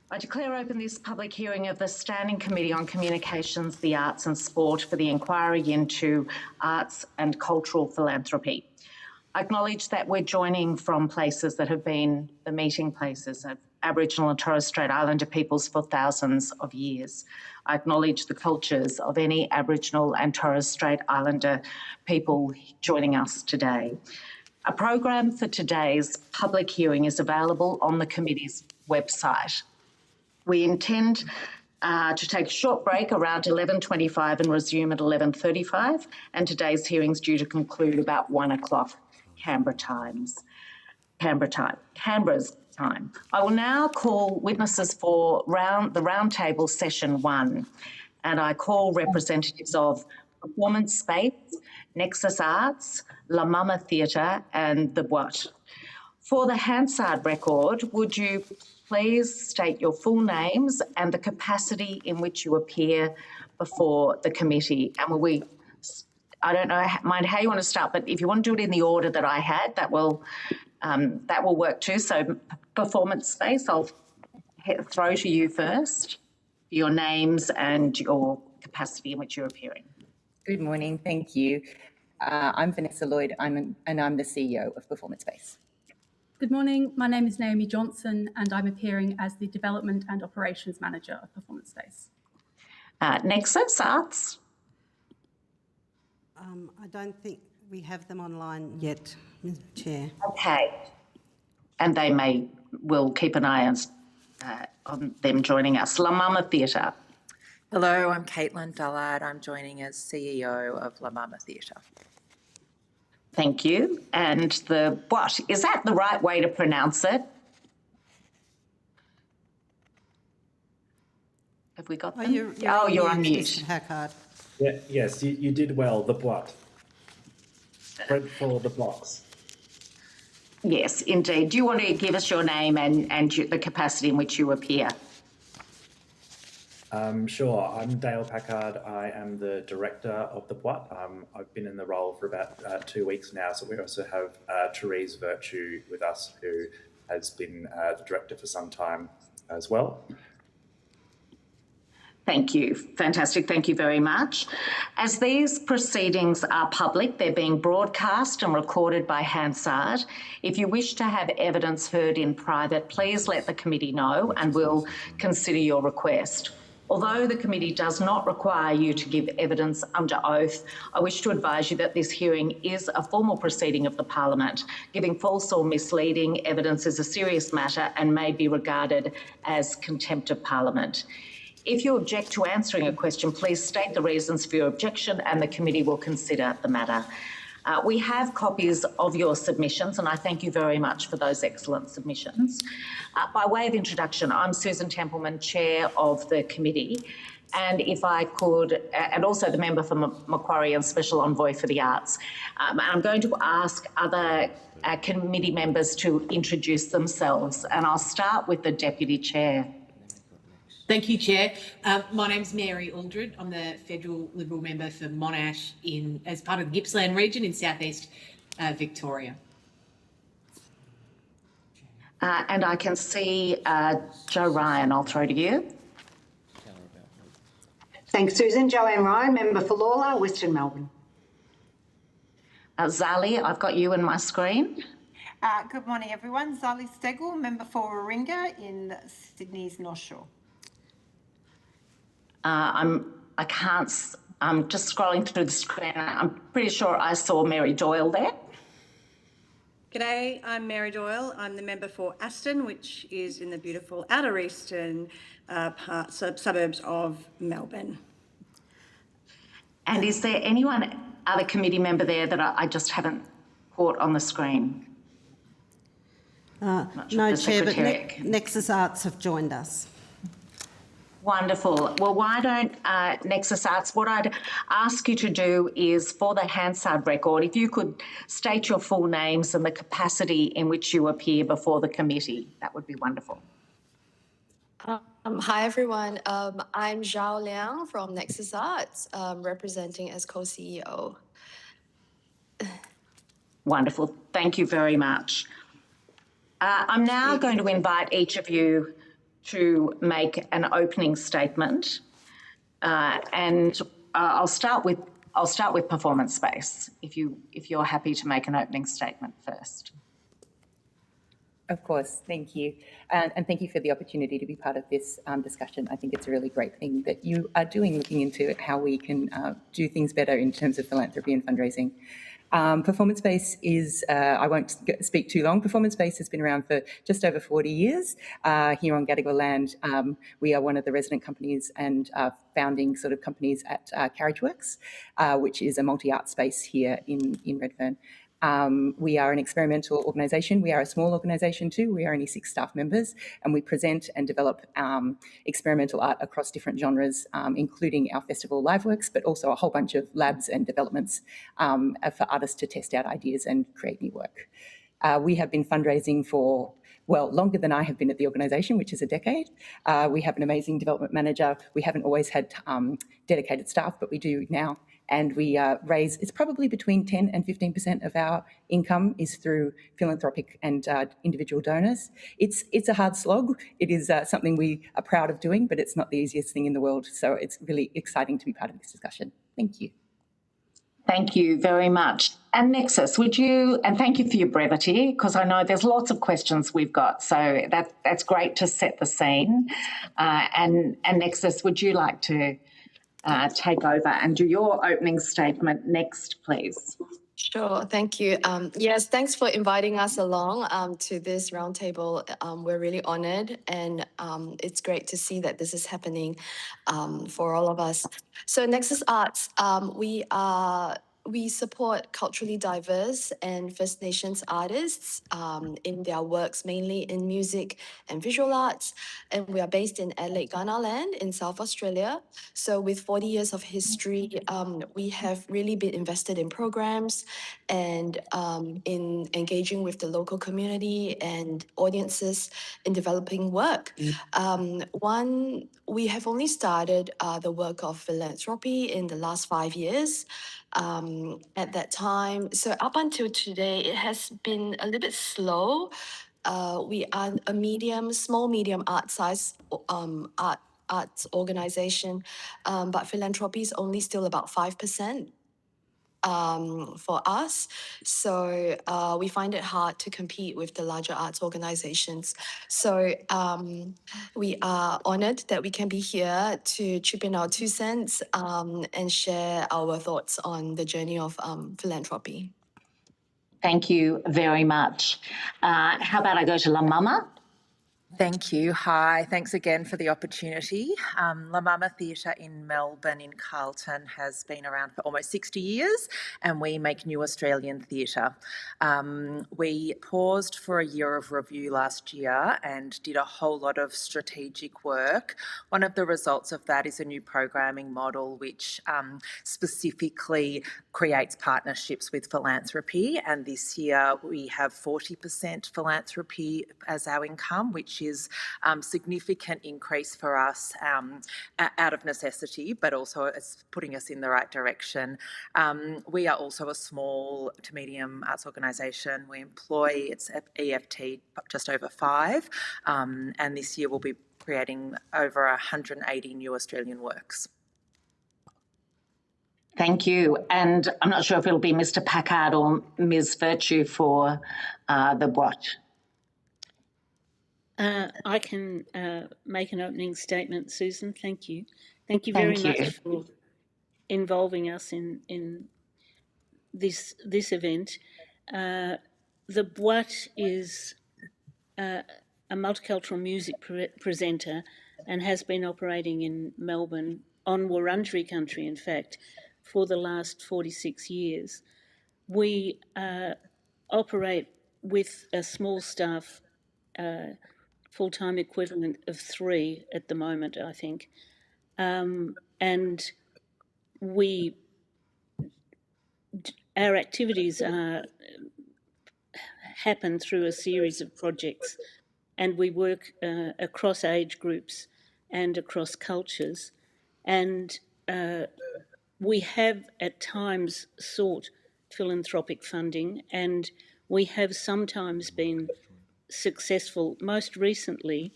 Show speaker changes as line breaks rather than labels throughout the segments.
I declare open this public hearing of the Standing Committee on Communications, the Arts and Sport for the inquiry into arts and cultural philanthropy. I acknowledge that we're joining from places that have been the meeting places of Aboriginal and Torres Strait Islander peoples for thousands of years. I acknowledge the cultures of any Aboriginal and Torres Strait Islander people joining us today. A program for today's public hearing is available on the committee's website. We intend to take a short break around 11:25 and resume at 11:35, and today's hearing is due to conclude about 1 o'clock Canberra's time. I will now call witnesses for the roundtable session 1, and I call representatives of Performance Space, Nexus Arts, La Mama Theatre and The What. For the Hansard record, would you please state your full names and the capacity in which you appear before the committee? And I don't mind how you want to start, but if you want to do it in the order that I had, that will work too. So Performance Space, I'll throw to you first, your names and your capacity in which you're appearing.
Good morning, thank you. I'm Vanessa Lloyd, and I'm the CEO of Performance Space.
Good morning, my name is Naomi Johnson and I'm appearing as the Development and Operations Manager of Performance Space.
Nexus Arts?
I don't think we have them online yet, Ms. Chair.
Okay, and we'll keep an eye on them joining us. La Mama Theatre.
Hello, I'm Caitlin Dullard. I'm joining as CEO of La Mama Theatre.
Thank you. And The What? Is that the right way to pronounce it? Have we got them? You're on mute.
Mr. Hackard.
Yeah, yes, you did well. The What? Bread for the blocks.
Yes, indeed. Do you want to give us your name and the capacity in which you appear?
Sure. I'm Dale Packard. I am the director of The What. I've been in the role for about 2 weeks now. So we also have Therese Virtue with us, who has been the director for some time as well.
Thank you. Fantastic. Thank you very much. As these proceedings are public, they're being broadcast and recorded by Hansard. If you wish to have evidence heard in private, please let the committee know and we'll consider your request. Although the committee does not require you to give evidence under oath, I wish to advise you that this hearing is a formal proceeding of the Parliament. Giving false or misleading evidence is a serious matter and may be regarded as contempt of Parliament. If you object to answering a question, please state the reasons for your objection and the committee will consider the matter. We have copies of your submissions and I thank you very much for those excellent submissions. By way of introduction, I'm Susan Templeman, Chair of the committee, and if I could, and also the member for Macquarie and Special Envoy for the Arts. I'm going to ask other committee members to introduce themselves, and I'll start with the Deputy Chair.
Thank you, Chair. My name's Mary Aldred. I'm the Federal Liberal member for Monash as part of the Gippsland region in southeast Victoria.
And I can see Jo Ryan. I'll throw to you.
Thanks, Susan. Joanne Ryan, member for Lawler, Western Melbourne.
Zali, I've got you in my screen.
Good morning, everyone. Zali Stegel, member for Warringah in Sydney's North Shore.
I'm just scrolling through the screen. I'm pretty sure I saw Mary Doyle there.
G'day, I'm Mary Doyle. I'm the member for Aston, which is in the beautiful outer eastern suburbs of Melbourne.
And is there other committee member there that I just haven't caught on the screen?
No, Chair, but Nexus Arts have joined us.
Wonderful. Well, why don't Nexus Arts, what I'd ask you to do is, for the Hansard record, if you could state your full names and the capacity in which you appear before the committee, that would be wonderful.
Hi, everyone. I'm Zhao Liang from Nexus Arts, representing as co-CEO.
Wonderful. Thank you very much. I'm now going to invite each of you to make an opening statement, and I'll start with performance space. If you're happy to make an opening statement first.
Of course, thank you. And thank you for the opportunity to be part of this discussion. I think it's a really great thing that you are doing, looking into how we can do things better in terms of philanthropy and fundraising. Performance Space is, I won't speak too long, Performance Space has been around for just over 40 years here on Gadigal land. We are one of the resident companies and founding sort of companies at Carriageworks, which is a multi-art space here in Redfern. We are an experimental organisation. We are a small organisation too. We are only 6 staff members, and we present and develop experimental art across different genres, including our festival Liveworks, but also a whole bunch of labs and developments for artists to test out ideas and create new work. We have been fundraising for, well, longer than I have been at the organisation, which is a decade. We have an amazing development manager. We haven't always had dedicated staff, but we do now. And we raise, it's probably between 10 and 15% of our income is through philanthropic and individual donors. It's a hard slog. It is something we are proud of doing, but it's not the easiest thing in the world. So it's really exciting to be part of this discussion. Thank you.
Thank you very much. And Nexus, would you, and thank you for your brevity, because I know there's lots of questions we've got, so that's great to set the scene. And Nexus, would you like to take over and do your opening statement next, please?
Sure, thank you. Yes, thanks for inviting us along to this roundtable. We're really honoured, and it's great to see that this is happening for all of us. So Nexus Arts, we support culturally diverse and First Nations artists in their works, mainly in music and visual arts. And we are based in Adelaide, Ghana land in South Australia. So with 40 years of history, we have really been invested in programs and in engaging with the local community and audiences in developing work. We have only started the work of philanthropy in the last 5 years. At that time, so up until today, it has been a little bit slow. We are a small medium art size arts organization, but philanthropy is only still about 5%. For us. So we find it hard to compete with the larger arts organizations. So we are honored that we can be here to chip in our 2 cents and share our thoughts on the journey of philanthropy.
Thank you very much. How about I go to La Mama?
Thank you. Hi, thanks again for the opportunity. La Mama Theatre in Melbourne in Carlton has been around for almost 60 years, and we make new Australian theatre. We paused for a year of review last year and did a whole lot of strategic work. One of the results of that is a new programming model which specifically creates partnerships with philanthropy, and this year we have 40% philanthropy as our income, which is a significant increase for us out of necessity, but also it's putting us in the right direction. We are also a small to medium arts organisation. We employ, it's EFT, just over 5, and this year we'll be creating over 180 new Australian works.
Thank you. And I'm not sure if it'll be Mr. Packard or Ms. Virtue for the what.
I can make an opening statement, Susan. Thank you. Thank you very much for involving us in this event. The Boîte is a multicultural music presenter and has been operating in Melbourne, on Wurundjeri country, in fact, for the last 46 years. We operate with a small staff, full-time equivalent of 3 at the moment, I think. And our activities happen through a series of projects, and we work across age groups and across cultures. And we have at times sought philanthropic funding, and we have sometimes been successful. Most recently,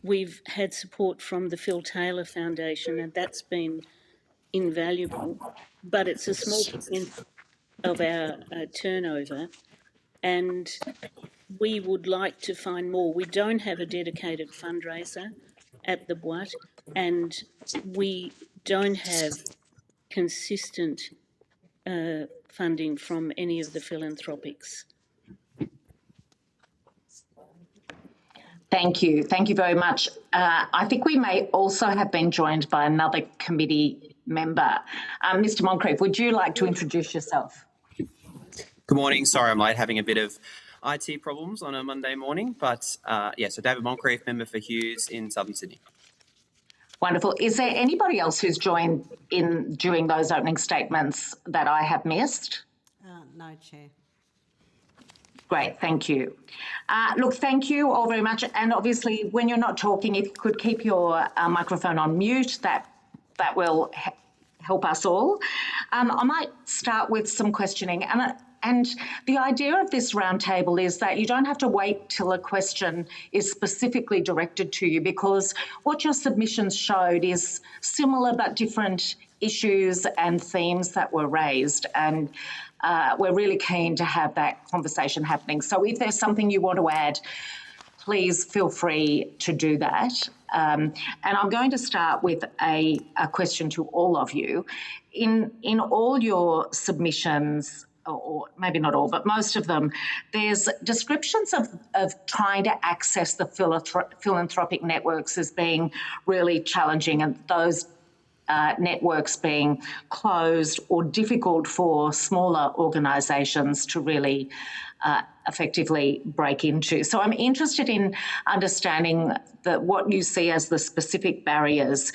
We've had support from the Phil Taylor Foundation, and that's been invaluable, but it's a small percent of our turnover, and we would like to find more. We don't have a dedicated fundraiser at the Boite, and we don't have consistent funding from any of the philanthropics.
Thank you. Thank you very much. I think we may also have been joined by another committee member. Mr. Moncrieff, would you like to introduce yourself?
Good morning. Sorry I'm late, having a bit of IT problems on a Monday morning. But so David Moncrieff, member for Hughes in Southern Sydney.
Wonderful. Is there anybody else who's joined in during those opening statements that I have missed?
No, Chair.
Great, thank you. Look, thank you all very much. And obviously, when you're not talking, if you could keep your microphone on mute, that will help us all. I might start with some questioning. And the idea of this roundtable is that you don't have to wait till a question is specifically directed to you, because what your submissions showed is similar but different issues and themes that were raised. And we're really keen to have that conversation happening. So if there's something you want to add, please feel free to do that. And I'm going to start with a question to all of you. In all your submissions, or maybe not all, but most of them, there's descriptions of trying to access the philanthropic networks as being really challenging, and those networks being closed or difficult for smaller organisations to really effectively break into. So I'm interested in understanding what you see as the specific barriers,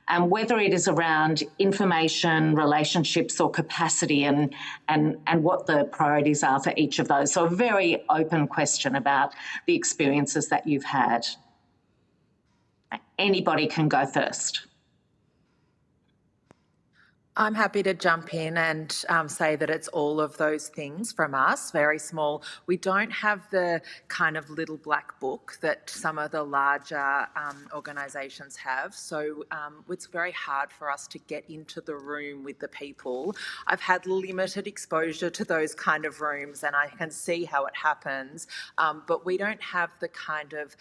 and whether it is around information, relationships or capacity, and what the priorities are for each of those. So a very open question about the experiences that you've had. Anybody can go first.
I'm happy to jump in and say that it's all of those things from us, very small. We don't have the kind of little black book that some of the larger organisations have. So it's very hard for us to get into the room with the people. I've had limited exposure to those kind of rooms, and I can see how it happens. But we don't have the kind of,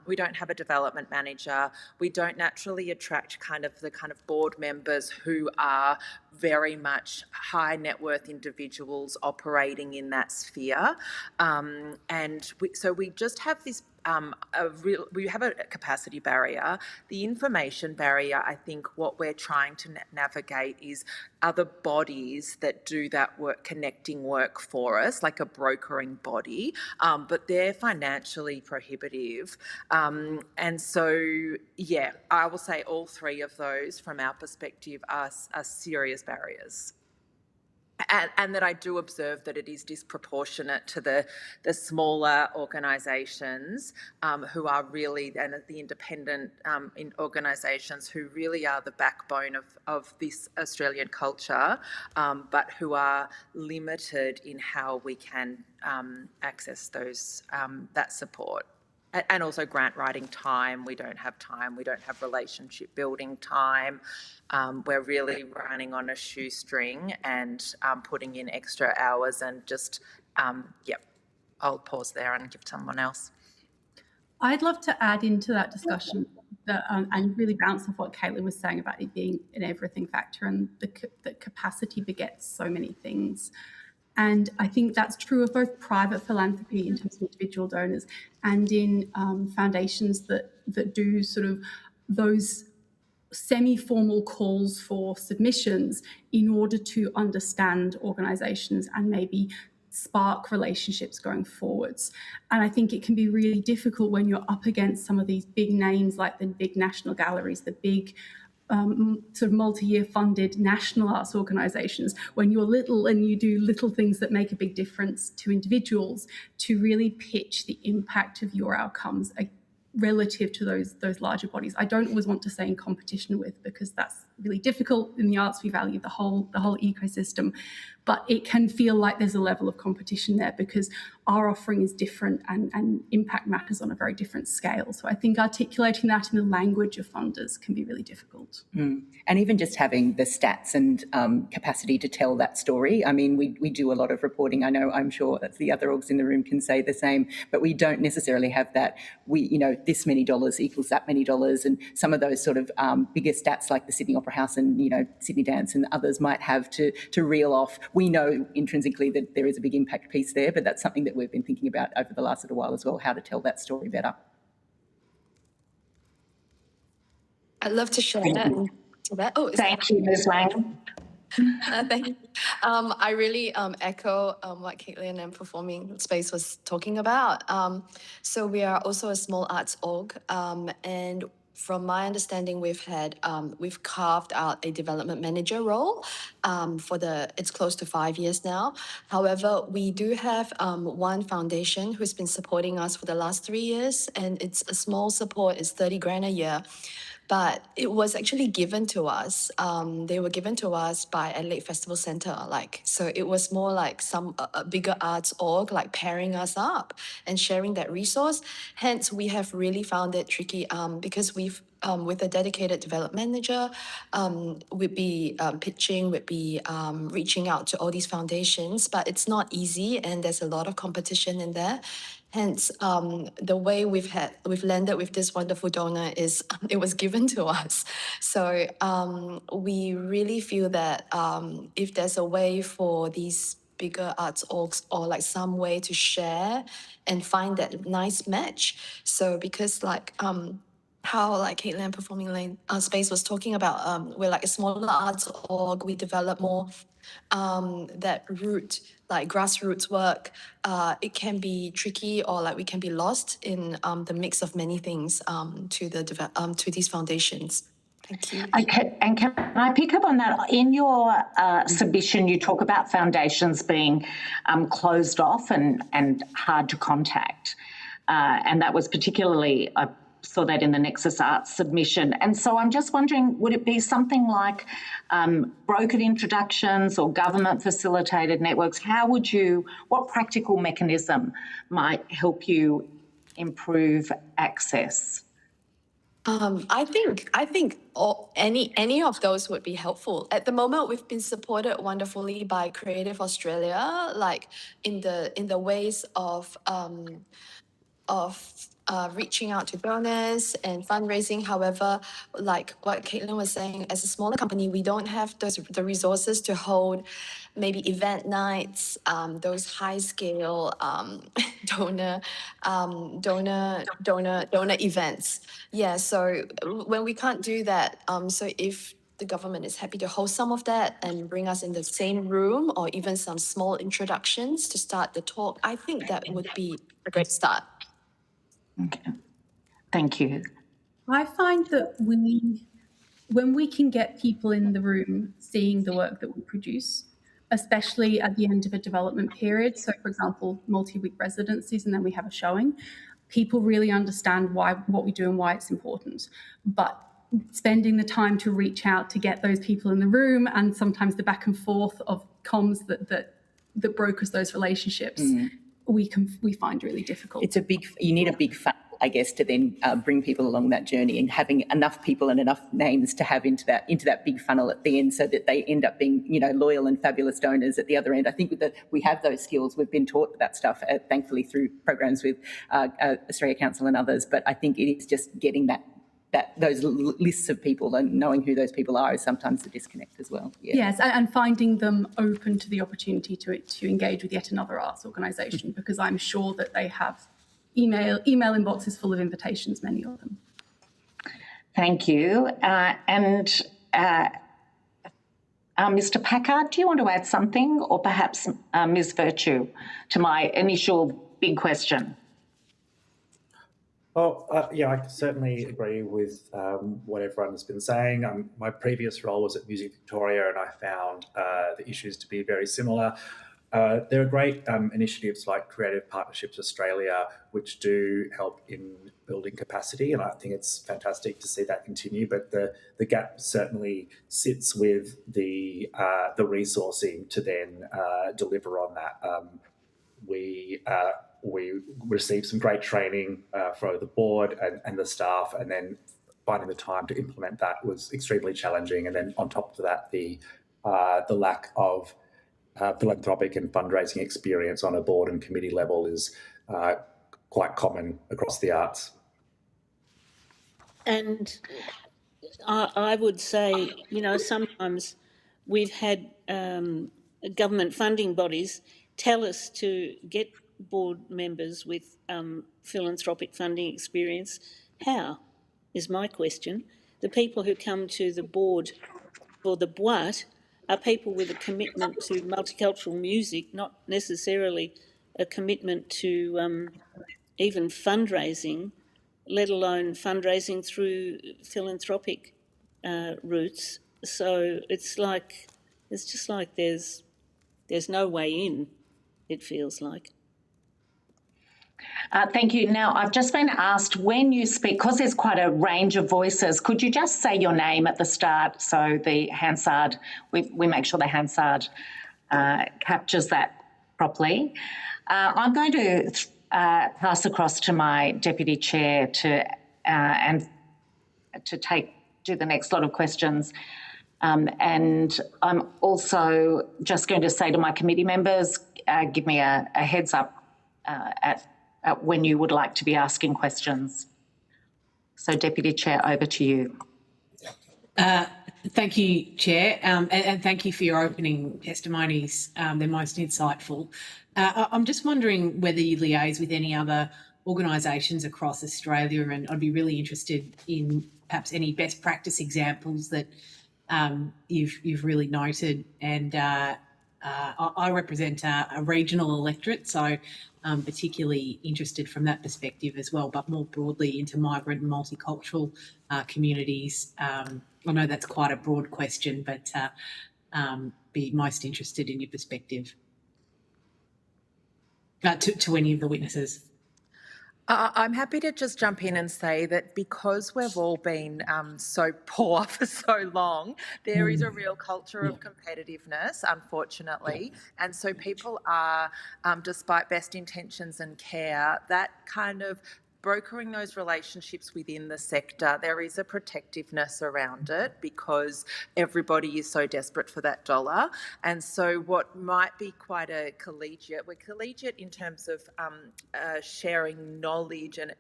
we don't have a development manager. We don't naturally attract the kind of board members who are very much high net worth individuals operating in that sphere. So we just have this, we have a capacity barrier. The information barrier, I think what we're trying to navigate is other bodies that do that work, connecting work for us, like a brokering body, but they're financially prohibitive. And so, yeah, I will say all three of those from our perspective are serious barriers. And that I do observe that it is disproportionate to the smaller organisations who are really, and the independent organisations who really are the backbone of this Australian culture, but who are limited in how we can access those that support. And also grant writing time. We don't have time. We don't have relationship building time. We're really running on a shoestring and putting in extra hours and just, I'll pause there and give someone else.
I'd love to add into that discussion and really bounce off what Caitlin was saying about it being an everything factor, and that capacity begets so many things. And I think that's true of both private philanthropy in terms of individual donors and in foundations that do sort of those semi-formal calls for submissions in order to understand organisations and maybe spark relationships going forwards. And I think it can be really difficult when you're up against some of these big names like the big national galleries, the big sort of multi-year funded national arts organisations, when you're little and you do little things that make a big difference to individuals, to really pitch the impact of your outcomes relative to those larger bodies. I don't always want to say in competition with, because that's really difficult. In the arts, we value the whole ecosystem. but it can feel like there's a level of competition there because our offering is different and impact matters on a very different scale. So I think articulating that in the language of funders can be really difficult.
And even just having the stats and capacity to tell that story. I mean, we do a lot of reporting. I'm sure that the other orgs in the room can say the same, but we don't necessarily have that. This many dollars equals that many dollars, and some of those sort of bigger stats like the Sydney Opera House and Sydney Dance and others might have to reel off. We know intrinsically that there is a big impact piece there, but that's something that we've been thinking about over the last little while as well, how to tell that story better.
I'd love to share that.
Thank you, Ms. Lang.
Thank you. I really echo what Caitlin and Performing Space was talking about. So we are also a small arts org, and from my understanding, we've carved out a development manager role it's close to 5 years now. However, we do have one foundation who's been supporting us for the last 3 years, and it's a small support. It's 30 grand a year. But it was actually given to us. They were given to us by Adelaide Festival Centre. So it was more like a bigger arts org, like pairing us up and sharing that resource. Hence, we have really found it tricky because we've, with a dedicated development manager, we'd be pitching, we'd be reaching out to all these foundations, but it's not easy and there's a lot of competition in there. Hence, the way we've landed with this wonderful donor is it was given to us. So we really feel that if there's a way for these bigger arts orgs or like some way to share and find that nice match. So because how like Caitlin Performing Space was talking about, we're like a smaller arts org, we develop more that root, like grassroots work, it can be tricky or like we can be lost in the mix of many things to these foundations. Thank you.
Okay, and can I pick up on that? In your submission, you talk about foundations being closed off and hard to contact. And that was particularly, I saw that in the Nexus Arts submission. And so I'm just wondering, would it be something like brokered introductions or government-facilitated networks? What practical mechanism might help you improve access?
I think any of those would be helpful. At the moment, we've been supported wonderfully by Creative Australia, like in the ways of reaching out to donors and fundraising. However, like what Caitlin was saying, as a smaller company, we don't have the resources to hold maybe event nights, those high scale donor events. Yeah, so when we can't do that, so if the government is happy to host some of that and bring us in the same room or even some small introductions to start the talk, I think that would be a great start.
Okay, thank you.
I find that when we can get people in the room seeing the work that we produce, especially at the end of a development period, so for example, multi-week residencies, and then we have a showing, people really understand what we do and why it's important. But spending the time to reach out to get those people in the room and sometimes the back and forth of comms that brokers those relationships, we find really difficult.
You need a big funnel, I guess, to then bring people along that journey, and having enough people and enough names to have into that big funnel at the end, so that they end up being loyal and fabulous donors at the other end. I think that we have those skills. We've been taught that stuff, thankfully, through programs with Australia Council and others. But I think it is just getting those lists of people and knowing who those people are is sometimes the disconnect as well. Yeah.
Yes, and finding them open to the opportunity to engage with yet another arts organisation, because I'm sure that they have email inboxes full of invitations, many of them.
Thank you. Mr. Packard, do you want to add something, or perhaps Ms. Virtue, to my initial big question?
Well, I certainly agree with what everyone has been saying. My previous role was at Music Victoria, and I found the issues to be very similar. there are great initiatives like Creative Partnerships Australia, which do help in building capacity, and I think it's fantastic to see that continue. But the gap certainly sits with the resourcing to then deliver on that. We received some great training for the board and the staff, and then finding the time to implement that was extremely challenging. And then on top of that, the lack of philanthropic and fundraising experience on a board and committee level is quite common across the arts.
And I would say, sometimes we've had government funding bodies tell us to get board members with philanthropic funding experience. How, is my question. The people who come to the board for the Boite are people with a commitment to multicultural music, not necessarily a commitment to even fundraising, let alone fundraising through philanthropic routes. So it's just like there's no way in, it feels like.
Thank you. Now, I've just been asked, when you speak, because there's quite a range of voices, could you just say your name at the start so the Hansard, we make sure the Hansard captures that properly. I'm going to pass across to my Deputy Chair to do the next lot of questions. And I'm also just going to say to my committee members, give me a heads up at when you would like to be asking questions. So, Deputy Chair, over to you.
Thank you, Chair, and thank you for your opening testimonies. They're most insightful. I'm just wondering whether you liaise with any other organisations across Australia, and I'd be really interested in perhaps any best practice examples that you've really noted. And I represent a regional electorate, so I'm particularly interested from that perspective as well, but more broadly into migrant and multicultural communities. I know that's quite a broad question, but be most interested in your perspective to any of the witnesses.
I'm happy to just jump in and say that because we've all been so poor for so long, there is a real culture of competitiveness, unfortunately. And so people are, despite best intentions and care, that kind of brokering those relationships within the sector, there is a protectiveness around it because everybody is so desperate for that dollar. And so what might be quite we're collegiate in terms of sharing knowledge and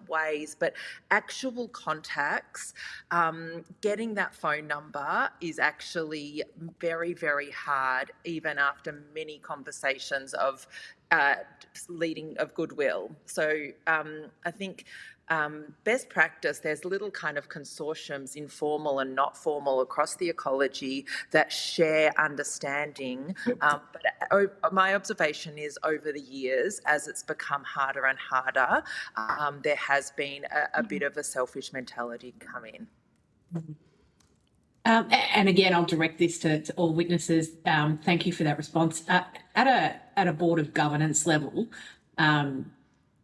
ways, but actual contacts, getting that phone number is actually very, very hard, even after many conversations of leading of goodwill. So I think best practice, there's little kind of consortiums, informal and not formal, across the ecology that share understanding. But my observation is over the years, as it's become harder and harder, there has been a bit of a selfish mentality come in.
And again, I'll direct this to all witnesses. Thank you for that response. At a board of governance level, I'm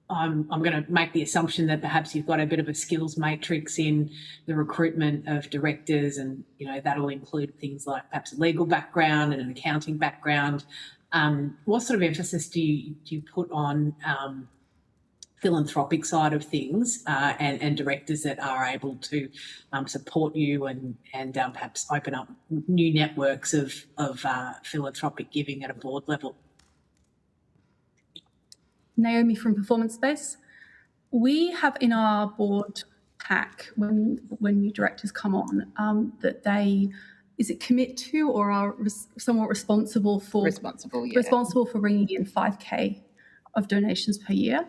going to make the assumption that perhaps you've got a bit of a skills matrix in the recruitment of directors, and that'll include things like perhaps a legal background and an accounting background. What sort of emphasis do you put on philanthropic side of things and directors that are able to support you and perhaps open up new networks of philanthropic giving at a board level?
Naomi from Performance Space. We have in our board pack when new directors come on that they commit to or are somewhat responsible for bringing in 5K of donations per year,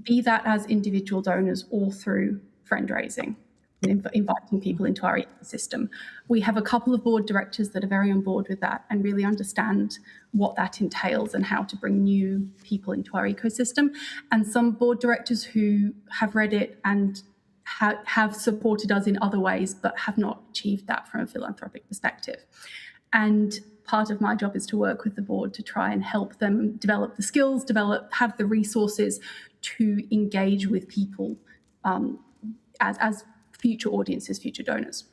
be that as individual donors or through fundraising and inviting people into our ecosystem. We have a couple of board directors that are very on board with that and really understand what that entails and how to bring new people into our ecosystem. And some board directors who have read it and have supported us in other ways but have not achieved that from a philanthropic perspective. And part of my job is to work with the board to try and help them develop the skills, have the resources to engage with people as future audiences, future donors.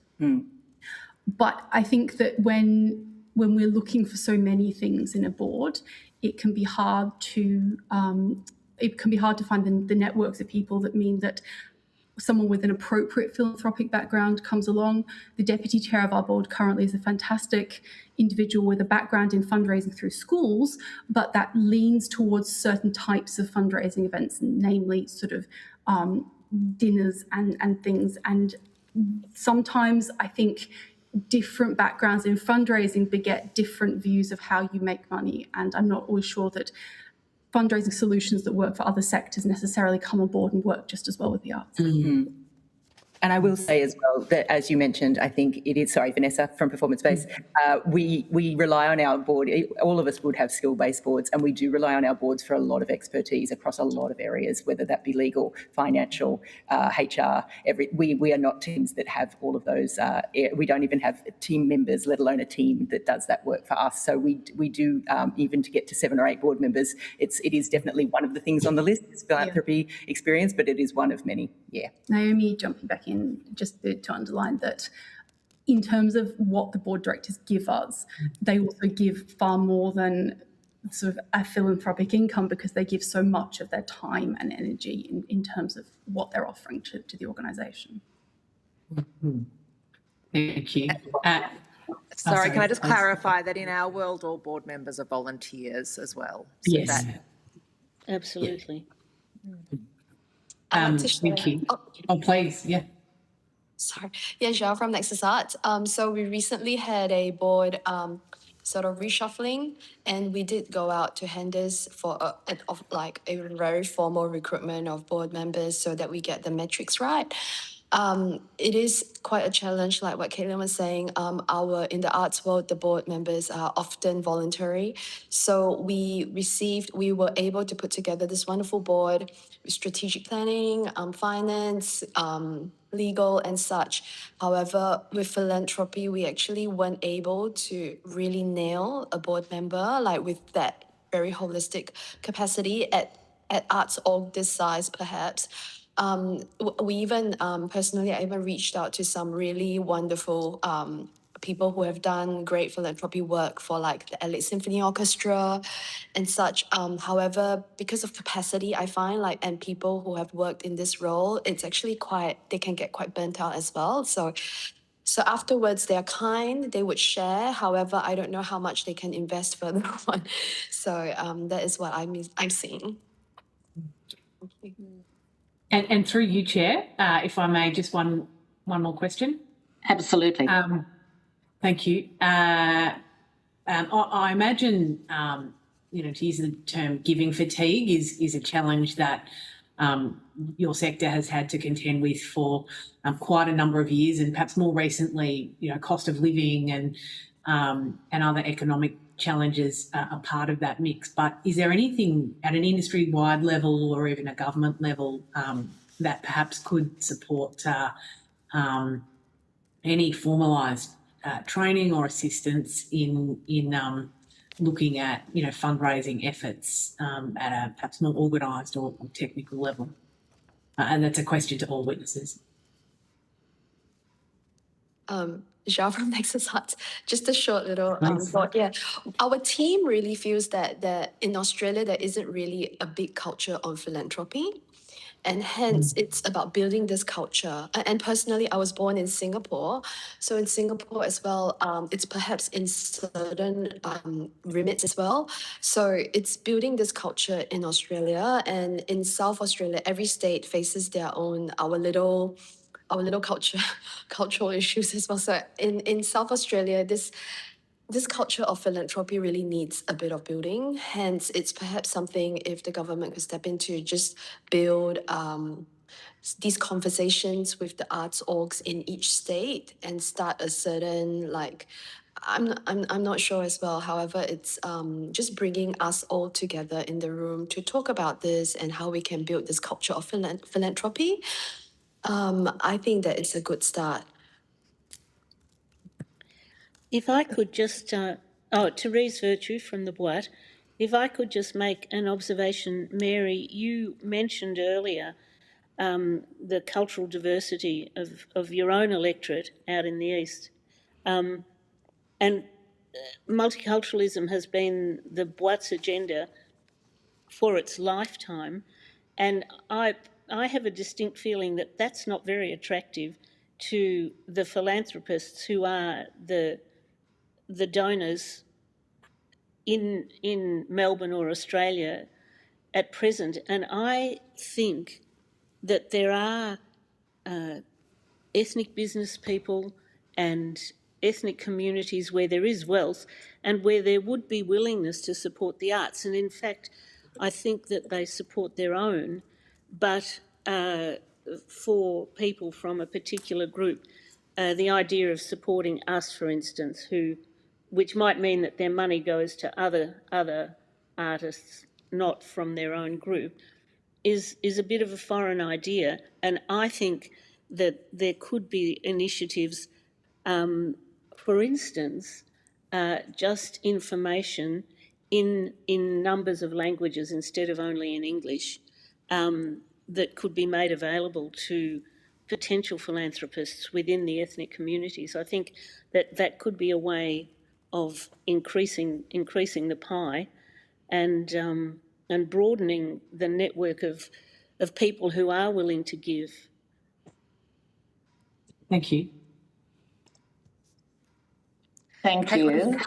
But I think that when we're looking for so many things in a board, it can be hard to find the networks of people that mean that someone with an appropriate philanthropic background comes along. The deputy chair of our board currently is a fantastic individual with a background in fundraising through schools, but that leans towards certain types of fundraising events, namely sort of dinners and things. And sometimes I think different backgrounds in fundraising beget different views of how you make money. And I'm not always sure that fundraising solutions that work for other sectors necessarily come on board and work just as well with the arts.
And I will say as well that, as you mentioned, I think it is, sorry, Vanessa, from Performance Based, we rely on our board. All of us would have skill-based boards, and we do rely on our boards for a lot of expertise across a lot of areas, whether that be legal, financial, HR. We are not teams that have all of those. We don't even have team members, let alone a team that does that work for us. So we do, even to get to 7 or 8 board members, it is definitely one of the things on the list, is philanthropy experience, but it is one of many,
Naomi, jumping back in just to underline that in terms of what the board directors give us, they also give far more than sort of a philanthropic income, because they give so much of their time and energy in terms of what they're offering to the organisation.
Thank you.
Sorry, can I just clarify that in our world, all board members are volunteers as well?
So yes.
Absolutely.
Thank you. Oh, please,
Sorry. Yeah, Zhao from Nexus Arts. So we recently had a board sort of reshuffling, and we did go out to Henders for a very formal recruitment of board members so that we get the metrics right. It is quite a challenge, like what Caitlin was saying. In the arts world, the board members are often voluntary. So we were able to put together this wonderful board with strategic planning, finance, legal and such. However, with philanthropy, we actually weren't able to really nail a board member, like with that very holistic capacity at arts org this size, perhaps. We even, personally, I even reached out to some really wonderful people who have done great philanthropy work for like the LA Symphony Orchestra and such. However, because of capacity, I find and people who have worked in this role, it's actually they can get quite burnt out as well. So afterwards, they're kind, they would share. However, I don't know how much they can invest further on. So that is what I'm seeing.
And through you, Chair, if I may, just one more question.
Absolutely.
Thank you. I imagine, to use the term giving fatigue is a challenge that your sector has had to contend with for quite a number of years, and perhaps more recently, cost of living and other economic challenges are part of that mix. But is there anything at an industry-wide level or even a government level that perhaps could support any formalised training or assistance in looking at fundraising efforts at a perhaps more organised or technical level? And that's a question to all witnesses.
Zhao from Nexus Arts. Just a short little thought. Yeah, our team really feels that in Australia there isn't really a big culture on philanthropy, and hence it's about building this culture. And personally, I was born in Singapore, so in Singapore as well, it's perhaps in certain remits as well. So it's building this culture in Australia, and in South Australia, every state faces their own our little cultural issues as well. So in South Australia, this culture of philanthropy really needs a bit of building. Hence, it's perhaps something if the government could step into, just build these conversations with the arts orgs in each state and start a certain I'm not sure as well. However, it's just bringing us all together in the room to talk about this and how we can build this culture of philanthropy. I think that it's a good start.
If I could just, Therese Virtue from the Boite. If I could just make an observation, Mary, you mentioned earlier the cultural diversity of your own electorate out in the east. And multiculturalism has been the Boite's agenda for its lifetime, and I have a distinct feeling that that's not very attractive to the philanthropists who are the donors in Melbourne or Australia at present. And I think that there are ethnic business people and ethnic communities where there is wealth and where there would be willingness to support the arts. And in fact, I think that they support their own, but for people from a particular group, the idea of supporting us, for instance, which might mean that their money goes to other artists not from their own group, is a bit of a foreign idea. And I think that there could be initiatives, for instance, just information in numbers of languages instead of only in English, that could be made available to potential philanthropists within the ethnic communities. I think that could be a way of increasing the pie and broadening the network of people who are willing to give.
Thank you.
Thank you.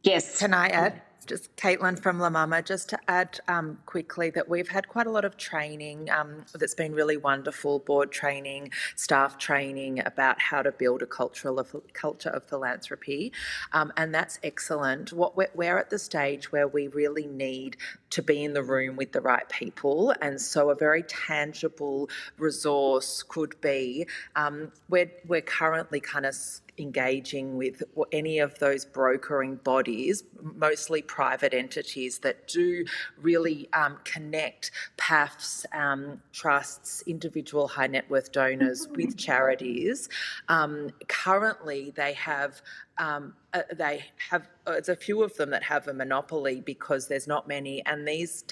Yes.
Can I add? Just Caitlin from La Mama, just to add quickly that we've had quite a lot of training that's been really wonderful, board training, staff training about how to build a culture of philanthropy, and that's excellent. We're at the stage where we really need to be in the room with the right people, and so a very tangible resource could be, we're currently kind of engaging with any of those brokering bodies, mostly private entities that do really connect PAFs, trusts, individual high net worth donors with charities. Currently, they have it's a few of them that have a monopoly because there's not many, and these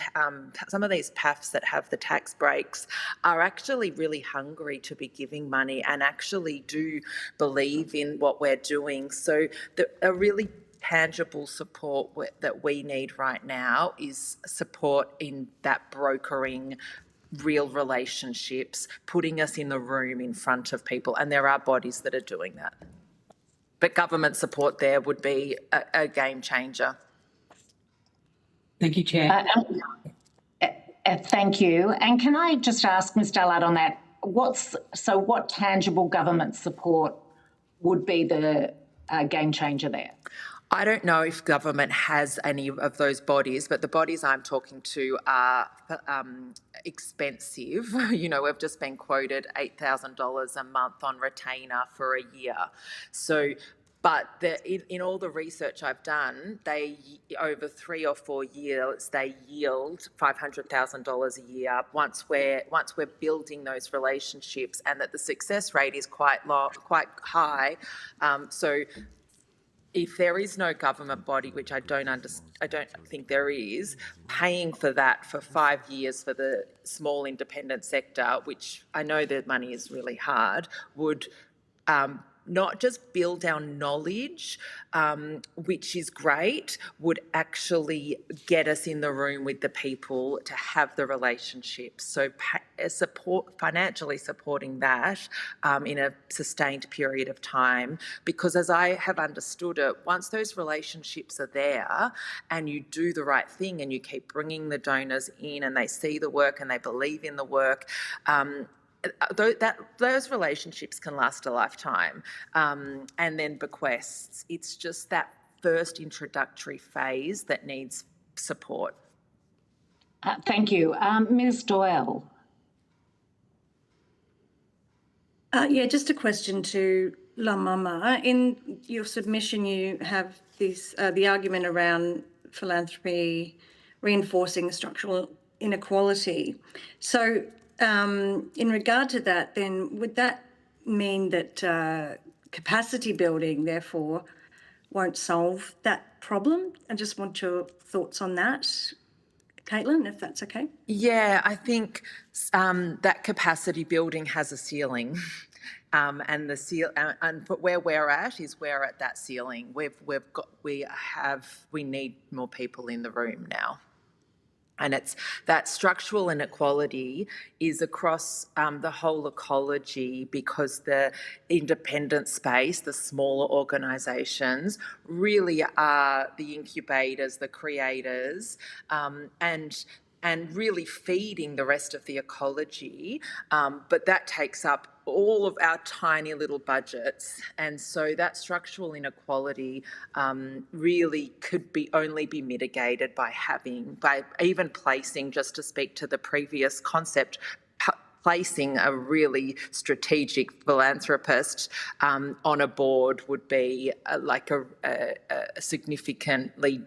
some of these PAFs that have the tax breaks are actually really hungry to be giving money and actually do believe in what we're doing. So a really tangible support that we need right now is support in that brokering real relationships, putting us in the room in front of people, and there are bodies that are doing that. But government support there would be a game changer.
Thank you, Chair.
Thank you. And can I just ask Ms. Dallard on that, what tangible government support would be the game changer there?
I don't know if government has any of those bodies, but the bodies I'm talking to are expensive. You know, we've just been quoted $8,000 a month on retainer for a year. So, but in all the research I've done, over 3 or 4 years, they yield $500,000 a year once we're building those relationships, and that the success rate is quite high. So if there is no government body, which I don't think there is, paying for that for 5 years for the small independent sector, which I know the money is really hard, would not just build our knowledge, which is great, would actually get us in the room with the people to have the relationships. So financially supporting that in a sustained period of time, because as I have understood it, once those relationships are there and you do the right thing and you keep bringing the donors in and they see the work and they believe in the work, those relationships can last a lifetime, and then bequests. It's just that first introductory phase that needs support.
Thank you. Ms. Doyle.
Yeah, just a question to La Mama. In your submission, you have this the argument around philanthropy reinforcing structural inequality. So in regard to that, then would that mean that capacity building, therefore, won't solve that problem. I just want your thoughts on that, Caitlin, if that's okay.
Yeah, I think that capacity building has a ceiling. And where we're at is we're at that ceiling. We need more people in the room now. And it's that structural inequality is across the whole ecology, because the independent space, the smaller organisations, really are the incubators, the creators, and really feeding the rest of the ecology. But that takes up all of our tiny little budgets. And so that structural inequality really could only be mitigated by even placing, just to speak to the previous concept, placing a really strategic philanthropist on a board would be significantly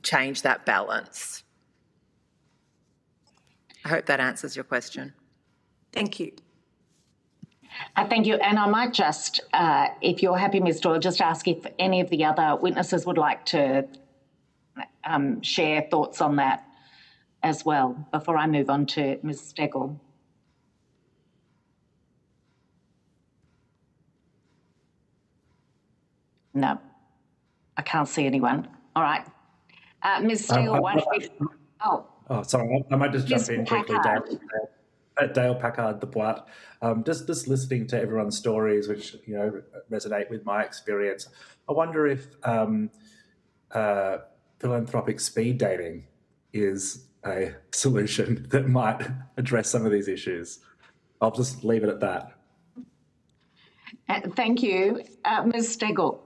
change that balance. I hope that answers your question.
Thank you.
Thank you. And I might just, if you're happy, Ms. Doyle, just ask if any of the other witnesses would like to share thoughts on that as well before I move on to Ms. Stegel. No, I can't see anyone. All right. Ms. Stegel, why don't we...
Oh, sorry. I might just jump in quickly. Dale Packard, the Boite. Just listening to everyone's stories, which resonate with my experience. I wonder if philanthropic speed dating is a solution that might address some of these issues. I'll just leave it at that.
Thank you, Ms. Stegel.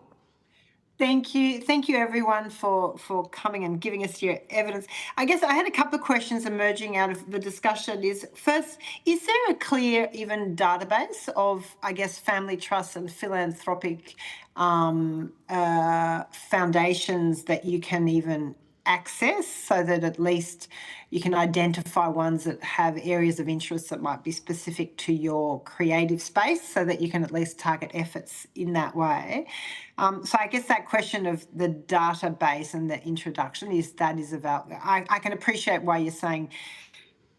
Thank you everyone for coming and giving us your evidence. I guess I had a couple of questions emerging out of the discussion. First, is there a clear even database of, I guess, family trusts and philanthropic foundations that you can even access, so that at least you can identify ones that have areas of interest that might be specific to your creative space, so that you can at least target efforts in that way? So I guess that question of the database and the introduction is about, I can appreciate why you're saying,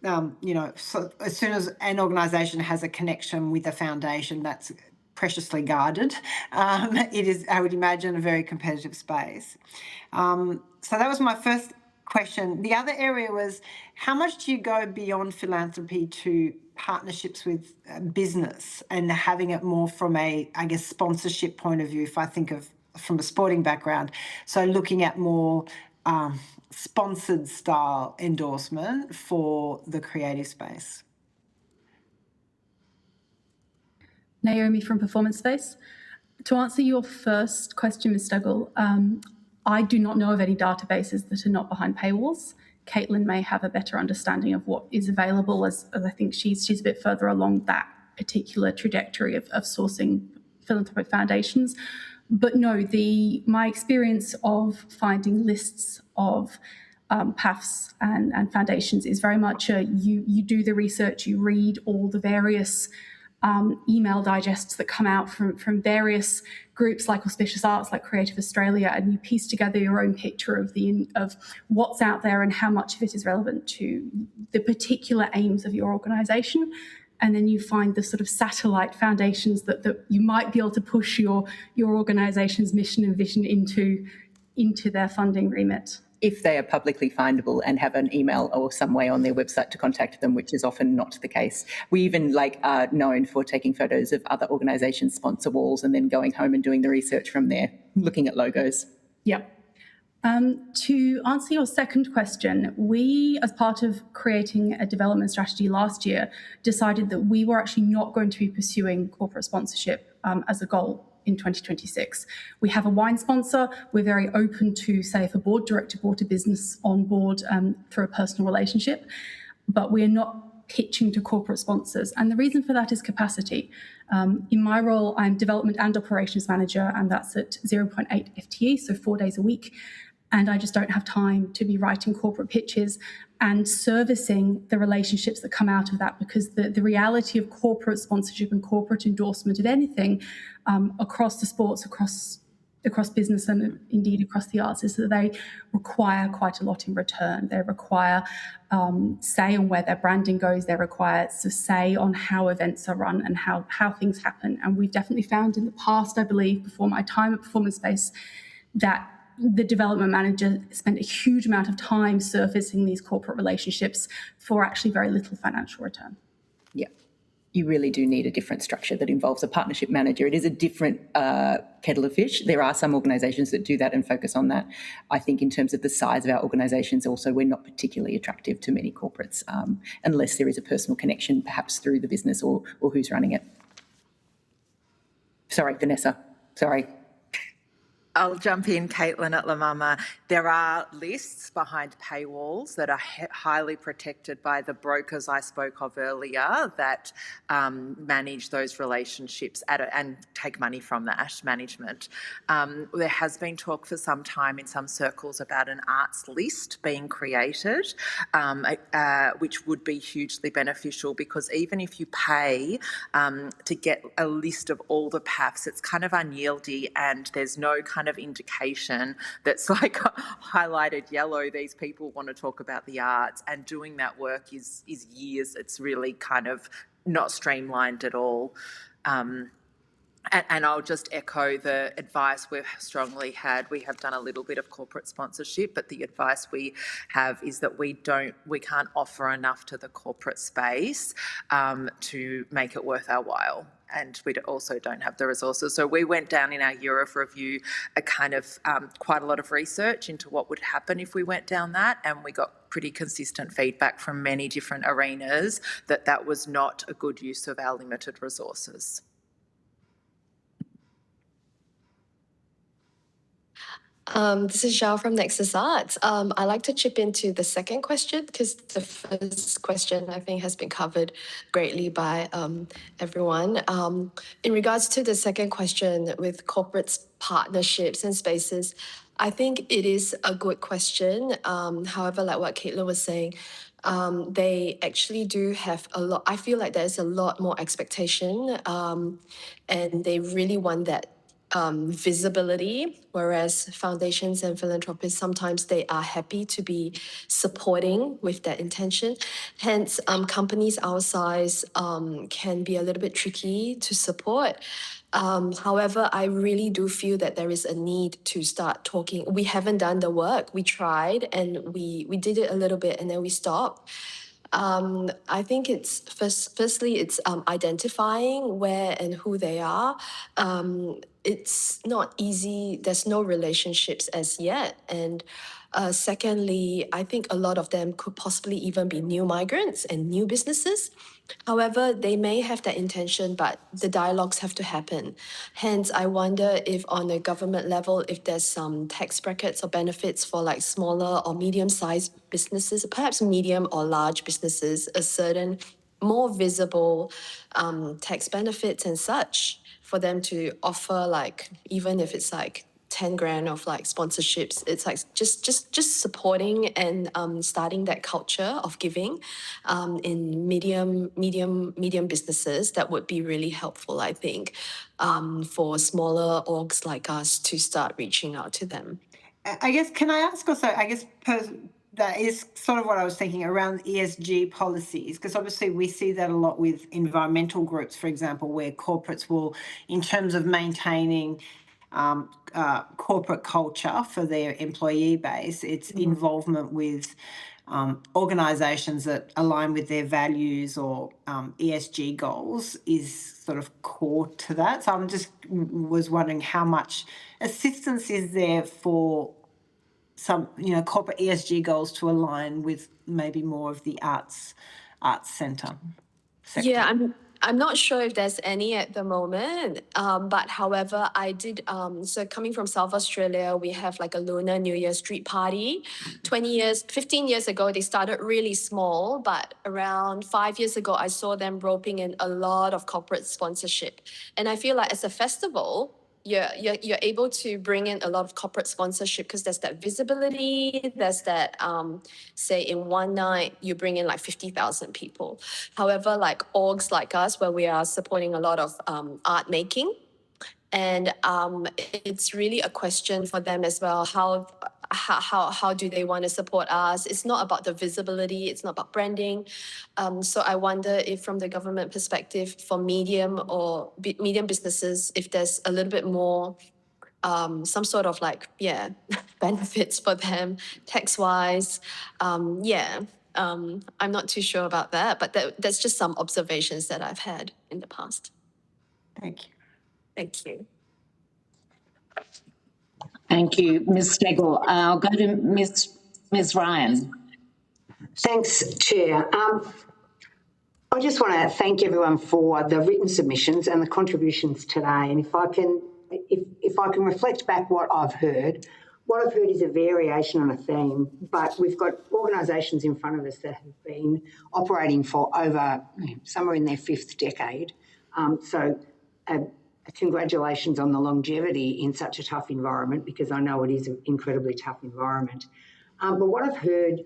so as soon as an organisation has a connection with a foundation, that's preciously guarded. It is, I would imagine, a very competitive space. So that was my first question. The other area was, how much do you go beyond philanthropy to partnerships with business and having it more from a, I guess, sponsorship point of view, if I think of from a sporting background? So looking at more sponsored style endorsement for the creative space.
Naomi from Performance Space. To answer your first question, Ms. Stegel, I do not know of any databases that are not behind paywalls. Caitlin may have a better understanding of what is available, as I think she's a bit further along that particular trajectory of sourcing philanthropic foundations. But no, my experience of finding lists of PAFs and foundations is very much you do the research, you read all the various email digests that come out from various groups like Auspicious Arts, like Creative Australia, and you piece together your own picture of what's out there and how much of it is relevant to the particular aims of your organisation. And then you find the sort of satellite foundations that you might be able to push your organisation's mission and vision into their funding remit.
If they are publicly findable and have an email or some way on their website to contact them, which is often not the case. We even are known for taking photos of other organisations' sponsor walls and then going home and doing the research from there, looking at logos.
Yep. To answer your second question, we, as part of creating a development strategy last year, decided that we were actually not going to be pursuing corporate sponsorship as a goal in 2026. We have a wine sponsor. We're very open to, say, if a board director brought a business on board through a personal relationship, but we're not pitching to corporate sponsors. And the reason for that is capacity. In my role, I'm development and operations manager, and that's at 0.8 FTE, so 4 days a week. And I just don't have time to be writing corporate pitches and servicing the relationships that come out of that, because the reality of corporate sponsorship and corporate endorsement of anything across the sports, across across business and indeed across the arts is that they require quite a lot in return. They require say on where their branding goes. They require say on how events are run and how things happen. And we've definitely found in the past, I believe, before my time at Performance Space, that the development manager spent a huge amount of time surfacing these corporate relationships for actually very little financial return.
Yeah. You really do need a different structure that involves a partnership manager. It is a different kettle of fish. There are some organisations that do that and focus on that. I think in terms of the size of our organisations also, we're not particularly attractive to many corporates unless there is a personal connection, perhaps through the business or who's running it. Sorry, Vanessa. Sorry.
I'll jump in, Caitlin at La Mama. There are lists behind paywalls that are highly protected by the brokers I spoke of earlier that manage those relationships and take money from that management. There has been talk for some time in some circles about an arts list being created, which would be hugely beneficial, because even if you pay to get a list of all the PAFs, it's kind of unyieldy and there's no kind of indication that's like highlighted yellow, these people want to talk about the arts, and doing that work is years. It's really kind of not streamlined at all. And I'll just echo the advice we've strongly had. We have done a little bit of corporate sponsorship, but the advice we have is that we can't offer enough to the corporate space to make it worth our while. And we also don't have the resources. So we went down in our year of review a kind of quite a lot of research into what would happen if we went down that, and we got pretty consistent feedback from many different arenas that was not a good use of our limited resources.
This is Zhao from Nexus Arts. I'd like to chip into the second question, because the first question I think has been covered greatly by everyone. In regards to the second question with corporate partnerships and spaces, I think it is a good question. However, like what Caitlin was saying, they actually do have a lot. I feel like there's a lot more expectation, and they really want that visibility, whereas foundations and philanthropists, sometimes they are happy to be supporting with that intention. Hence, companies our size can be a little bit tricky to support. However, I really do feel that there is a need to start talking. We haven't done the work. We tried and we did it a little bit and then we stopped. I think it's firstly, it's identifying where and who they are. It's not easy. There's no relationships as yet. And secondly, I think a lot of them could possibly even be new migrants and new businesses. However, they may have that intention, but the dialogues have to happen. Hence, I wonder if on a government level, if there's some tax brackets or benefits for like smaller or medium-sized businesses, perhaps medium or large businesses, a certain more visible tax benefits and such for them to offer, like, even if it's like 10 grand of like sponsorships, it's like just supporting and starting that culture of giving in medium businesses. That would be really helpful, I think, for smaller orgs like us to start reaching out to them.
I guess, can I ask also, I guess that is sort of what I was thinking around ESG policies, because obviously we see that a lot with environmental groups, for example, where corporates will, in terms of maintaining corporate culture for their employee base, its involvement with organisations that align with their values or ESG goals is sort of core to that. So I'm just was wondering how much assistance is there for some, corporate ESG goals to align with maybe more of the arts sector.
Yeah, I'm not sure if there's any at the moment, but however, I did, so coming from South Australia, we have like a Lunar New Year street party. 15 years ago, they started really small, but around 5 years ago, I saw them roping in a lot of corporate sponsorship. And I feel like as a festival, you're able to bring in a lot of corporate sponsorship because there's that visibility, there's that, say in one night, you bring in like 50,000 people. However, like orgs like us, where we are supporting a lot of art making, And it's really a question for them as well. How do they want to support us? It's not about the visibility. It's not about branding. So I wonder if from the government perspective for medium businesses, if there's a little bit more some sort of benefits for them tax-wise. I'm not too sure about that, but that's just some observations that I've had in the past.
Thank you.
Thank you.
Thank you, Ms. Stegel. I'll go to Ms. Ryan.
Thanks, Chair. I just want to thank everyone for the written submissions and the contributions today. And if I can reflect back what I've heard is a variation on a theme, but we've got organisations in front of us that have been operating for over somewhere in their 5th decade. Congratulations on the longevity in such a tough environment, because I know it is an incredibly tough environment. But what I've heard,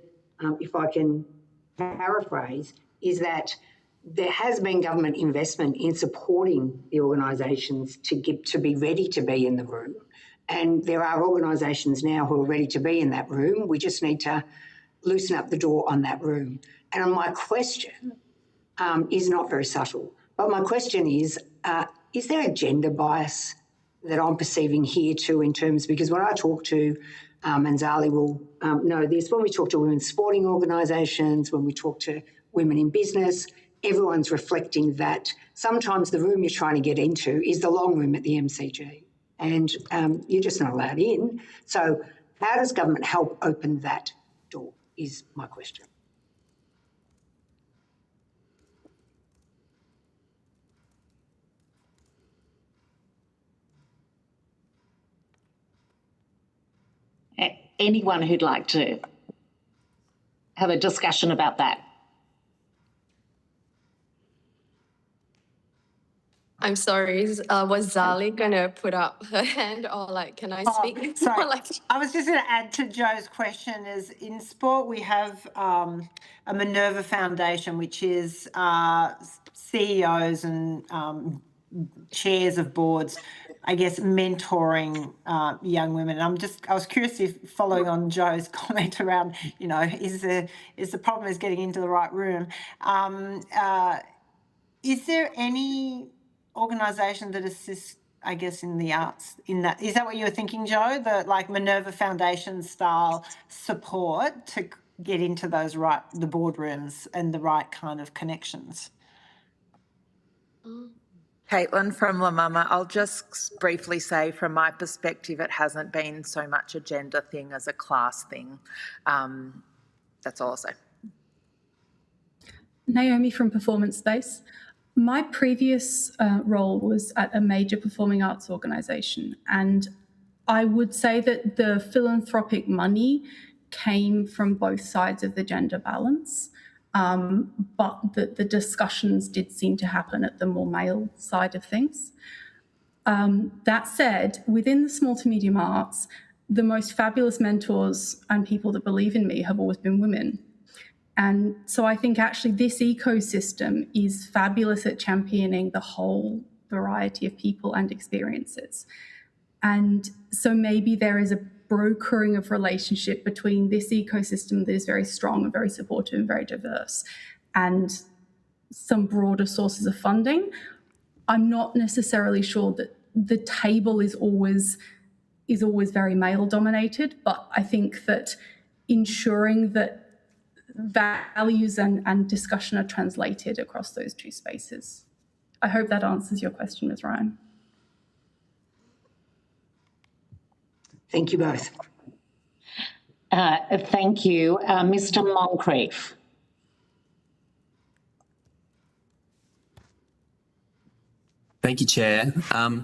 if I can paraphrase, is that there has been government investment in supporting the organisations to be ready to be in the room. And there are organisations now who are ready to be in that room. We just need to loosen up the door on that room. And my question is not very subtle, but my question is there a gender bias that I'm perceiving here too, in terms, because when I talk to, and Zali will know this, when we talk to women's sporting organisations, when we talk to women in business, everyone's reflecting that sometimes the room you're trying to get into is the long room at the MCG, and you're just not allowed in. So how does government help open that door is my question.
Anyone who'd like to have a discussion about that?
I'm sorry, was Zali gonna put up her hand, or can I speak?
Sorry, I was just going to add to Joe's question, is in sport we have a Minerva Foundation, which is CEOs and chairs of boards, I guess, mentoring young women. And I was curious if, following on Joe's comment around, is the problem is getting into the right room. Is there any organisation that assists, I guess, in the arts in that? Is that what you were thinking, Joe? The Minerva Foundation style support to get into those the boardrooms and the right kind of connections?
Caitlin from La Mama. I'll just briefly say, from my perspective, it hasn't been so much a gender thing as a class thing. That's all I'll say.
Naomi from Performance Space. My previous role was at a major performing arts organisation, and I would say that the philanthropic money came from both sides of the gender balance, but the discussions did seem to happen at the more male side of things. That said, within the small to medium arts, the most fabulous mentors and people that believe in me have always been women. And so I think actually this ecosystem is fabulous at championing the whole variety of people and experiences. And so maybe there is a brokering of relationship between this ecosystem that is very strong and very supportive and very diverse, and some broader sources of funding. I'm not necessarily sure that the table is always very male dominated, but I think that ensuring that values and discussion are translated across those two spaces. I hope that answers your question, Ms. Ryan.
Thank you both.
Thank you. Mr. Moncrieff.
Thank you, Chair. I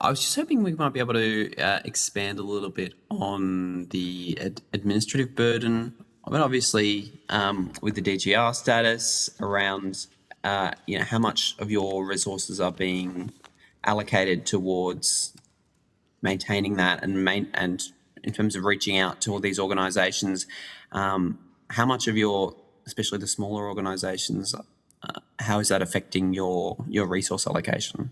was just hoping we might be able to expand a little bit on the administrative burden. I mean, obviously, with the DGR status around, how much of your resources are being allocated towards maintaining that, and in terms of reaching out to all these organisations, how much of your, especially the smaller organisations, how is that affecting your resource allocation?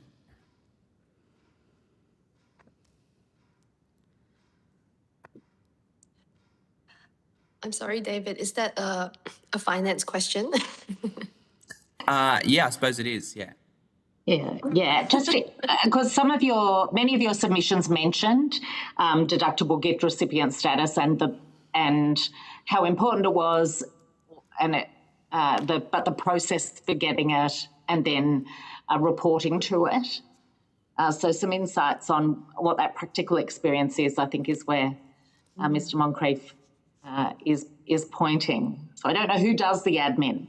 I'm sorry, David, is that a finance question?
Yeah, I suppose it is. Yeah.
Yeah. Just because many of your submissions mentioned deductible gift recipient status and how important it was, and but the process for getting it and then reporting to it. So some insights on what that practical experience is, I think, is where Mr. Moncrieff is pointing. So I don't know who does the admin.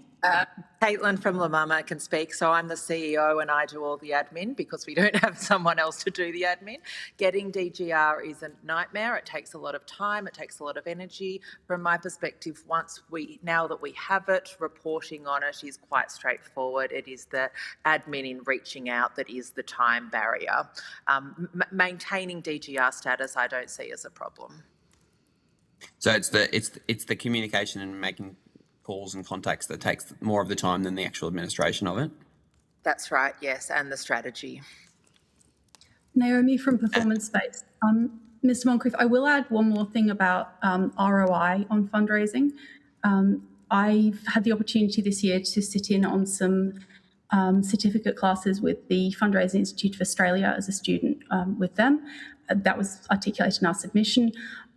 Caitlin from La Mama can speak. So I'm the CEO and I do all the admin because we don't have someone else to do the admin. Getting DGR is a nightmare. It takes a lot of time. It takes a lot of energy. From my perspective, now that we have it, reporting on it is quite straightforward. It is the admin in reaching out that is the time barrier. Maintaining DGR status, I don't see as a problem.
So it's the communication and making calls and contacts that takes more of the time than the actual administration of it?
That's right, yes, and the strategy.
Naomi from Performance Space. Mr. Moncrieff, I will add one more thing about ROI on fundraising. I've had the opportunity this year to sit in on some certificate classes with the Fundraising Institute of Australia as a student with them. That was articulated in our submission.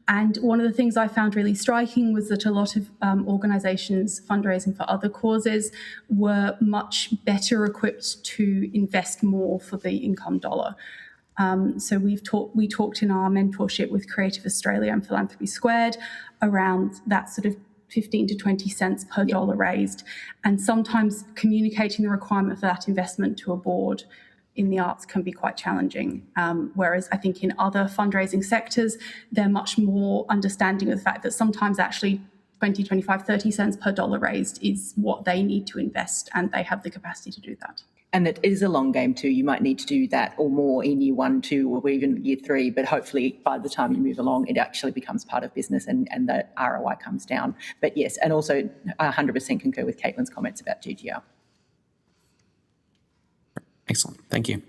And one of the things I found really striking was that a lot of organisations fundraising for other causes were much better equipped to invest more for the income dollar. So we talked in our mentorship with Creative Australia and Philanthropy Squared around that sort of 15 to 20 cents per dollar raised, and sometimes communicating the requirement for that investment to a board in the arts can be quite challenging, whereas I think in other fundraising sectors, they're much more understanding of the fact that sometimes actually 20, 25, 30 cents per dollar raised is what they need to invest, and they have the capacity to do that.
And it is a long game too. You might need to do that or more in year 1, 2, or even year 3, but hopefully by the time you move along, it actually becomes part of business and the ROI comes down. But yes, and also 100% concur with Caitlin's comments about GGR.
Excellent. Thank you.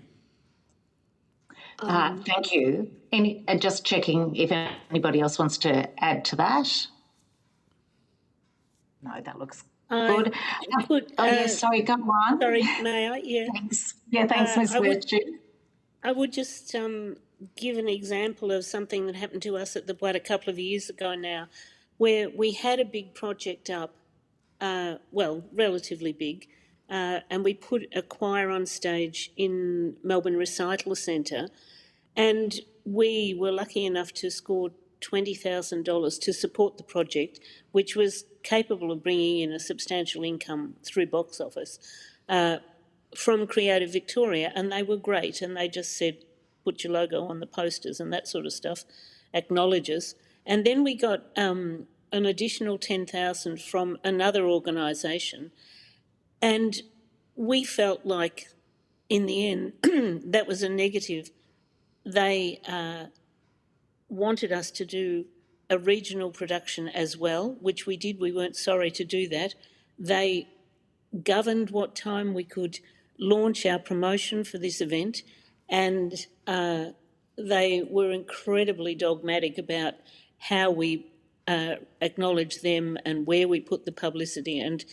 Thank you. Just checking if anybody else wants to add to that. No, that looks good. Yes, sorry, go on.
Sorry, may I? Yeah.
Thanks. Yeah, thanks, Ms. Virtue.
I would just give an example of something that happened to us at the Blood a couple of years ago now, where we had a big project up, relatively big, and we put a choir on stage in Melbourne Recital Centre, and we were lucky enough to score $20,000 to support the project, which was capable of bringing in a substantial income through box office from Creative Victoria, and they were great, and they just said, put your logo on the posters and that sort of stuff, acknowledge us. And then we got an additional $10,000 from another organisation, and we felt like, in the end, that was a negative. They wanted us to do a regional production as well, which we did. We weren't sorry to do that. They governed what time we could launch our promotion for this event, and they were incredibly dogmatic about how we acknowledged them and where we put the publicity. And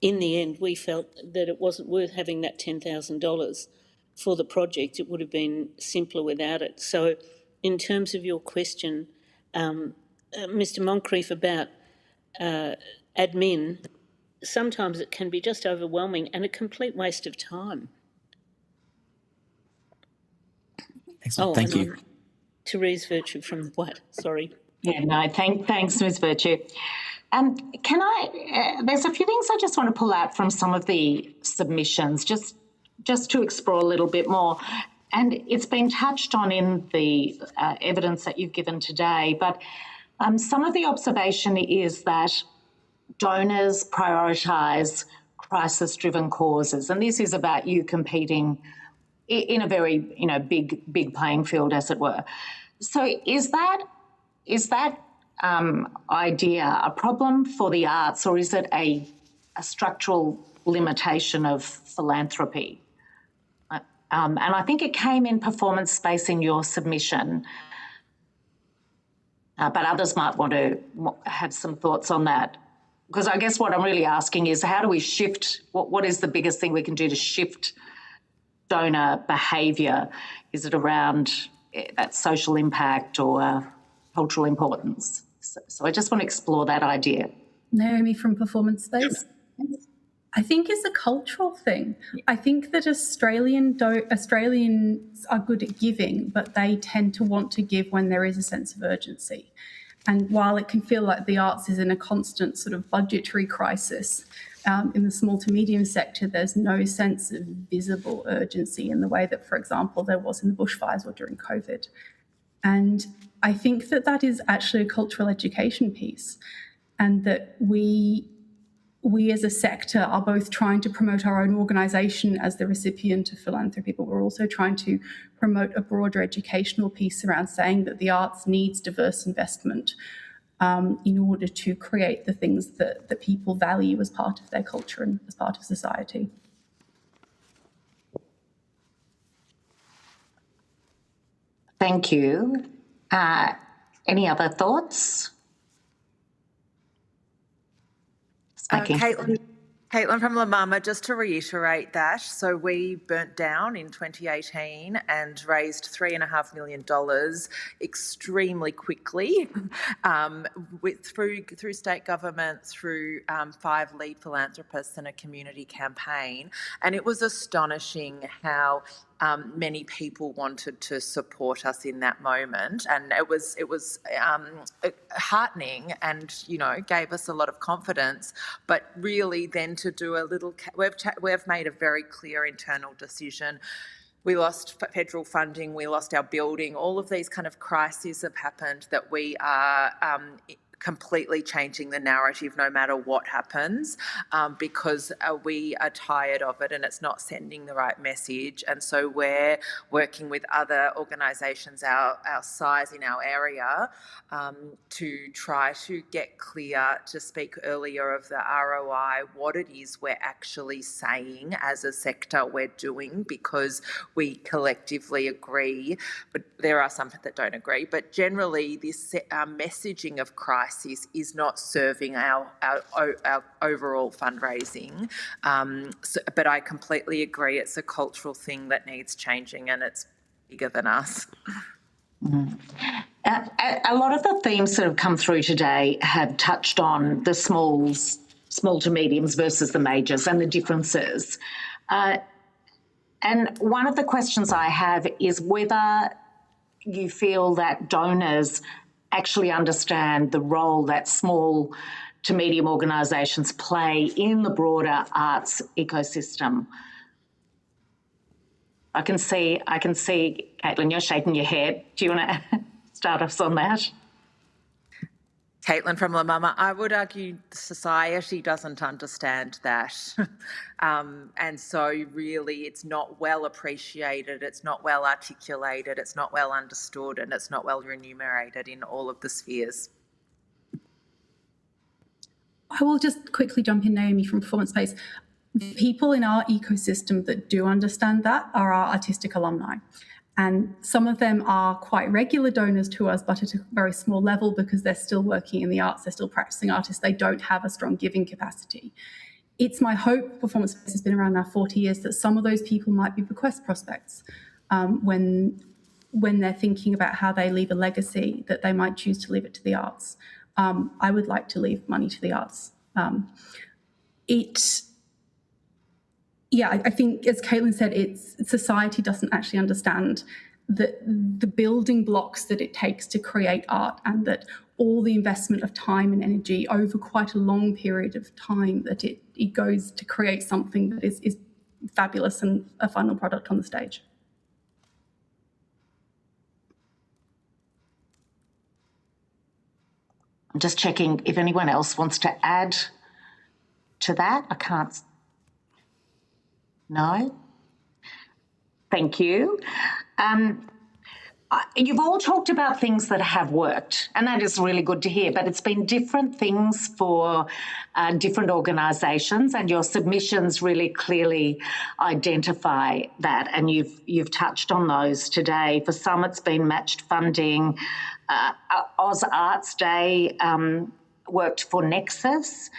in the end, we felt that it wasn't worth having that $10,000 for the project. It would have been simpler without it. So in terms of your question, Mr. Moncrieff, about admin, sometimes it can be just overwhelming and a complete waste of time.
Excellent. Thank you.
Therese Virtue from the White. Sorry.
Yeah, no, thanks, Ms. Virtue. There's a few things I just want to pull out from some of the submissions, just to explore a little bit more. And it's been touched on in the evidence that you've given today, but some of the observation is that donors prioritise crisis-driven causes, and this is about you competing in a very big playing field, as it were. So is that idea a problem for the arts, or is it a structural limitation of philanthropy? And I think it came in Performance Space in your submission. but others might want to have some thoughts on that. Because I guess what I'm really asking is, how do we shift, what is the biggest thing we can do to shift donor behaviour? Is it around that social impact or cultural importance? So I just want to explore that idea.
Naomi from Performance Space. I think it's a cultural thing. I think that Australians are good at giving, but they tend to want to give when there is a sense of urgency. And while it can feel like the arts is in a constant sort of budgetary crisis, in the small to medium sector, there's no sense of visible urgency in the way that, for example, there was in the bushfires or during COVID. And I think that that is actually a cultural education piece, and that we as a sector are both trying to promote our own organisation as the recipient of philanthropy, but we're also trying to promote a broader educational piece around saying that the arts needs diverse investment in order to create the things that people value as part of their culture and as part of society.
Thank you. Any other thoughts?
Caitlin from La Mama, just to reiterate that, so we burnt down in 2018 and raised $3.5 million extremely quickly through state government, through 5 lead philanthropists and a community campaign. And it was astonishing how many people wanted to support us in that moment, and it was heartening, and gave us a lot of confidence. But really, then to do a little, we've made a very clear internal decision. We lost federal funding, we lost our building. All of these kind of crises have happened that we are completely changing the narrative no matter what happens, because we are tired of it and it's not sending the right message. And so we're working with other organisations our size in our area to try to get clear, to speak earlier of the ROI, what it is we're actually saying as a sector we're doing, because we collectively agree, but there are some that don't agree. But generally this messaging of crisis is not serving our overall fundraising. But I completely agree, it's a cultural thing that needs changing, and it's bigger than us.
A lot of the themes that have come through today have touched on the small to mediums versus the majors and the differences. And one of the questions I have is whether you feel that donors actually understand the role that small to medium organisations play in the broader arts ecosystem. I can see, Caitlin, you're shaking your head. Do you want to start us on that?
Caitlin from La Mama, I would argue society doesn't understand that. And so really it's not well appreciated, it's not well articulated, it's not well understood, and it's not well remunerated in all of the spheres.
I will just quickly jump in, Naomi from Performance Space. The people in our ecosystem that do understand that are our artistic alumni. And some of them are quite regular donors to us, but at a very small level because they're still working in the arts, they're still practicing artists, they don't have a strong giving capacity. It's my hope, Performance Space has been around now 40 years, that some of those people might be bequest prospects when they're thinking about how they leave a legacy, that they might choose to leave it to the arts. I would like to leave money to the arts. I think, as Caitlin said, society doesn't actually understand the building blocks that it takes to create art, and that all the investment of time and energy over quite a long period of time that it goes to create something that is fabulous and a final product on the stage.
I'm just checking if anyone else wants to add to that. I can't. No? Thank you. You've all talked about things that have worked, and that is really good to hear, but it's been different things for different organisations, and your submissions really clearly identify that, and you've touched on those today. For some, it's been matched funding. Oz Arts Day worked for Nexus.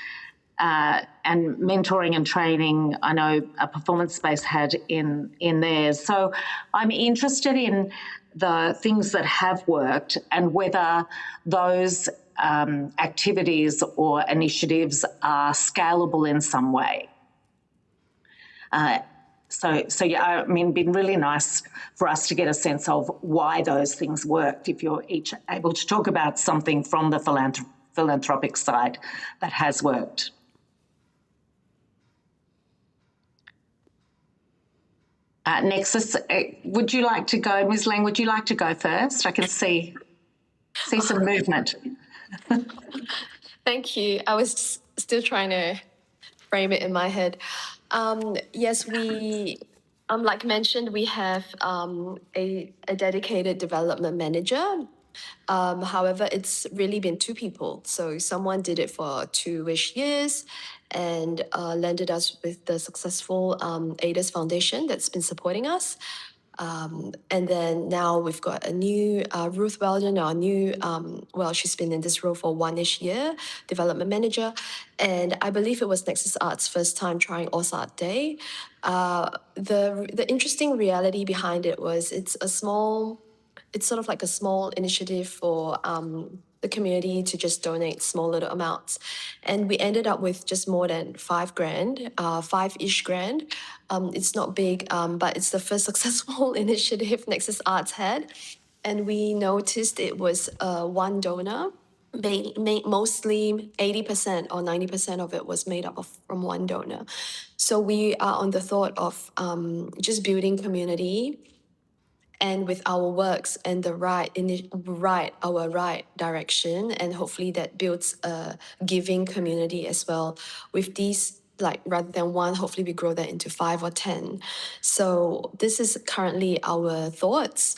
And mentoring and training, I know a performance space had in theirs. So I'm interested in the things that have worked and whether those activities or initiatives are scalable in some way. So yeah, I mean, it'd been really nice for us to get a sense of why those things worked, if you're each able to talk about something from the philanthropic side that has worked. Nexus, would you like to go? Ms. Lang, would you like to go first? I can see some movement.
Thank you. I was still trying to frame it in my head. Yes, we, like mentioned, we have a dedicated development manager. However, it's really been two people. So someone did it for 2-ish years and landed us with the successful ADAS Foundation that's been supporting us. And then now we've got a new Ruth Weldon, our new, she's been in this role for 1-ish year, development manager. And I believe it was Nexus Arts' first time trying Oz Art Day. The interesting reality behind it was it's sort of like a small initiative for the community to just donate small little amounts. And we ended up with just more than $5,000, 5-ish grand. It's not big, but it's the first successful initiative Nexus Arts had. And we noticed it was one donor. Mostly 80% or 90% of it was made up from one donor. So we are on the thought of just building community and with our works and the right direction, and hopefully that builds a giving community as well. With these, like rather than one, hopefully we grow that into 5 or 10. So this is currently our thoughts,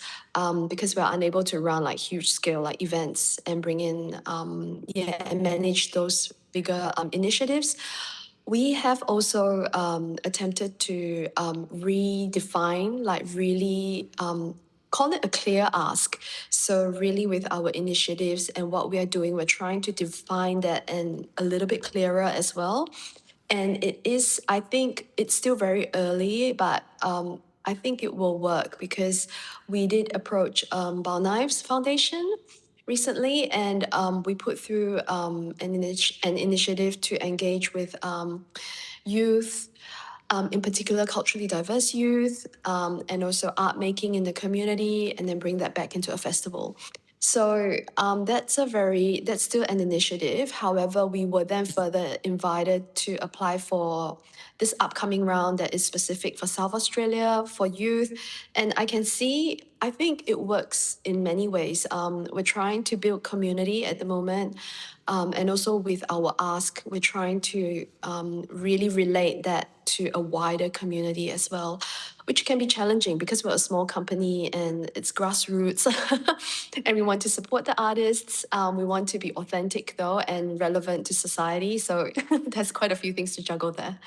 because we're unable to run like huge scale like events and bring in and manage those bigger initiatives. We have also attempted to redefine, like really call it a clear ask. So really with our initiatives and what we are doing, we're trying to define that and a little bit clearer as well. And it is, I think it's still very early, but I think it will work because we did approach Bal Knives Foundation recently, and we put through an initiative to engage with youth, in particular culturally diverse youth, and also art making in the community, and then bring that back into a festival. So that's still an initiative. However, we were then further invited to apply for this upcoming round that is specific for South Australia, for youth. And I think it works in many ways. We're trying to build community at the moment. And also with our ask, we're trying to really relate that to a wider community as well, which can be challenging because we're a small company and it's grassroots and we want to support the artists. We want to be authentic though and relevant to society. So there's quite a few things to juggle there.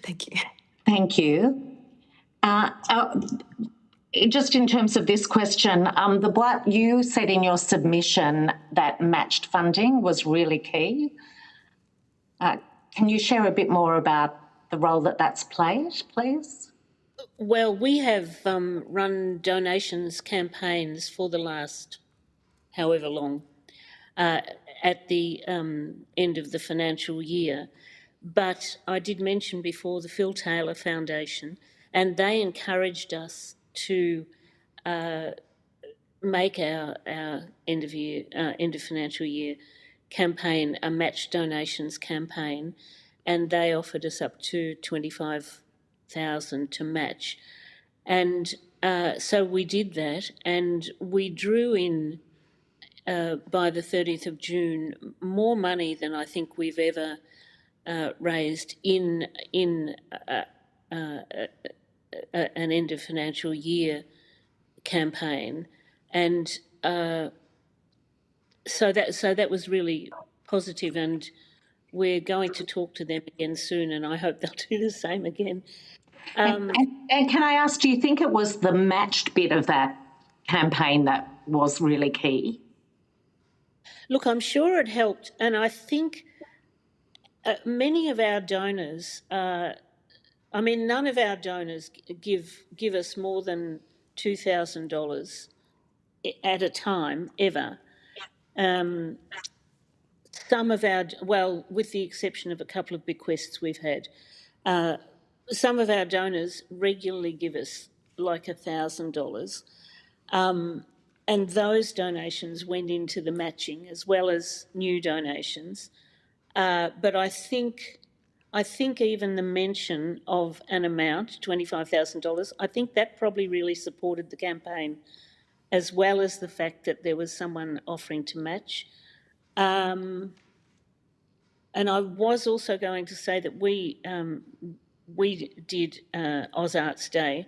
Thank you.
Thank you. Just in terms of this question, what you said in your submission that matched funding was really key. Can you share a bit more about the role that that's played, please?
Well, we have run donations campaigns for the last however long at the end of the financial year. But I did mention before the Phil Taylor Foundation, and they encouraged us to make our end of financial year campaign a match donations campaign, and they offered us up to $25,000 to match, and so we did that, and we drew in by the 30th of June more money than I think we've ever raised in an end of financial year campaign. and so that was really positive, and we're going to talk to them again soon, and I hope they'll do the same again.
And can I ask, do you think it was the matched bit of that campaign that was really key?
Look, I'm sure it helped, and I think many of our donors, none of our donors give us more than $2,000 at a time, ever. Some of our, well, with the exception of a couple of bequests we've had, some of our donors regularly give us like $1,000. And those donations went into the matching as well as new donations. But I think even the mention of an amount, $25,000, I think that probably really supported the campaign, as well as the fact that there was someone offering to match. And I was also going to say that we did Oz Arts Day,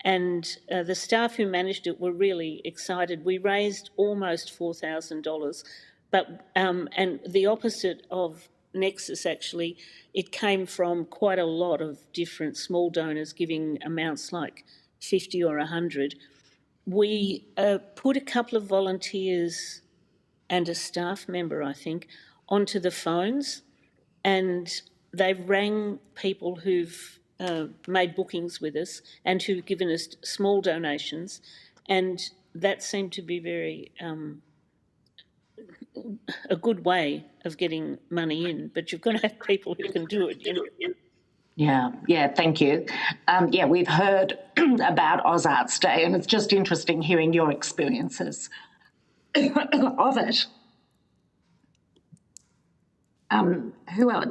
and the staff who managed it were really excited. We raised almost $4,000, but and the opposite of Nexus, actually, it came from quite a lot of different small donors giving amounts like 50 or 100. We put a couple of volunteers and a staff member, I think, onto the phones, and they rang people who've made bookings with us and who've given us small donations, and that seemed to be very a good way of getting money in, but you've got to have people who can do it.
Yeah, thank you. We've heard about Oz Arts Day, and it's just interesting hearing your experiences of it. Who else?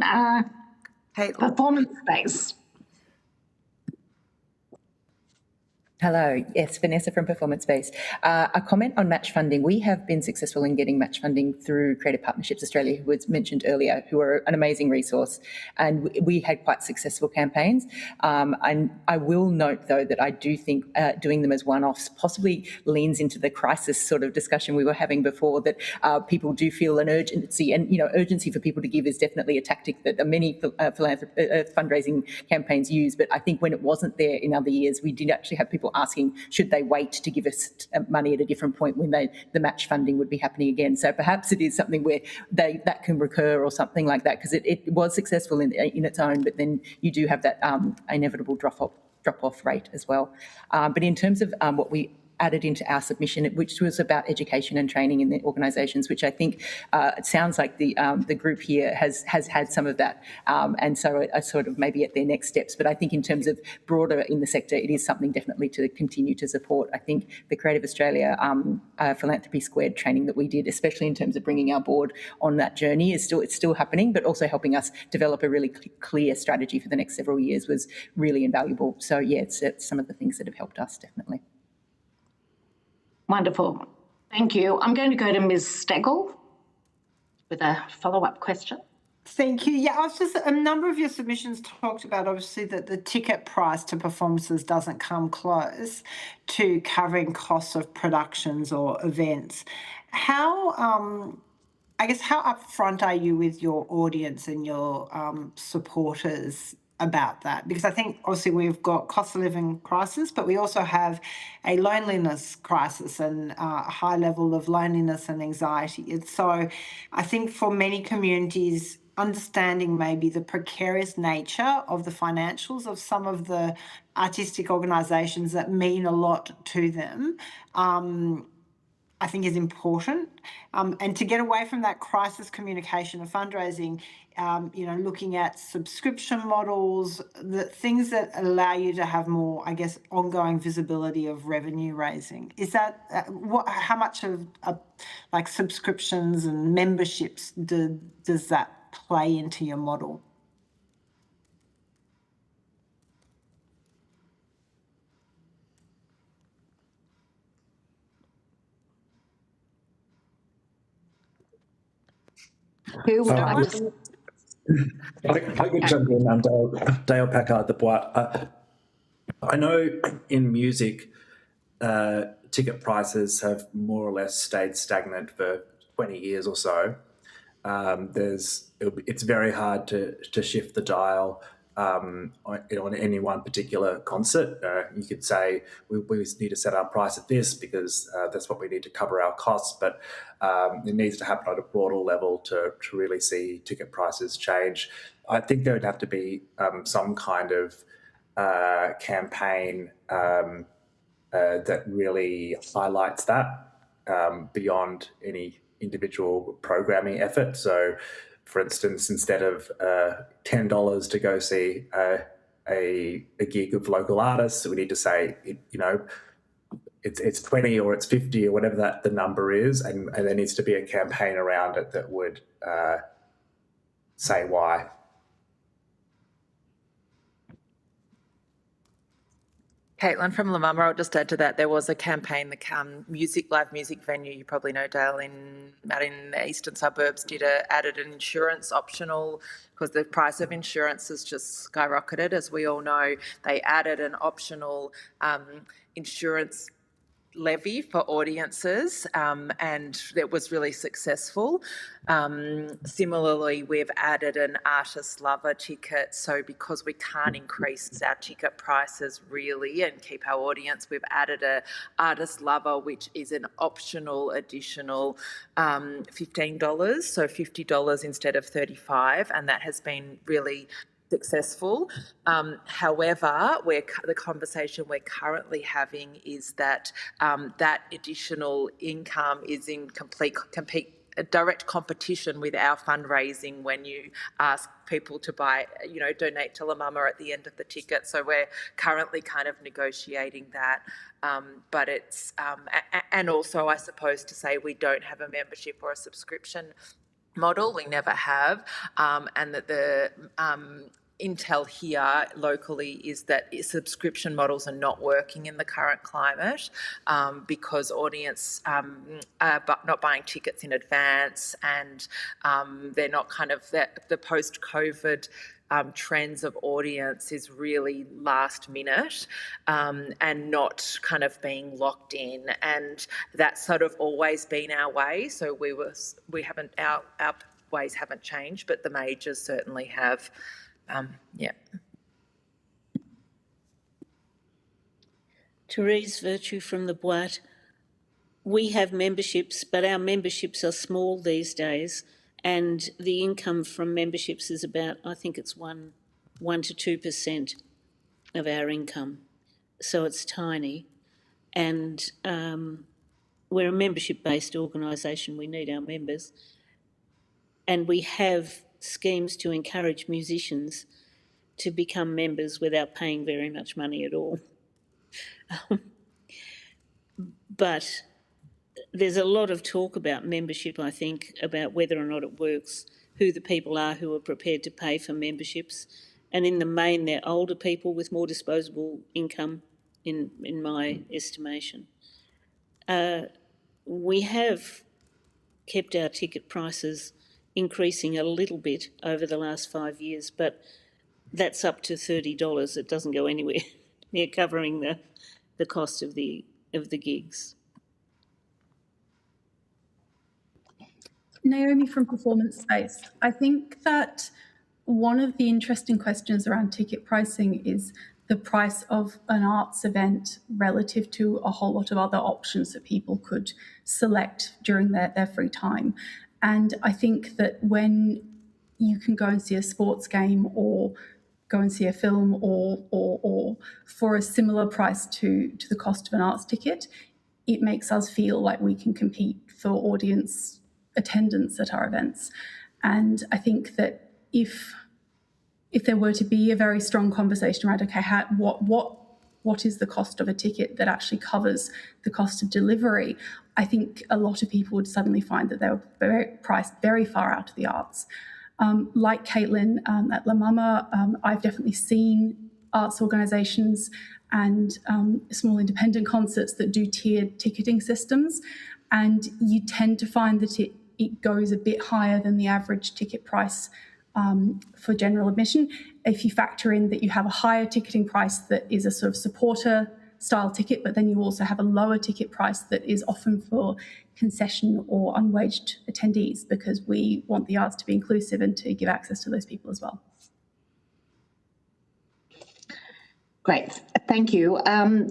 Performance space.
Hello, yes, Vanessa from Performance Space. A comment on match funding. We have been successful in getting match funding through Creative Partnerships Australia, who was mentioned earlier, who are an amazing resource, and we had quite successful campaigns. And I will note, though, that I do think doing them as one-offs possibly leans into the crisis sort of discussion we were having before, that people do feel an urgency, and urgency for people to give is definitely a tactic that many fundraising campaigns use. But I think when it wasn't there in other years, we did actually have people asking, should they wait to give us money at a different point when the match funding would be happening again? So perhaps it is something where that can recur or something like that, because it was successful in its own, but then you do have that inevitable drop-off rate as well. But in terms of what we added into our submission, which was about education and training in the organisations, which I think it sounds like the group here has had some of that, and so are sort of maybe at their next steps. But I think in terms of broader in the sector, it is something definitely to continue to support. I think the Creative Australia Philanthropy Squared training that we did, especially in terms of bringing our board on that journey, it's still happening, but also helping us develop a really clear strategy for the next several years was really invaluable. So yeah, it's some of the things that have helped us definitely.
Wonderful. Thank you. I'm going to go to Ms. Stegel with a follow-up question.
Thank you. Yeah, a number of your submissions talked about, obviously, that the ticket price to performances doesn't come close to covering costs of productions or events. How upfront are you with your audience and your supporters about that? Because I think obviously we've got cost of living crisis, but we also have a loneliness crisis and a high level of loneliness and anxiety. And so I think for many communities, understanding maybe the precarious nature of the financials of some of the artistic organisations that mean a lot to them, I think is important. And to get away from that crisis communication of fundraising, looking at subscription models, the things that allow you to have more, I guess, ongoing visibility of revenue raising. Is that how much of like subscriptions and memberships does that play into your model?
Who would like
to? I could jump in. I'm Dale Packard, the Boite. I know in music, ticket prices have more or less stayed stagnant for 20 years or so. It's very hard to shift the dial on any one particular concert. You could say we need to set our price at this because that's what we need to cover our costs, but it needs to happen at a broader level to really see ticket prices change. I think there would have to be some kind of campaign that really highlights that beyond any individual programming effort. So, for instance, instead of $10 to go see a gig of local artists, we need to say, it's 20 or it's 50 or whatever the number is, and there needs to be a campaign around it that would say why.
Caitlin from La Mama, I'll just add to that. There was a campaign, the live music venue, you probably know, Dale, out in the eastern suburbs, added an insurance optional because the price of insurance has just skyrocketed. As we all know, they added an optional insurance levy for audiences, and it was really successful. Similarly, we've added an artist lover ticket. So because we can't increase our ticket prices really and keep our audience, we've added a artist lover, which is an optional additional $15, so $50 instead of $35, and that has been really successful. However, the conversation we're currently having is that that additional income is in direct competition with our fundraising when you ask people to buy, donate to La Mama at the end of the ticket. So we're currently kind of negotiating that. But it's, and also I suppose to say we don't have a membership or a subscription model. We never have. And that the intel here locally is that subscription models are not working in the current climate because audience are not buying tickets in advance, and they're not the post-COVID trends of audience is really last minute and not kind of being locked in, and that's sort of always been our way. So our ways haven't changed, but the majors certainly have.
Therese Virtue from the Boite. We have memberships, but our memberships are small these days, and the income from memberships is about, I think it's 1 to 2% of our income. So it's tiny. And we're a membership-based organisation. We need our members. And we have schemes to encourage musicians to become members without paying very much money at all. But there's a lot of talk about membership, I think, about whether or not it works, who the people are who are prepared to pay for memberships. And in the main, they're older people with more disposable income, in my estimation. We have kept our ticket prices increasing a little bit over the last 5 years, but that's up to $30. It doesn't go anywhere near covering the cost of the gigs.
Naomi from Performance Space. I think that one of the interesting questions around ticket pricing is the price of an arts event relative to a whole lot of other options that people could select during their free time. And I think that when you can go and see a sports game or go and see a film or for a similar price to the cost of an arts ticket, it makes us feel like we can compete for audience attendance at our events. And I think that if there were to be a very strong conversation around, okay, what is the cost of a ticket that actually covers the cost of delivery, I think a lot of people would suddenly find that they were priced very far out of the arts. Like Caitlin at La Mama, I've definitely seen arts organisations and small independent concerts that do tiered ticketing systems, and you tend to find that it goes a bit higher than the average ticket price for general admission. If you factor in that you have a higher ticketing price that is a sort of supporter style ticket, but then you also have a lower ticket price that is often for concession or unwaged attendees, because we want the arts to be inclusive and to give access to those people as well.
Great, thank you. I'm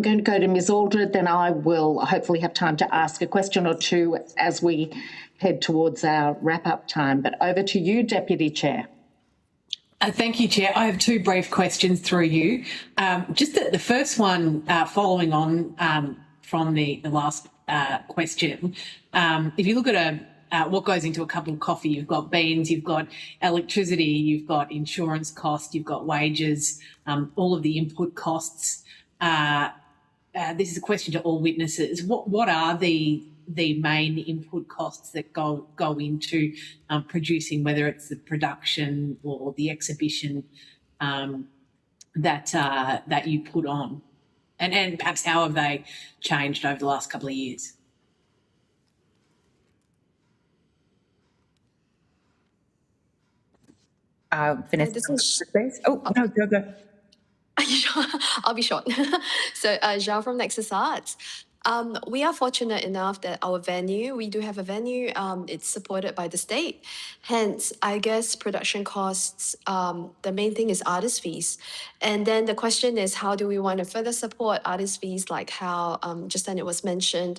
going to go to Ms. Aldred, then I will hopefully have time to ask a question or two as we head towards our wrap-up time. But over to you, Deputy Chair.
Thank you, Chair. I have two brief questions through you. Just the first one, following on from the last question. If you look at what goes into a cup of coffee, you've got beans, you've got electricity, you've got insurance costs, you've got wages, all of the input costs. This is a question to all witnesses. What are the main input costs that go into producing, whether it's the production or the exhibition that you put on, and perhaps how have they changed over the last couple of years?
Vanessa, please. Oh, no, go.
I'll be short. So, Zhao from Nexus Arts. We are fortunate enough that our venue, we do have a venue, it's supported by the state. Hence, I guess production costs, the main thing is artist fees. And then the question is, how do we want to further support artist fees, like how just then it was mentioned,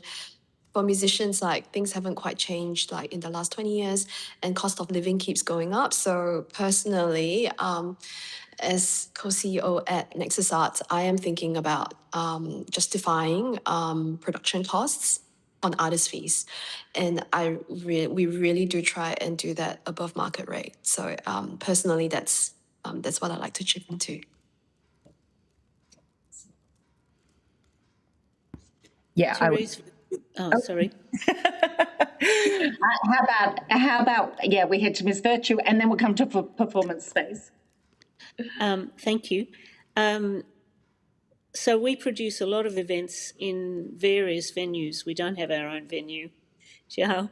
for musicians, like things haven't quite changed like in the last 20 years and cost of living keeps going up. So personally, as co-CEO at Nexus Arts, I am thinking about justifying production costs on artist fees. And we really do try and do that above market rate. So personally, that's what I'd like to chip into.
Yeah,
sorry.
How about we head to Ms. Virtue and then we'll come to performance space.
Thank you. So we produce a lot of events in various venues. We don't have our own venue, Zhao.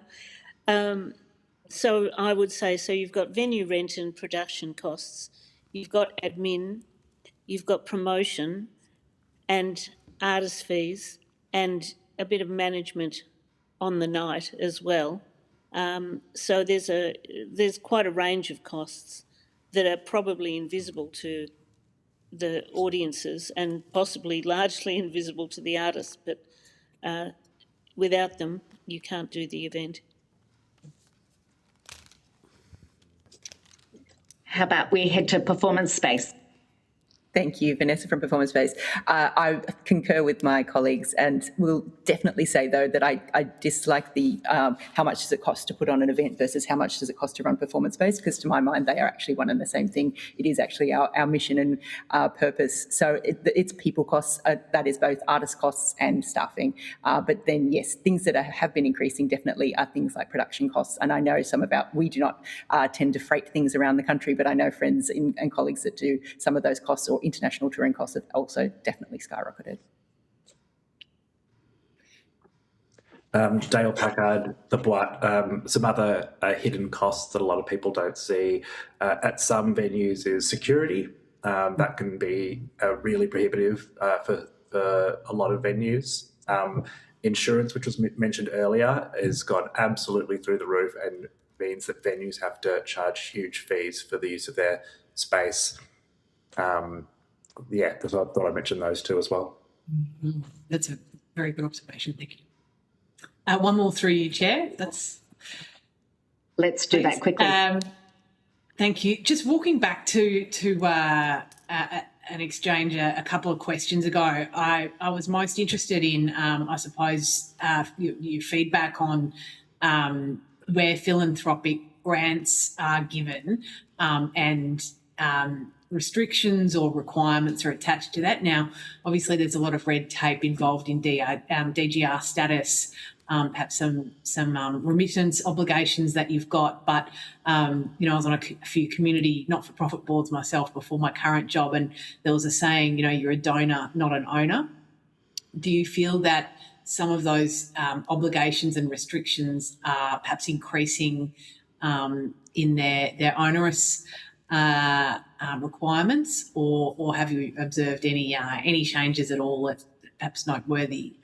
So I would say, so you've got venue rent and production costs, you've got admin, you've got promotion and artist fees and a bit of management on the night as well. So there's quite a range of costs that are probably invisible to the audiences and possibly largely invisible to the artists, but without them, you can't do the event.
How about we head to performance space?
Thank you, Vanessa from Performance Space. I concur with my colleagues and will definitely say, though, that I dislike the how much does it cost to put on an event versus how much does it cost to run Performance Space, because to my mind they are actually one and the same thing. It is actually our mission and purpose. So it's people costs, that is both artist costs and staffing. But then, yes, things that have been increasing definitely are things like production costs. And I know we do not tend to freight things around the country, but I know friends and colleagues that do. Some of those costs or international touring costs have also definitely skyrocketed.
Dale Packard, the Boite, some other hidden costs that a lot of people don't see at some venues is security. That can be really prohibitive for a lot of venues. Insurance, which was mentioned earlier, has gone absolutely through the roof and means that venues have to charge huge fees for the use of their space. I thought I'd mention those two as well.
Mm-hmm. That's a very good observation. Thank you. One more through you, Chair.
Let's do that quickly.
Thank you. Just walking back to an exchange a couple of questions ago, I was most interested in, I suppose, your feedback on where philanthropic grants are given and restrictions or requirements are attached to that. Now, obviously, there's a lot of red tape involved in DGR status, perhaps some remittance obligations that you've got. But, I was on a few community not-for-profit boards myself before my current job, and there was a saying, you're a donor, not an owner. Do you feel that some of those obligations and restrictions are perhaps increasing in their onerous requirements, or have you observed any changes at all that's perhaps noteworthy?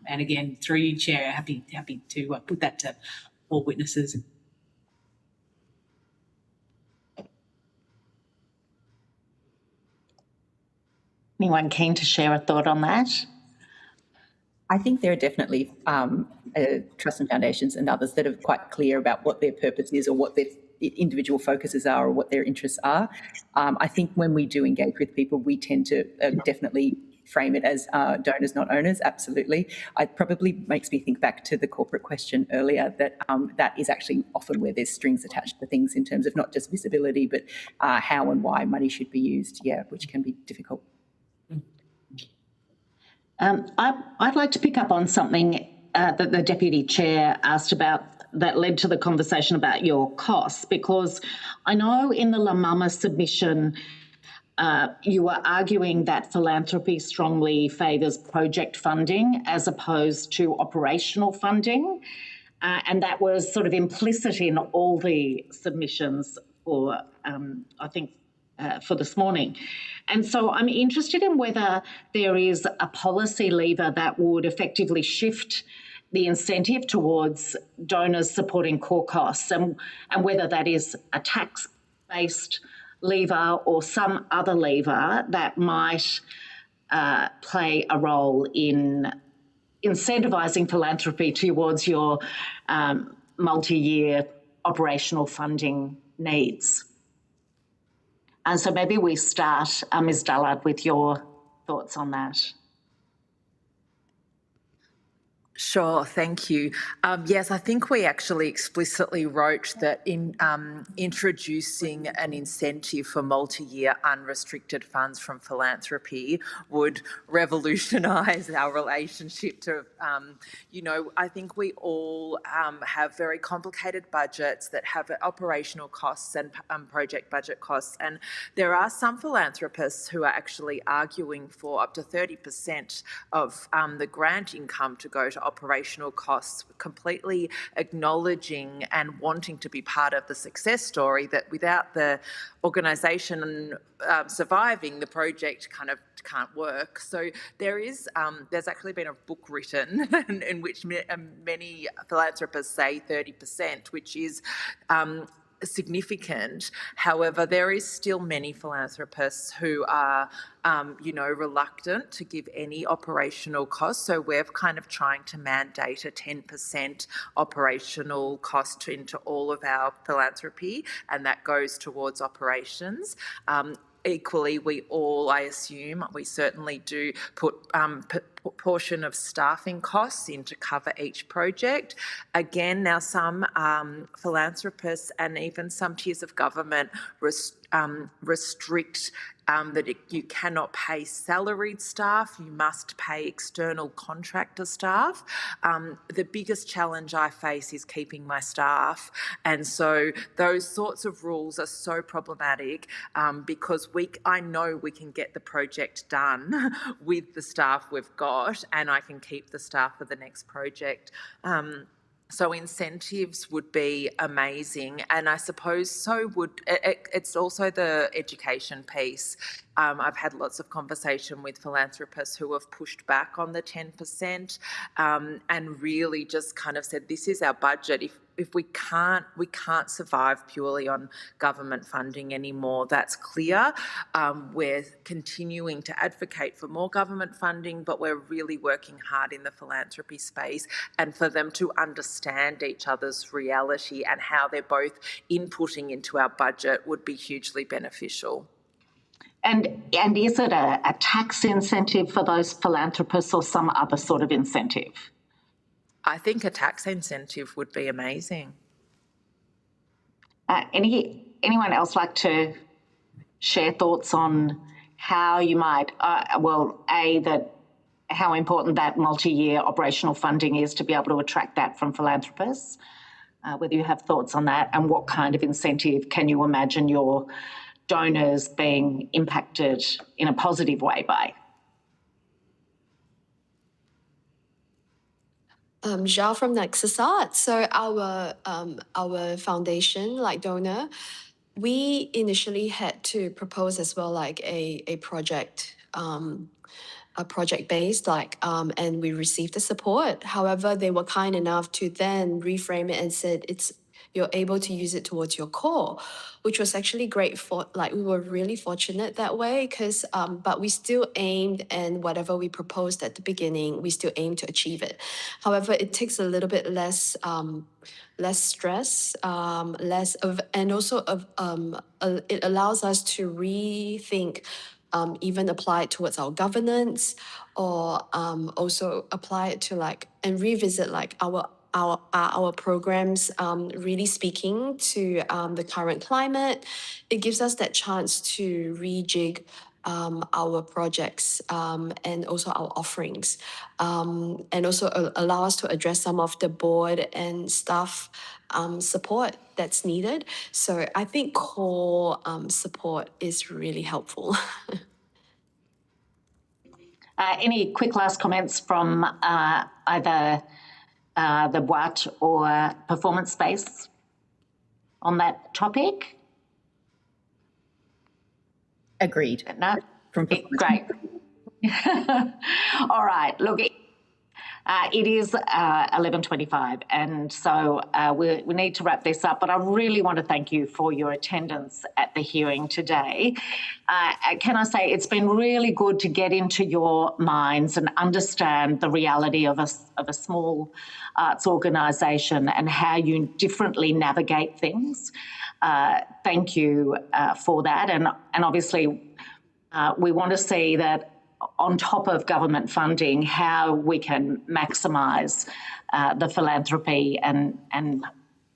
And again, through you, Chair, happy to put that to all witnesses.
Anyone keen to share a thought on that?
I think there are definitely trusts and foundations and others that are quite clear about what their purpose is or what their individual focuses are or what their interests are. I think when we do engage with people, we tend to definitely frame it as donors, not owners, absolutely. It probably makes me think back to the corporate question earlier, that that is actually often where there's strings attached to things in terms of not just visibility, but how and why money should be used, which can be difficult.
I'd like to pick up on something that the Deputy Chair asked about that led to the conversation about your costs, because I know in the La Mama submission you were arguing that philanthropy strongly favours project funding as opposed to operational funding, and that was sort of implicit in all the submissions for, I think, for this morning. And so I'm interested in whether there is a policy lever that would effectively shift the incentive towards donors supporting core costs, and whether that is a tax-based lever or some other lever that might play a role in incentivising philanthropy towards your multi-year operational funding needs. And so maybe we start, Ms. Dullard, with your thoughts on that.
Sure, thank you. Yes, I think we actually explicitly wrote that in introducing an incentive for multi-year unrestricted funds from philanthropy would revolutionise our relationship to, I think we all have very complicated budgets that have operational costs and project budget costs, and there are some philanthropists who are actually arguing for up to 30% of the grant income to go to operational costs, completely acknowledging and wanting to be part of the success story, that without the organisation surviving, the project kind of can't work. So there's actually been a book written in which many philanthropists say 30%, which is significant. However, there is still many philanthropists who are, reluctant to give any operational costs. So we're kind of trying to mandate a 10% operational cost into all of our philanthropy, and that goes towards operations. Equally, we all, I assume, we certainly do put portion of staffing costs in to cover each project. Again, now some philanthropists and even some tiers of government restrict that you cannot pay salaried staff, you must pay external contractor staff. The biggest challenge I face is keeping my staff, and so those sorts of rules are so problematic because I know we can get the project done with the staff we've got, and I can keep the staff for the next project. So incentives would be amazing, and I suppose so would it's also the education piece. I've had lots of conversation with philanthropists who have pushed back on the 10% and really just kind of said, this is our budget. If we can't survive purely on government funding anymore. That's clear. We're continuing to advocate for more government funding, but we're really working hard in the philanthropy space, and for them to understand each other's reality and how they're both inputting into our budget would be hugely beneficial.
And is it a tax incentive for those philanthropists or some other sort of incentive?
I think a tax incentive would be amazing.
Anyone else like to share thoughts on how you might, how important that multi-year operational funding is to be able to attract that from philanthropists? Whether you have thoughts on that, and what kind of incentive can you imagine your donors being impacted in a positive way by?
Zhao from Nexus Art. So our foundation, like donor, we initially had to propose as well, like a project, a project based, and we received the support. However, they were kind enough to then reframe it and said you're able to use it towards your core, which was actually great for, we were really fortunate that way, because but we still aimed, and whatever we proposed at the beginning, we still aimed to achieve it. However, it takes a little bit less stress, and also it allows us to rethink, even apply it towards our governance, or also apply it to and revisit our programs, really speaking to the current climate. It gives us that chance to rejig our projects, and also our offerings, and also allow us to address some of the board and staff support that's needed. So I think core support is really helpful.
Any quick last comments from either the Watt or performance space on that topic?
Agreed.
No? Great. All right. Look, it is 11:25, and so we need to wrap this up, but I really want to thank you for your attendance at the hearing today. Can I say it's been really good to get into your minds and understand the reality of a small arts organisation and how you differently navigate things. Thank you for that, and obviously we want to see that on top of government funding, how we can maximise the philanthropy, and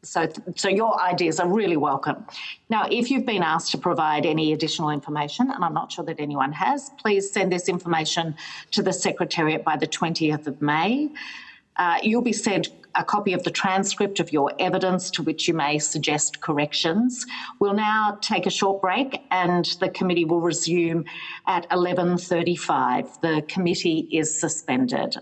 so your ideas are really welcome. Now, if you've been asked to provide any additional information, and I'm not sure that anyone has, please send this information to the Secretariat by the 20th of May. You'll be sent a copy of the transcript of your evidence to which you may suggest corrections. We'll now take a short break and the committee will resume at 11:35. The committee is suspended.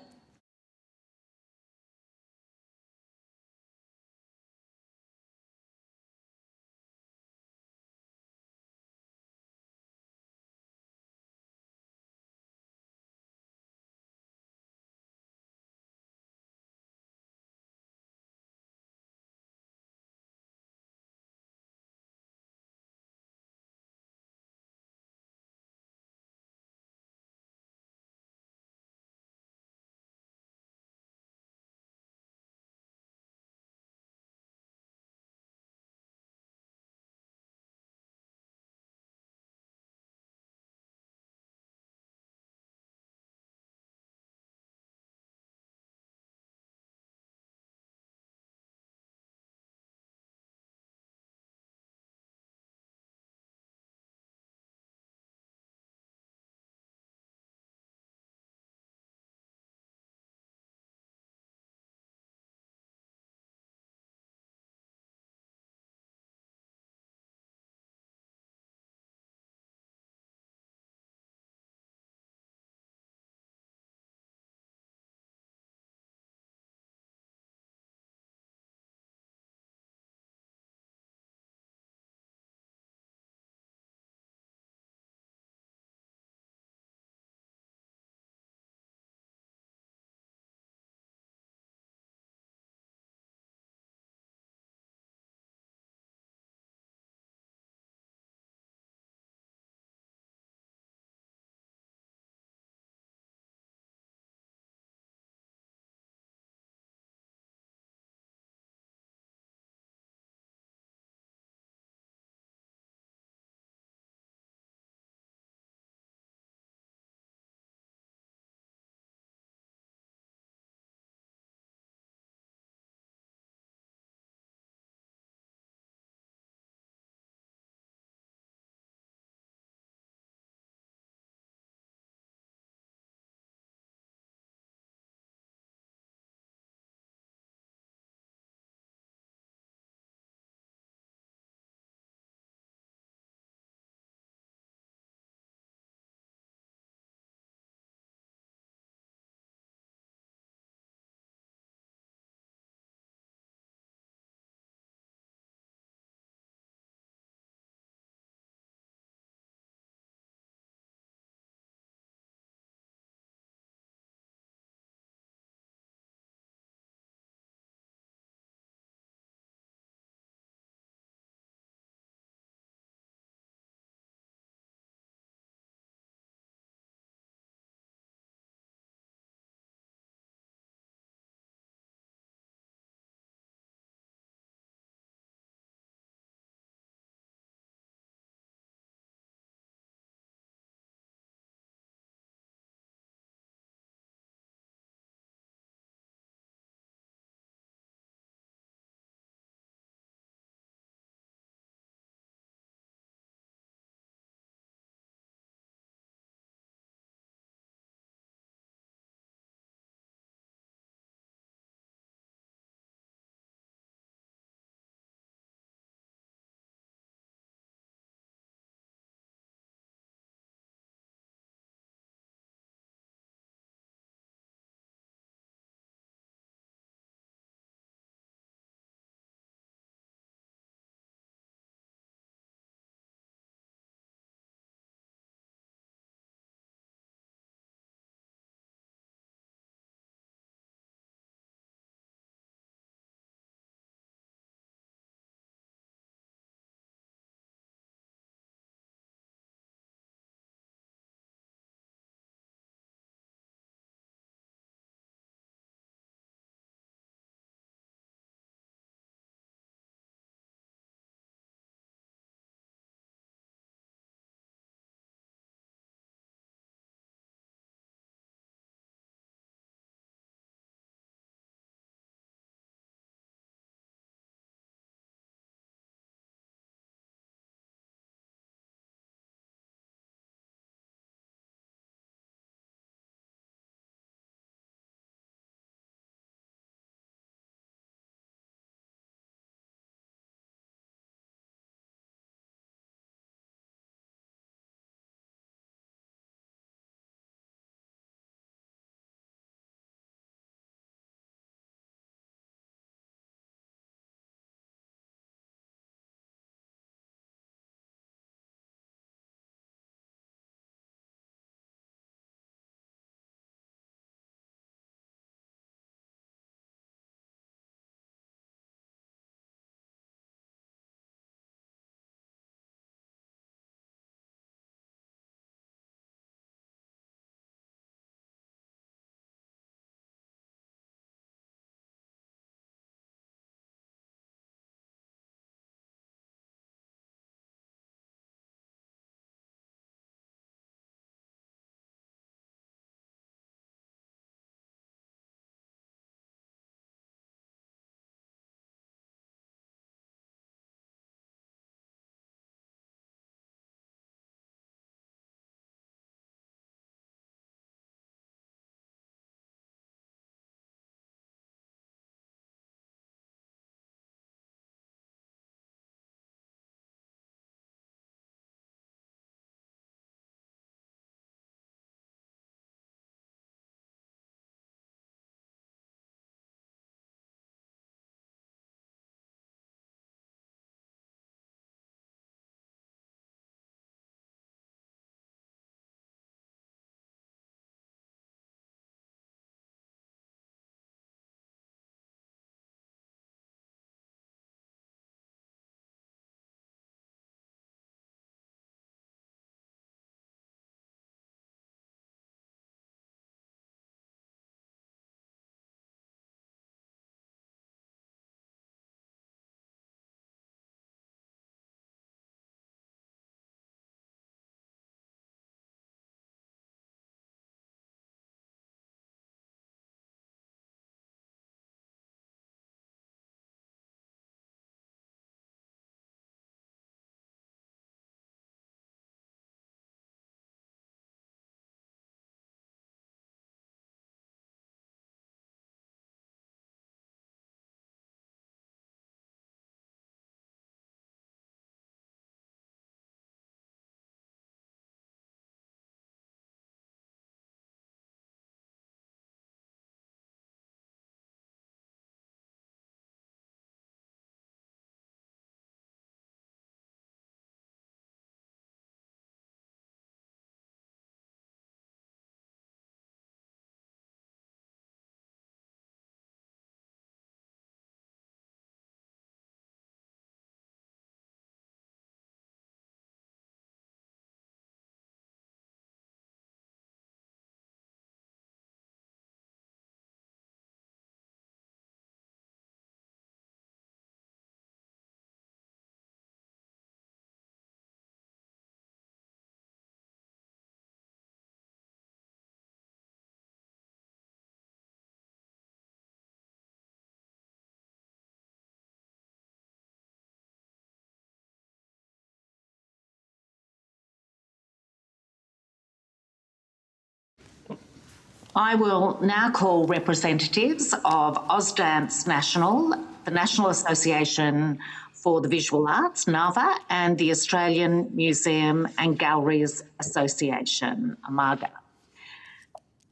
I will now call representatives of Ausdance National, the National Association for the Visual Arts, NAVA, and the Australian Museum and Galleries Association, AMAGA.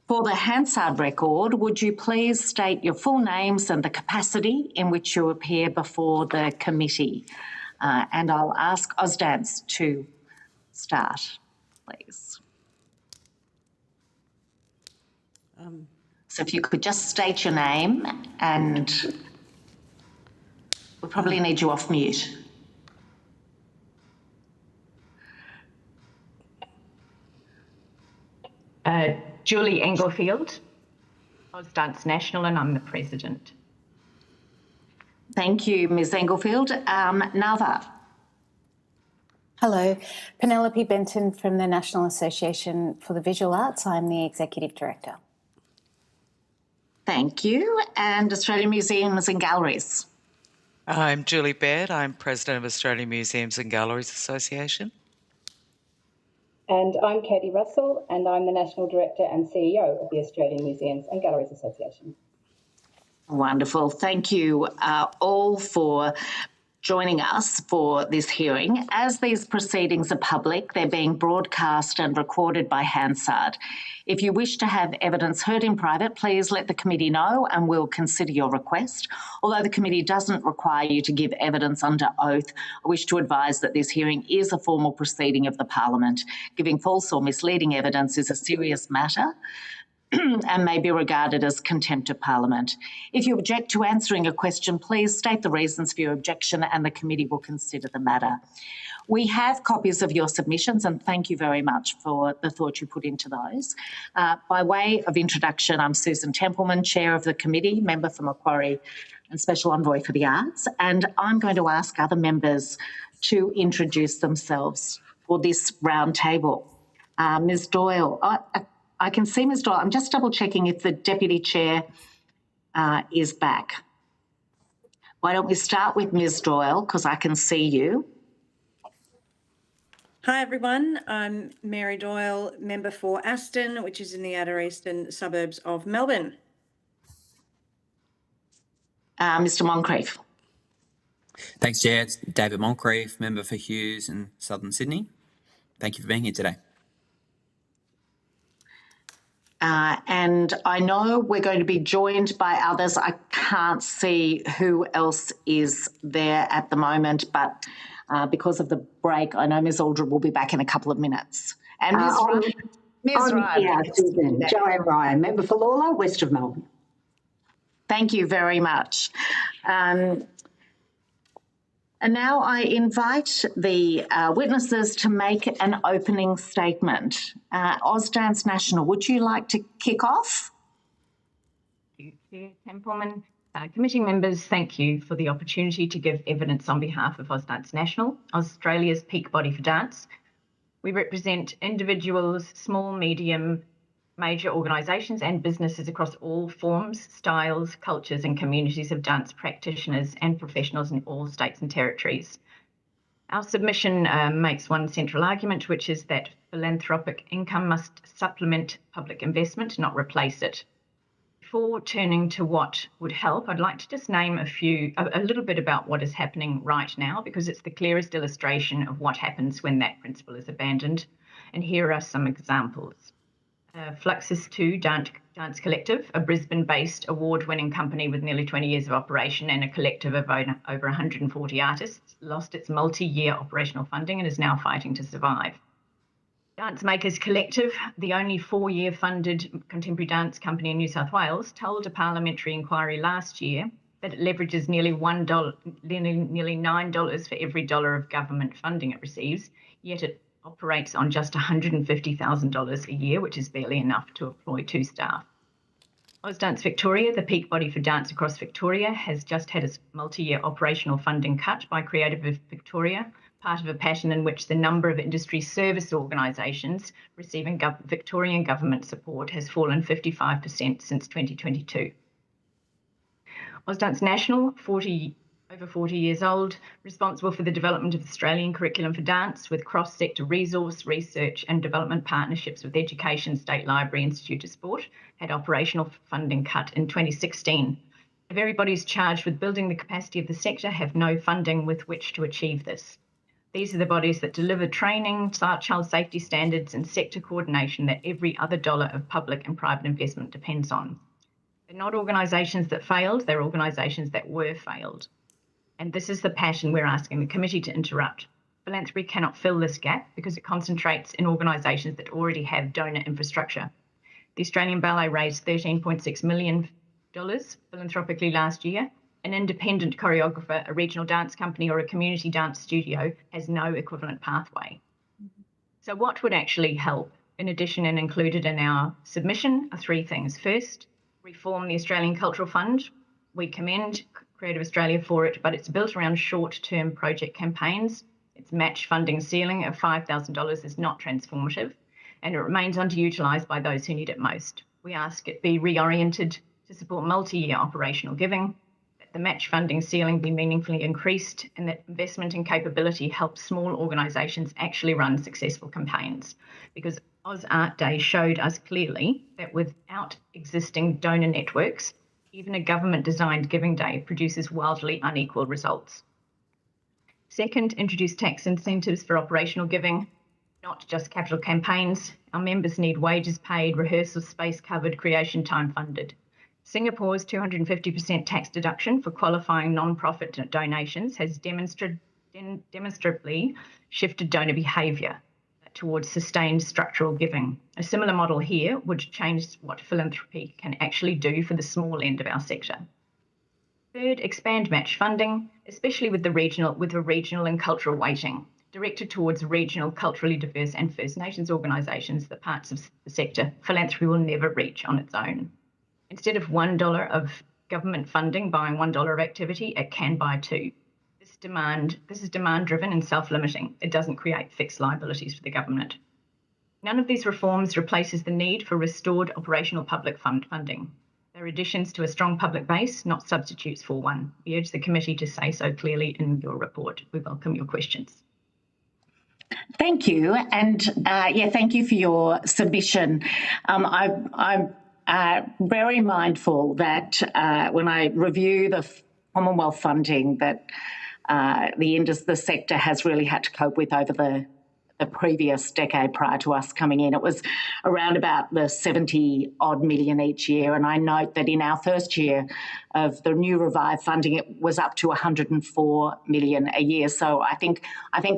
For the Hansard record, would you please state your full names and the capacity in which you appear before the committee? And I'll ask Ausdance to start, please. So if you could just state your name, and we'll probably need you off mute.
Julie Englefield, Ausdance National, and I'm the president.
Thank you, Ms Englefield. Nava.
Hello, Penelope Benton from the National Association for the Visual Arts. I'm the Executive Director.
Thank you. And Australian Museums and Galleries.
I'm Julie Baird. I'm President of Australian Museums and Galleries Association.
And I'm Katie Russell, and I'm the National Director and CEO of the Australian Museums and Galleries Association.
Wonderful. Thank you all for joining us for this hearing. As these proceedings are public, they're being broadcast and recorded by Hansard. If you wish to have evidence heard in private, please let the committee know and we'll consider your request. Although the committee doesn't require you to give evidence under oath, I wish to advise that this hearing is a formal proceeding of the Parliament. Giving false or misleading evidence is a serious matter and may be regarded as contempt of Parliament. If you object to answering a question, please state the reasons for your objection and the committee will consider the matter. We have copies of your submissions and thank you very much for the thought you put into those. By way of introduction, I'm Susan Templeman, Chair of the committee, member for Macquarie and Special Envoy for the Arts, and I'm going to ask other members to introduce themselves for this round table. Ms Doyle, I can see Ms Doyle. I'm just double checking if the Deputy Chair is back. Why don't we start with Ms Doyle because I can see you.
Hi everyone, I'm Mary Doyle, member for Aston, which is in the outer eastern suburbs of Melbourne.
Mr Moncrieff.
Thanks, Chair. It's David Moncrieff, member for Hughes in Southern Sydney. Thank you for being here today.
And I know we're going to be joined by others. I can't see who else is there at the moment, but because of the break, I know Ms Aldred will be back in a couple of minutes. And Ms Ryan.
Yeah, Susan. Joanne Ryan, member for Lawler, west of Melbourne.
Thank you very much. And now I invite the witnesses to make an opening statement. Ausdance National, would you like to kick off?
Thank you, Chair Templeman. Committee members, thank you for the opportunity to give evidence on behalf of Ausdance National, Australia's peak body for dance. We represent individuals, small, medium, major organisations and businesses across all forms, styles, cultures and communities of dance practitioners and professionals in all states and territories. Our submission makes one central argument, which is that philanthropic income must supplement public investment, not replace it. Before turning to what would help, I'd like to just name a little bit about what is happening right now, because it's the clearest illustration of what happens when that principle is abandoned. And here are some examples. Fluxus 2 Dance Collective, a Brisbane-based award-winning company with nearly 20 years of operation and a collective of over 140 artists, lost its multi-year operational funding and is now fighting to survive. Dance Makers Collective, the only 4-year funded contemporary dance company in New South Wales, told a parliamentary inquiry last year that it leverages nearly $9 for every dollar of government funding it receives, yet it operates on just $150,000 a year, which is barely enough to employ 2 staff. Ausdance Victoria, the peak body for dance across Victoria, has just had its multi-year operational funding cut by Creative Victoria, part of a pattern in which the number of industry service organisations receiving Victorian government support has fallen 55% since 2022. Ausdance National, 40 over 40 years old, responsible for the development of the Australian curriculum for dance with cross-sector resource, research and development partnerships with Education, State Library, Institute of Sport, had operational funding cut in 2016. The very bodies charged with building the capacity of the sector have no funding with which to achieve this. These are the bodies that deliver training, child safety standards and sector coordination that every other dollar of public and private investment depends on. They're not organisations that failed, they're organisations that were failed. And this is the passion we're asking the committee to interrupt. Philanthropy cannot fill this gap because it concentrates in organisations that already have donor infrastructure. The Australian Ballet raised $13.6 million philanthropically last year. An independent choreographer, a regional dance company or a community dance studio has no equivalent pathway. So what would actually help? In addition and included in our submission are three things. First, reform the Australian Cultural Fund. We commend Creative Australia for it, but it's built around short-term project campaigns. Its match funding ceiling of $5,000 is not transformative, and it remains underutilised by those who need it most. We ask it be reoriented to support multi-year operational giving, that the match funding ceiling be meaningfully increased, and that investment in capability helps small organisations actually run successful campaigns. Because Oz Art Day showed us clearly that without existing donor networks, even a government-designed giving day produces wildly unequal results. Second, introduce tax incentives for operational giving, not just capital campaigns. Our members need wages paid, rehearsal space covered, creation time funded. Singapore's 250% tax deduction for qualifying non-profit donations has demonstrably shifted donor behaviour towards sustained structural giving. A similar model here would change what philanthropy can actually do for the small end of our sector. Third, expand match funding, especially with a regional and cultural weighting, directed towards regional, culturally diverse and First Nations organisations, the parts of the sector philanthropy will never reach on its own. Instead of $1 of government funding buying $1 of activity, it can buy two. This is demand-driven and self-limiting. It doesn't create fixed liabilities for the government. None of these reforms replaces the need for restored operational public funding. They're additions to a strong public base, not substitutes for one. We urge the committee to say so clearly in your report. We welcome your questions.
Thank you. And thank you for your submission. I'm very mindful that when I review the Commonwealth funding that the sector has really had to cope with over the previous decade prior to us coming in. It was around about the 70 odd million each year. And I note that in our first year of the new Revive funding, it was up to 104 million a year. So I think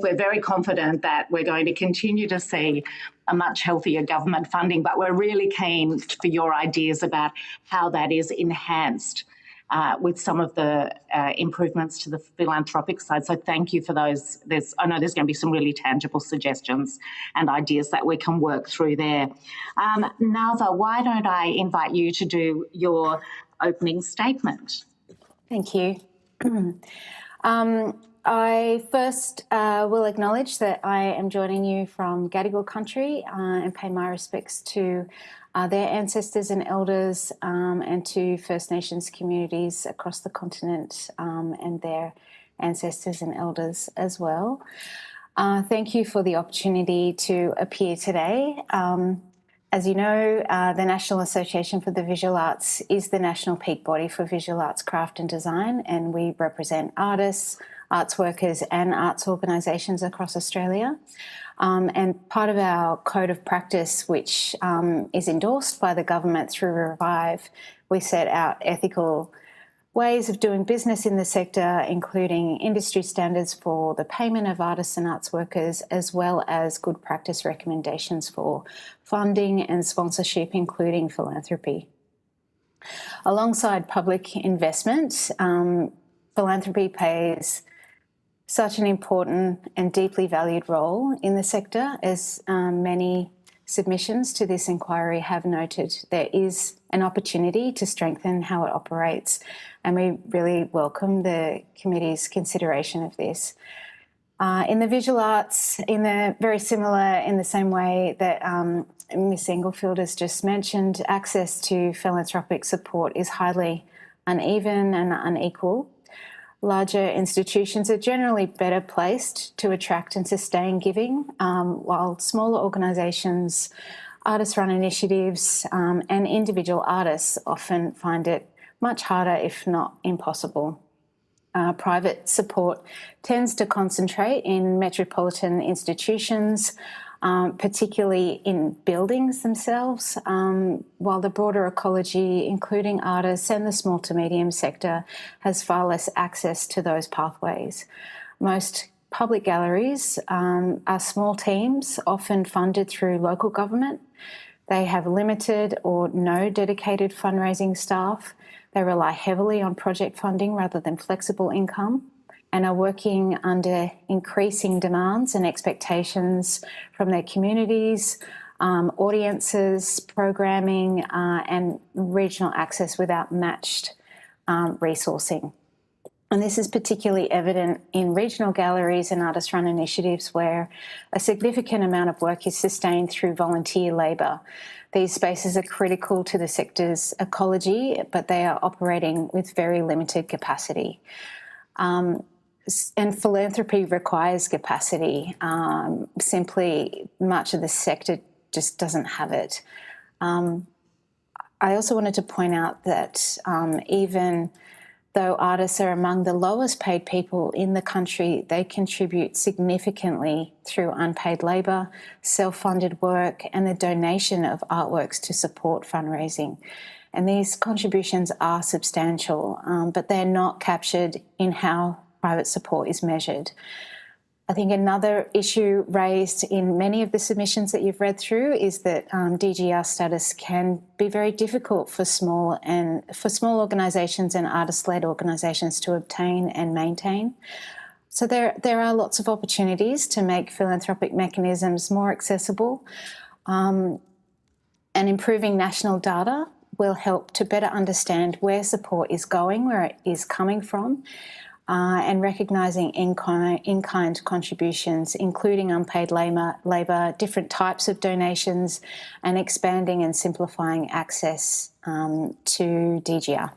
we're very confident that we're going to continue to see a much healthier government funding, but we're really keen for your ideas about how that is enhanced with some of the improvements to the philanthropic side. So thank you for those. I know there's going to be some really tangible suggestions and ideas that we can work through there. Nava, why don't I invite you to do your opening statement?
Thank you. I first will acknowledge that I am joining you from Gadigal country and pay my respects to their ancestors and elders and to First Nations communities across the continent and their ancestors and elders as well. Thank you for the opportunity to appear today. As you know, the National Association for the Visual Arts is the national peak body for visual arts, craft and design, and we represent artists, arts workers and arts organisations across Australia. And part of our code of practice, which is endorsed by the government through Revive, we set out ethical ways of doing business in the sector, including industry standards for the payment of artists and arts workers, as well as good practice recommendations for funding and sponsorship, including philanthropy. Alongside public investment, philanthropy plays such an important and deeply valued role in the sector. As many submissions to this inquiry have noted, there is an opportunity to strengthen how it operates, and we really welcome the committee's consideration of this. In the visual arts, in the same way that Ms. Englefield has just mentioned, access to philanthropic support is highly uneven and unequal. Larger institutions are generally better placed to attract and sustain giving, while smaller organisations, artist-run initiatives, and individual artists often find it much harder, if not impossible. Private support tends to concentrate in metropolitan institutions, particularly in buildings themselves, while the broader ecology, including artists and the small to medium sector, has far less access to those pathways. Most public galleries are small teams, often funded through local government. They have limited or no dedicated fundraising staff. They rely heavily on project funding rather than flexible income, and are working under increasing demands and expectations from their communities, audiences, programming, and regional access without matched resourcing. And this is particularly evident in regional galleries and artist-run initiatives where a significant amount of work is sustained through volunteer labour. These spaces are critical to the sector's ecology, but they are operating with very limited capacity. And philanthropy requires capacity. Simply, much of the sector just doesn't have it. I also wanted to point out that even though artists are among the lowest paid people in the country, they contribute significantly through unpaid labour, self-funded work, and the donation of artworks to support fundraising. And these contributions are substantial, but they're not captured in how private support is measured. I think another issue raised in many of the submissions that you've read through is that DGR status can be very difficult for small organisations and artist-led organisations to obtain and maintain. So there are lots of opportunities to make philanthropic mechanisms more accessible, and improving national data will help to better understand where support is going, where it is coming from, and recognising in-kind contributions, including unpaid labour, different types of donations, and expanding and simplifying access to DGR.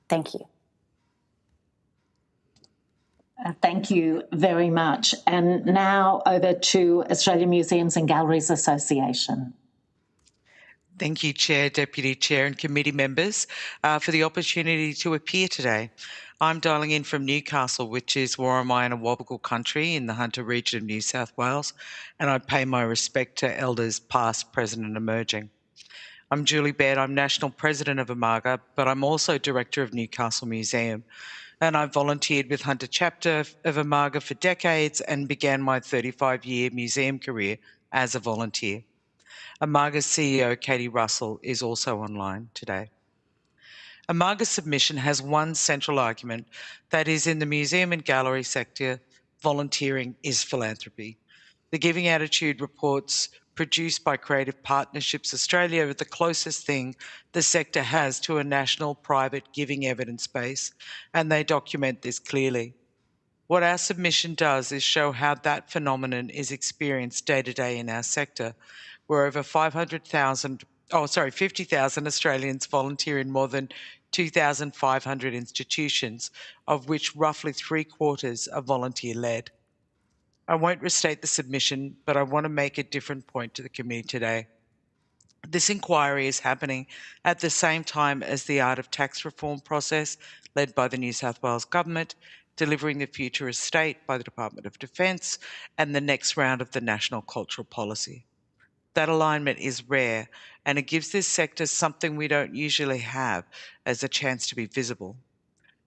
Thank you.
Thank you very much. And now over to Australian Museums and Galleries Association.
Thank you, Chair, Deputy Chair and committee members for the opportunity to appear today. I'm dialing in from Newcastle, which is Worimi and Awabakal country in the Hunter region of New South Wales, and I pay my respect to elders past, present and emerging. I'm Julie Baird, I'm National President of Amaga, but I'm also Director of Newcastle Museum, and I've volunteered with Hunter Chapter of Amaga for decades and began my 35-year museum career as a volunteer. Amaga's CEO, Katie Russell, is also online today. Amaga's submission has one central argument, that is, in the museum and gallery sector, volunteering is philanthropy. The Giving Attitude reports produced by Creative Partnerships Australia are the closest thing the sector has to a national private giving evidence base, and they document this clearly. What our submission does is show how that phenomenon is experienced day to day in our sector, where over 50,000 Australians volunteer in more than 2,500 institutions, of which roughly 3/4 are volunteer-led. I won't restate the submission, but I want to make a different point to the committee today. This inquiry is happening at the same time as the Art of Tax Reform process led by the New South Wales Government, Delivering the Future Estate by the Department of Defence, and the next round of the National Cultural Policy. That alignment is rare, and it gives this sector something we don't usually have as a chance to be visible.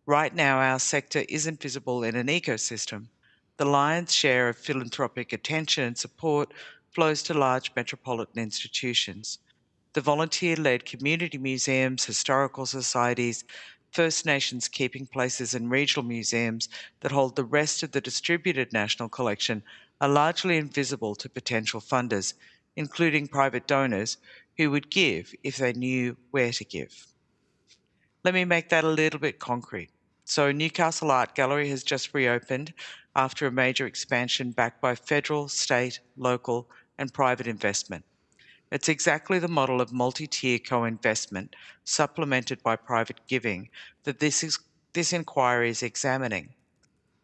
Right now, our sector isn't visible in an ecosystem. The lion's share of philanthropic attention and support flows to large metropolitan institutions. The volunteer-led community museums, historical societies, First Nations keeping places and regional museums that hold the rest of the distributed national collection are largely invisible to potential funders, including private donors who would give if they knew where to give. Let me make that a little bit concrete. So Newcastle Art Gallery has just reopened after a major expansion backed by federal, state, local and private investment. It's exactly the model of multi-tier co-investment supplemented by private giving that this this inquiry is examining.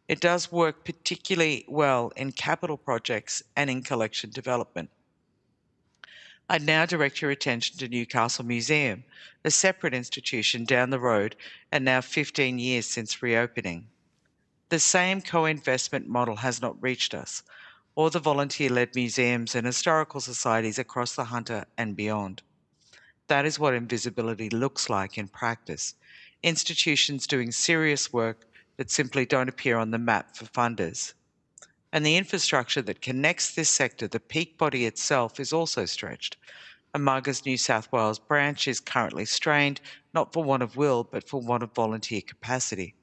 It does work particularly well in capital projects and in collection development. I'd now direct your attention to Newcastle Museum, a separate institution down the road and now 15 years since reopening. The same co-investment model has not reached us, or the volunteer-led museums and historical societies across the Hunter and beyond. That is what invisibility looks like in practice. Institutions doing serious work that simply don't appear on the map for funders. And the infrastructure that connects this sector, the peak body itself, is also stretched. Amaga's New South Wales branch is currently strained, not for want of will, but for want of volunteer capacity.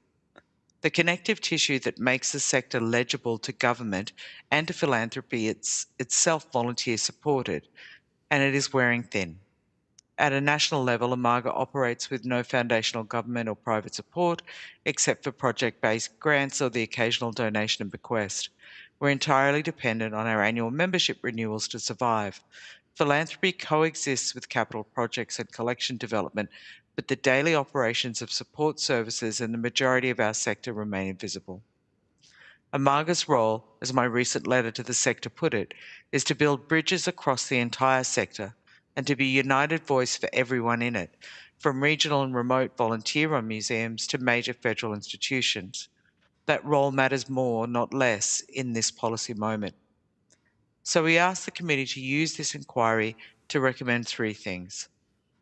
The connective tissue that makes the sector legible to government and to philanthropy itself volunteer supported, and it is wearing thin. At a national level, Amaga operates with no foundational government or private support, except for project-based grants or the occasional donation and bequest. We're entirely dependent on our annual membership renewals to survive. Philanthropy coexists with capital projects and collection development, but the daily operations of support services and the majority of our sector remain invisible. Amaga's role, as my recent letter to the sector put it, is to build bridges across the entire sector and to be a united voice for everyone in it, from regional and remote volunteer-run museums to major federal institutions. That role matters more, not less, in this policy moment. So we ask the committee to use this inquiry to recommend 3 things.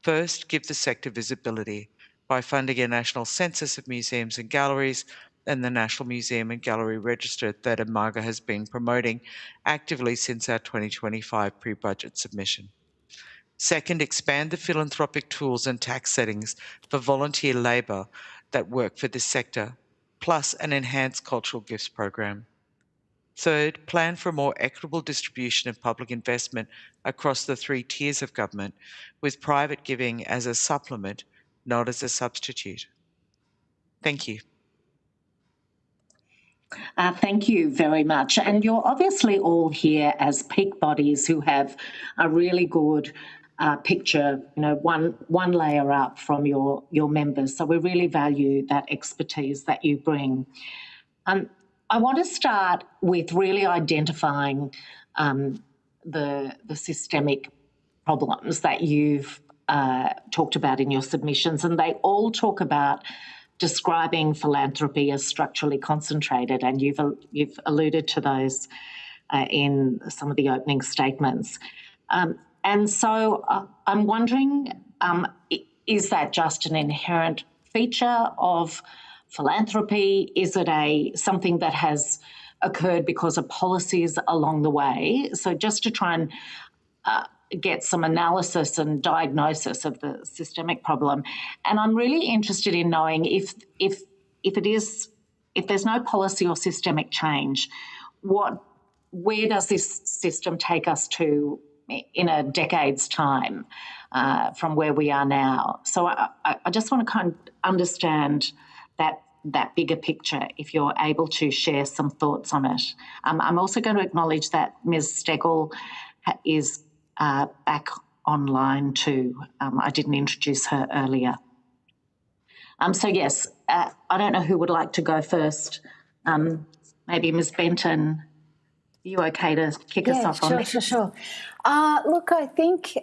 First, give the sector visibility by funding a national census of museums and galleries and the National Museum and Gallery Register that Amaga has been promoting actively since our 2025 pre-budget submission. Second, expand the philanthropic tools and tax settings for volunteer labour that work for this sector, plus an enhanced cultural gifts program. Third, plan for a more equitable distribution of public investment across the 3 tiers of government, with private giving as a supplement, not as a substitute. Thank you.
Thank you very much. And you're obviously all here as peak bodies who have a really good picture, one layer up from your members. So we really value that expertise that you bring. I want to start with really identifying the systemic problems that you've talked about in your submissions, and they all talk about describing philanthropy as structurally concentrated, and you've alluded to those in some of the opening statements. And so I'm wondering, is that just an inherent feature of philanthropy? Is it something that has occurred because of policies along the way? So just to try and get some analysis and diagnosis of the systemic problem. And I'm really interested in knowing if there's no policy or systemic change, where does this system take us to in a decade's time from where we are now? So I just want to kind of understand that bigger picture, if you're able to share some thoughts on it. I'm also going to acknowledge that Ms. Stegel is back online too. I didn't introduce her earlier. So yes, I don't know who would like to go first. Maybe Ms. Benton, are you okay to kick us off on this?
Sure. Look, I think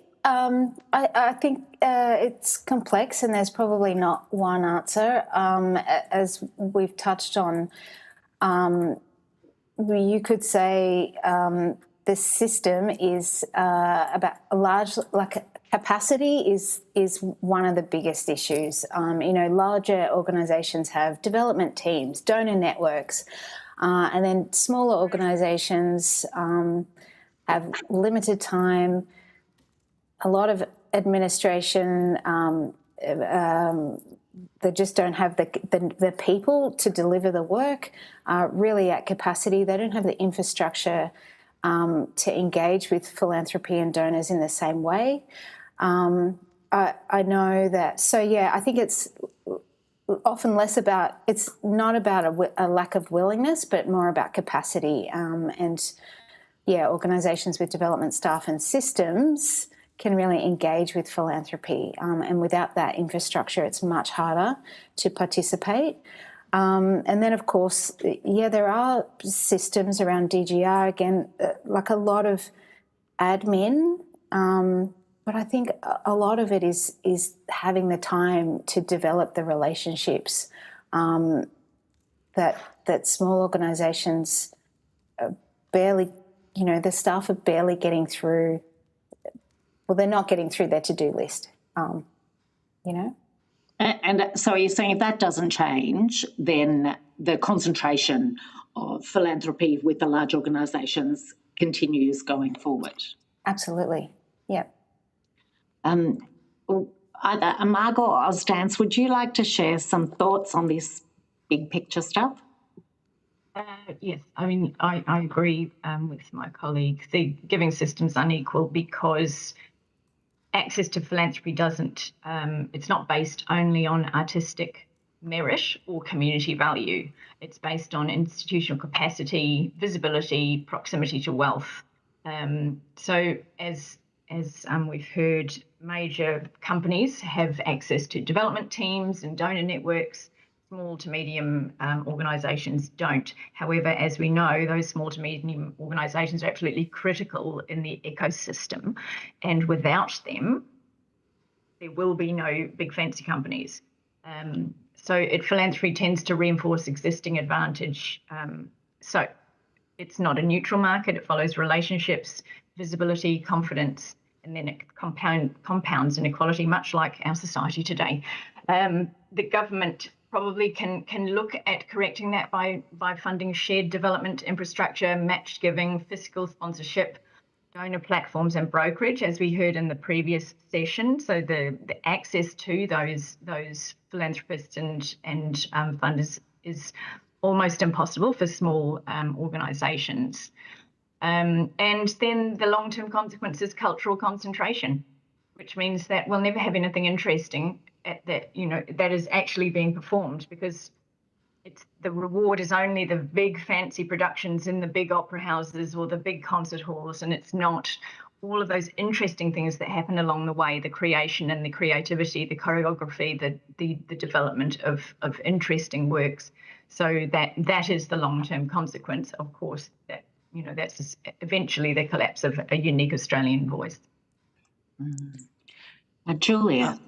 it's complex, and there's probably not one answer. As we've touched on, you could say the system is about capacity is one of the biggest issues. Larger organisations have development teams, donor networks, and then smaller organisations have limited time, a lot of administration. They just don't have the people to deliver the work really at capacity. They don't have the infrastructure to engage with philanthropy and donors in the same way. I know that. So, yeah, I think it's often it's not about a lack of willingness, but more about capacity. And, yeah, organisations with development staff and systems can really engage with philanthropy. And without that infrastructure, it's much harder to participate. And then, of course, there are systems around DGR, again, like a lot of admin, but I think a lot of it is having the time to develop the relationships that small organisations barely, the staff are barely getting through. Well, they're not getting through their to-do list,
And so you're saying if that doesn't change, then the concentration of philanthropy with the large organisations continues going forward?
Absolutely, yeah.
Either Margot or Ozdance, would you like to share some thoughts on this big picture stuff?
Yes, I mean, I agree with my colleague. The giving system's unequal because access to philanthropy it's not based only on artistic merit or community value. It's based on institutional capacity, visibility, proximity to wealth. So as we've heard, major companies have access to development teams and donor networks. Small to medium organisations don't. However, as we know, those small to medium organisations are absolutely critical in the ecosystem, and without them, there will be no big fancy companies. So philanthropy tends to reinforce existing advantage. So it's not a neutral market. It follows relationships, visibility, confidence, and then it compounds inequality, much like our society today. The government probably can look at correcting that by funding shared development infrastructure, matched giving, fiscal sponsorship, donor platforms and brokerage, as we heard in the previous session. So the access to those philanthropists and funders is almost impossible for small organisations. And then the long-term consequence is cultural concentration, which means that we'll never have anything interesting that is actually being performed, because the reward is only the big fancy productions in the big opera houses or the big concert halls, and it's not all of those interesting things that happen along the way, the creation and the creativity, the choreography, the development of interesting works. So that is the long-term consequence, of course, that's eventually the collapse of a unique Australian voice.
Julia.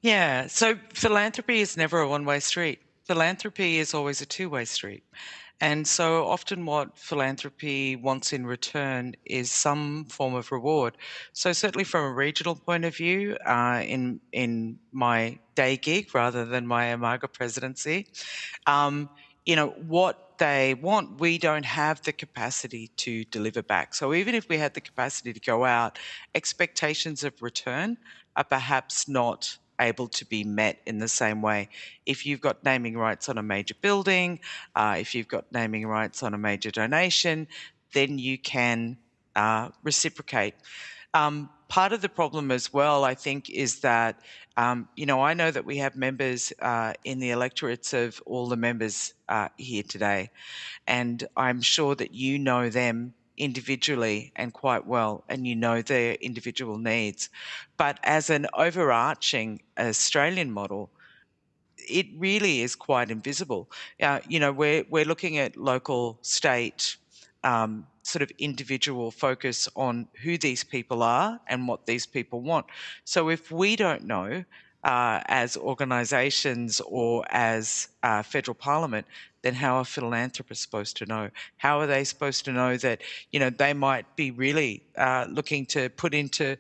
Yeah, so philanthropy is never a one-way street. Philanthropy is always a two-way street. And so often what philanthropy wants in return is some form of reward. So certainly from a regional point of view, in my day gig rather than my Imaga presidency, what they want, we don't have the capacity to deliver back. So even if we had the capacity to go out, expectations of return are perhaps not able to be met in the same way. If you've got naming rights on a major building, if you've got naming rights on a major donation, then you can reciprocate. Part of the problem as well, I think, is that, I know that we have members in the electorates of all the members here today, and I'm sure that you know them individually and quite well, and you know their individual needs. But as an overarching Australian model, it really is quite invisible. We're looking at local, state, sort of individual focus on who these people are and what these people want. So if we don't know as organisations or as federal parliament, then how are philanthropists supposed to know? How are they supposed to know that, they might be really looking to put into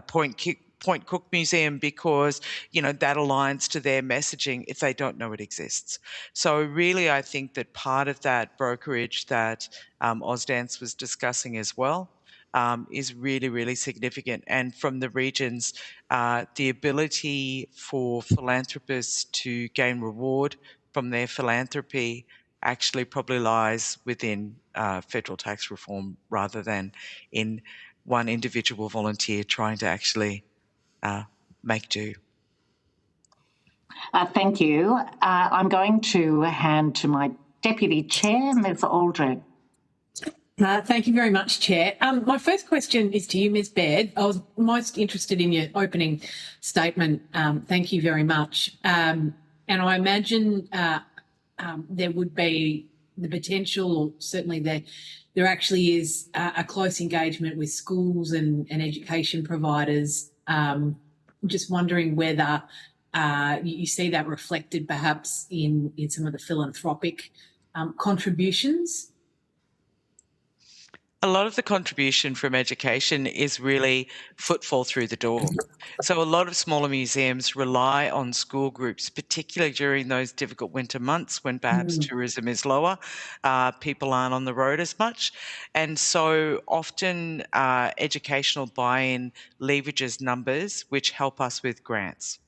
Point Cook Museum because, that aligns to their messaging if they don't know it exists. So really, I think that part of that brokerage that Ozdance was discussing as well is really, really significant. And from the regions, the ability for philanthropists to gain reward from their philanthropy actually probably lies within federal tax reform rather than in one individual volunteer trying to actually make do.
Thank you. I'm going to hand to my Deputy Chair, Ms. Aldred.
Thank you very much, Chair. My first question is to you, Ms. Baird. I was most interested in your opening statement. Thank you very much. And I imagine there would be the potential, or certainly there actually is a close engagement with schools and education providers. Just wondering whether you see that reflected perhaps in some of the philanthropic contributions.
A lot of the contribution from education is really footfall through the door. So a lot of smaller museums rely on school groups, particularly during those difficult winter months when perhaps tourism is lower, people aren't on the road as much. And so often educational buy-in leverages numbers which help us with grants.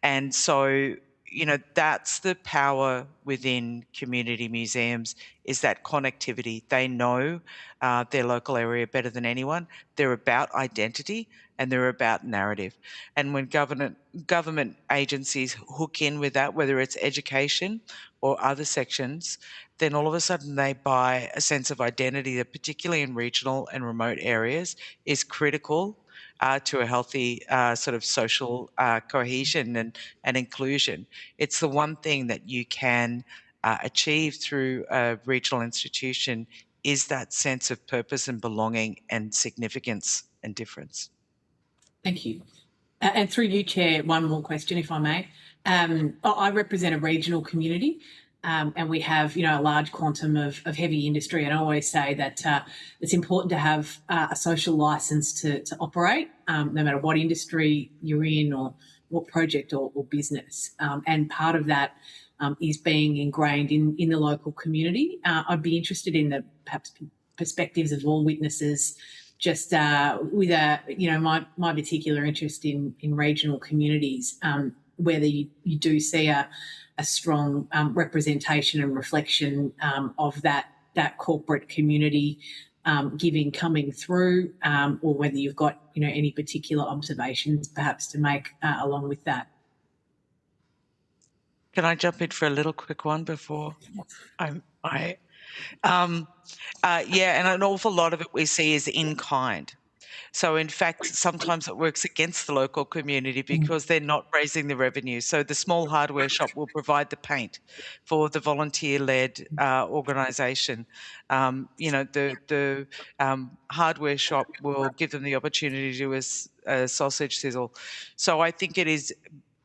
And so, you know, that's the power within community museums, is that connectivity. They know their local area better than anyone. They're about identity and they're about narrative. And when government agencies hook in with that, whether it's education or other sections, then all of a sudden they buy a sense of identity that, particularly in regional and remote areas, is critical to a healthy sort of social cohesion and inclusion. It's the one thing that you can achieve through a regional institution, is that sense of purpose and belonging and significance and difference.
Thank you. And through you, Chair, one more question, if I may. I represent a regional community, and we have, you know, a large quantum of heavy industry. And I always say that it's important to have a social licence to operate, no matter what industry you're in or what project or business. And part of that is being ingrained in the local community. I'd be interested in the perhaps perspectives of all witnesses, just with my particular interest in regional communities, whether you do see a strong representation and reflection of that corporate community giving coming through, or whether you've got, you know, any particular observations perhaps to make along with that.
Can I jump in for a little quick one before yeah, and an awful lot of it we see is in kind. So in fact, sometimes it works against the local community because they're not raising the revenue. So the small hardware shop will provide the paint for the volunteer-led organisation. You know, the hardware shop will give them the opportunity to do a sausage sizzle. So I think it is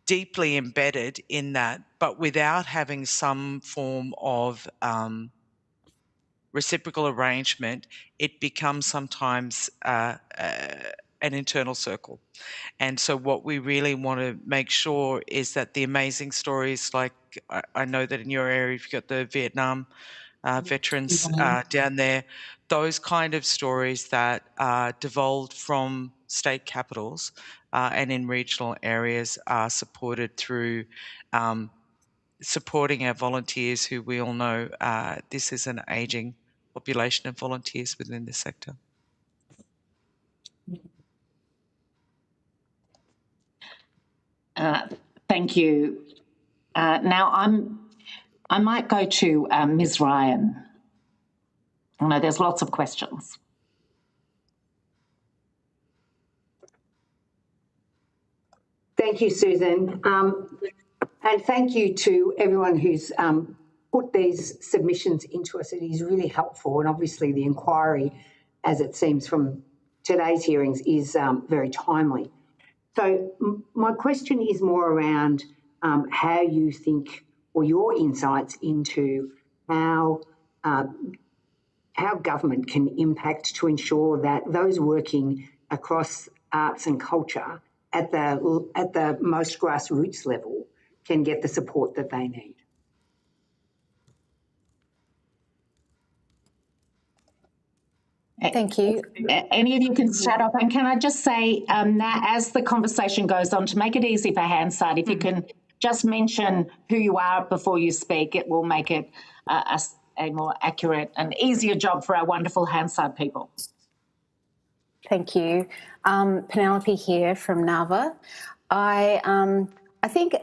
deeply embedded in that, but without having some form of reciprocal arrangement, it becomes sometimes an internal circle. And so what we really want to make sure is that the amazing stories, like I know that in your area you've got the Vietnam veterans down there, those kind of stories that are devolved from state capitals and in regional areas are supported through supporting our volunteers, who we all know this is an ageing population of volunteers within the sector.
Thank you. Now I might go to Ms. Ryan. I know there's lots of questions.
Thank you, Susan. And thank you to everyone who's put these submissions into us. It is really helpful. And obviously the inquiry, as it seems from today's hearings, is very timely. So my question is more around how you think, or your insights into how government can impact to ensure that those working across arts and culture at the most grassroots level can get the support that they need.
Thank you.
Any of you can start off, and can I just say that as the conversation goes on, to make it easy for Hansard, if you can just mention who you are before you speak, it will make it a more accurate and easier job for our wonderful Hansard people.
Thank you. Penelope here from Nava. I think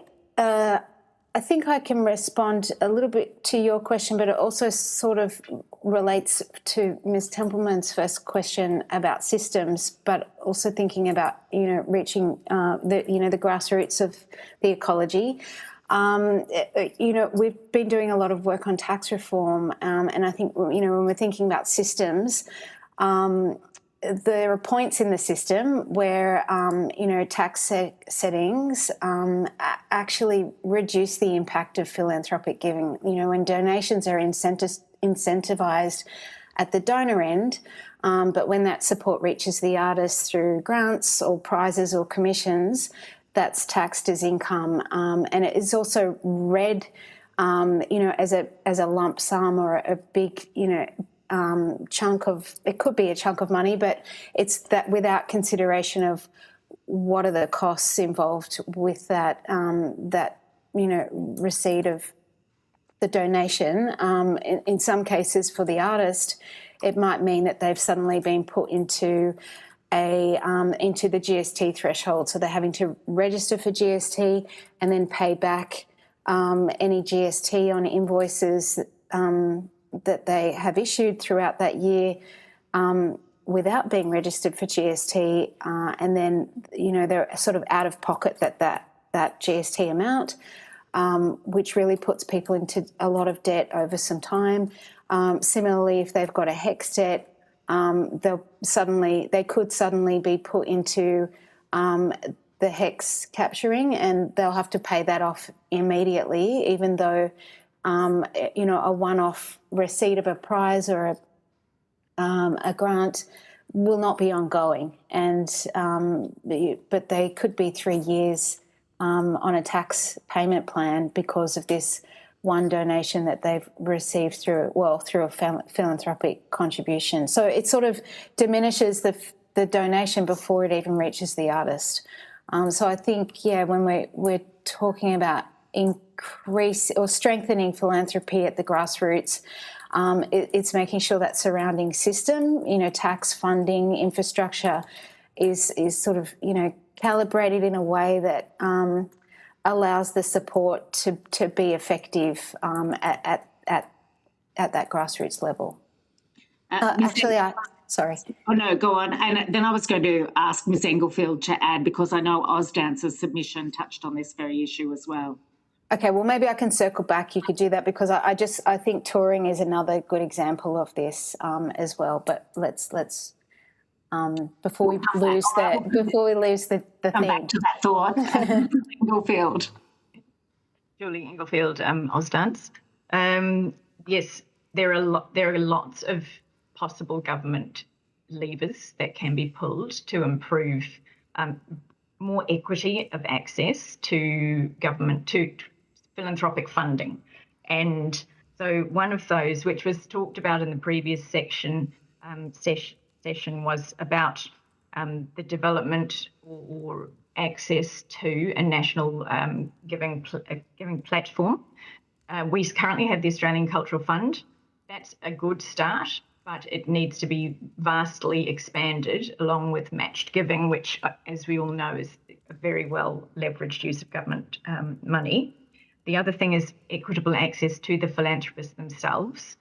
I think I can respond a little bit to your question, but it also sort of relates to Ms. Templeman's first question about systems, but also thinking about, reaching the grassroots of the ecology. We've been doing a lot of work on tax reform, and I think, when we're thinking about systems, there are points in the system where, tax settings actually reduce the impact of philanthropic giving. When donations are incentivised at the donor end, but when that support reaches the artist through grants or prizes or commissions, that's taxed as income, and it is also read, as a lump sum or a big, chunk of, it could be a chunk of money, but it's that without consideration of what are the costs involved with that, receipt of the donation. In some cases for the artist, it might mean that they've suddenly been put into into the GST threshold. So they're having to register for GST and then pay back any GST on invoices that they have issued throughout that year without being registered for GST, and then they're sort of out of pocket that GST amount, which really puts people into a lot of debt over some time. Similarly, if they've got a HEX debt, they could suddenly be put into the HEX capturing, and they'll have to pay that off immediately, even though a one-off receipt of a prize or a grant will not be ongoing, but they could be 3 years on a tax payment plan because of this one donation that they've received through a philanthropic contribution. So it sort of diminishes the donation before it even reaches the artist. So I think, when we're talking about increase or strengthening philanthropy at the grassroots, it's making sure that surrounding system, tax funding, infrastructure is sort of, calibrated in a way that allows the support to be effective at that grassroots level. Sorry.
Oh, no, go on. And then I was going to ask Ms. Englefield to add, because I know Ausdance's submission touched on this very issue as well.
Okay, well, maybe I can circle back. You could do that, because I think touring is another good example of this as well. But let's before we lose the
come
thing.
back to that thought. Englefield.
Julie Englefield, Ausdance. Yes, there are lots of possible government levers that can be pulled to improve more equity of access to government, to philanthropic funding. And so one of those, which was talked about in the previous session, was about the development or access to a national giving platform. We currently have the Australian Cultural Fund. That's a good start, but it needs to be vastly expanded along with matched giving, which, as we all know, is a very well leveraged use of government money. The other thing is equitable access to the philanthropists themselves.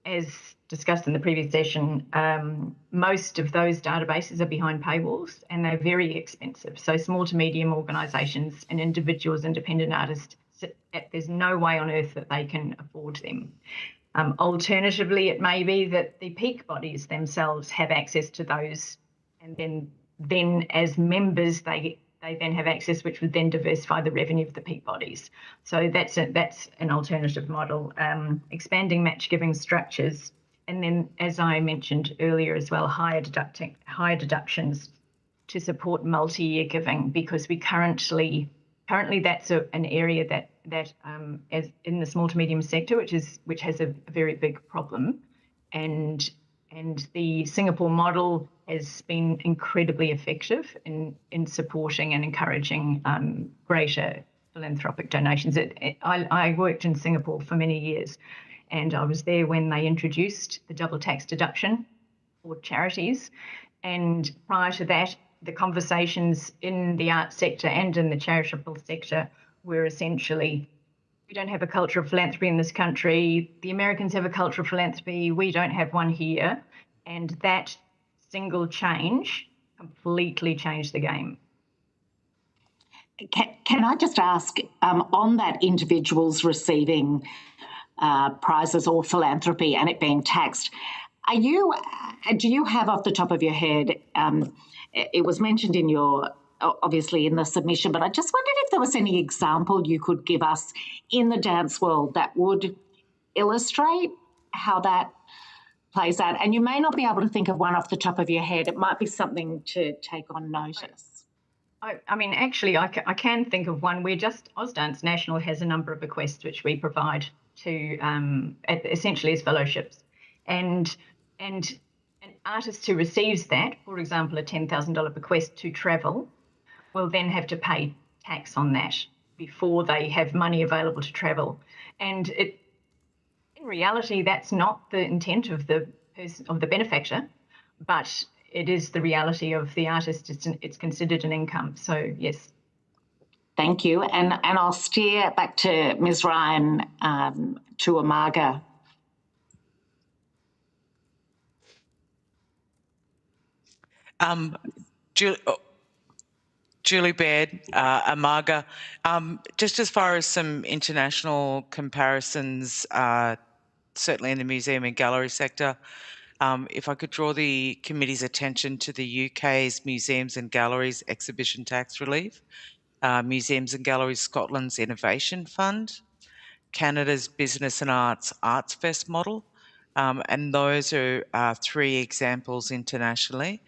As discussed in the previous session, most of those databases are behind paywalls and they're very expensive. So small to medium organisations and individuals, independent artists, there's no way on earth that they can afford them. Alternatively, it may be that the peak bodies themselves have access to those, and then as members they then have access, which would then diversify the revenue of the peak bodies. So that's an alternative model. Expanding match giving structures, and then, as I mentioned earlier as well, higher deductions to support multi-year giving, because we currently that's an area that as in the small to medium sector, which has a very big problem, and the Singapore model has been incredibly effective in supporting and encouraging greater philanthropic donations. I worked in Singapore for many years, and I was there when they introduced the double tax deduction for charities, and prior to that, the conversations in the arts sector and in the charitable sector were essentially We don't have a culture of philanthropy in this country. The Americans have a culture of philanthropy. We don't have one here. And that single change completely changed the game.
Can I just ask, on that individuals receiving prizes or philanthropy and it being taxed, do you have off the top of your head, it was mentioned in your, obviously in the submission, but I just wondered if there was any example you could give us in the dance world that would illustrate how that plays out. And you may not be able to think of one off the top of your head. It might be something to take on notice.
I mean, actually, I can think of one. Ausdance National has a number of bequests which we provide to essentially as fellowships. And an artist who receives that, for example, a $10,000 bequest to travel, will then have to pay tax on that before they have money available to travel. And in reality, that's not the intent of the benefactor, but it is the reality of the artist. It's considered an income. So yes.
Thank you. And I'll steer back to Ms. Ryan, to Amaga.
Julie Baird, Amaga. Just as far as some international comparisons, certainly in the museum and gallery sector, if I could draw the committee's attention to the UK's Museums and Galleries Exhibition Tax Relief, Museums and Galleries Scotland's Innovation Fund, Canada's Business and Arts Fest model, and those are 3 examples internationally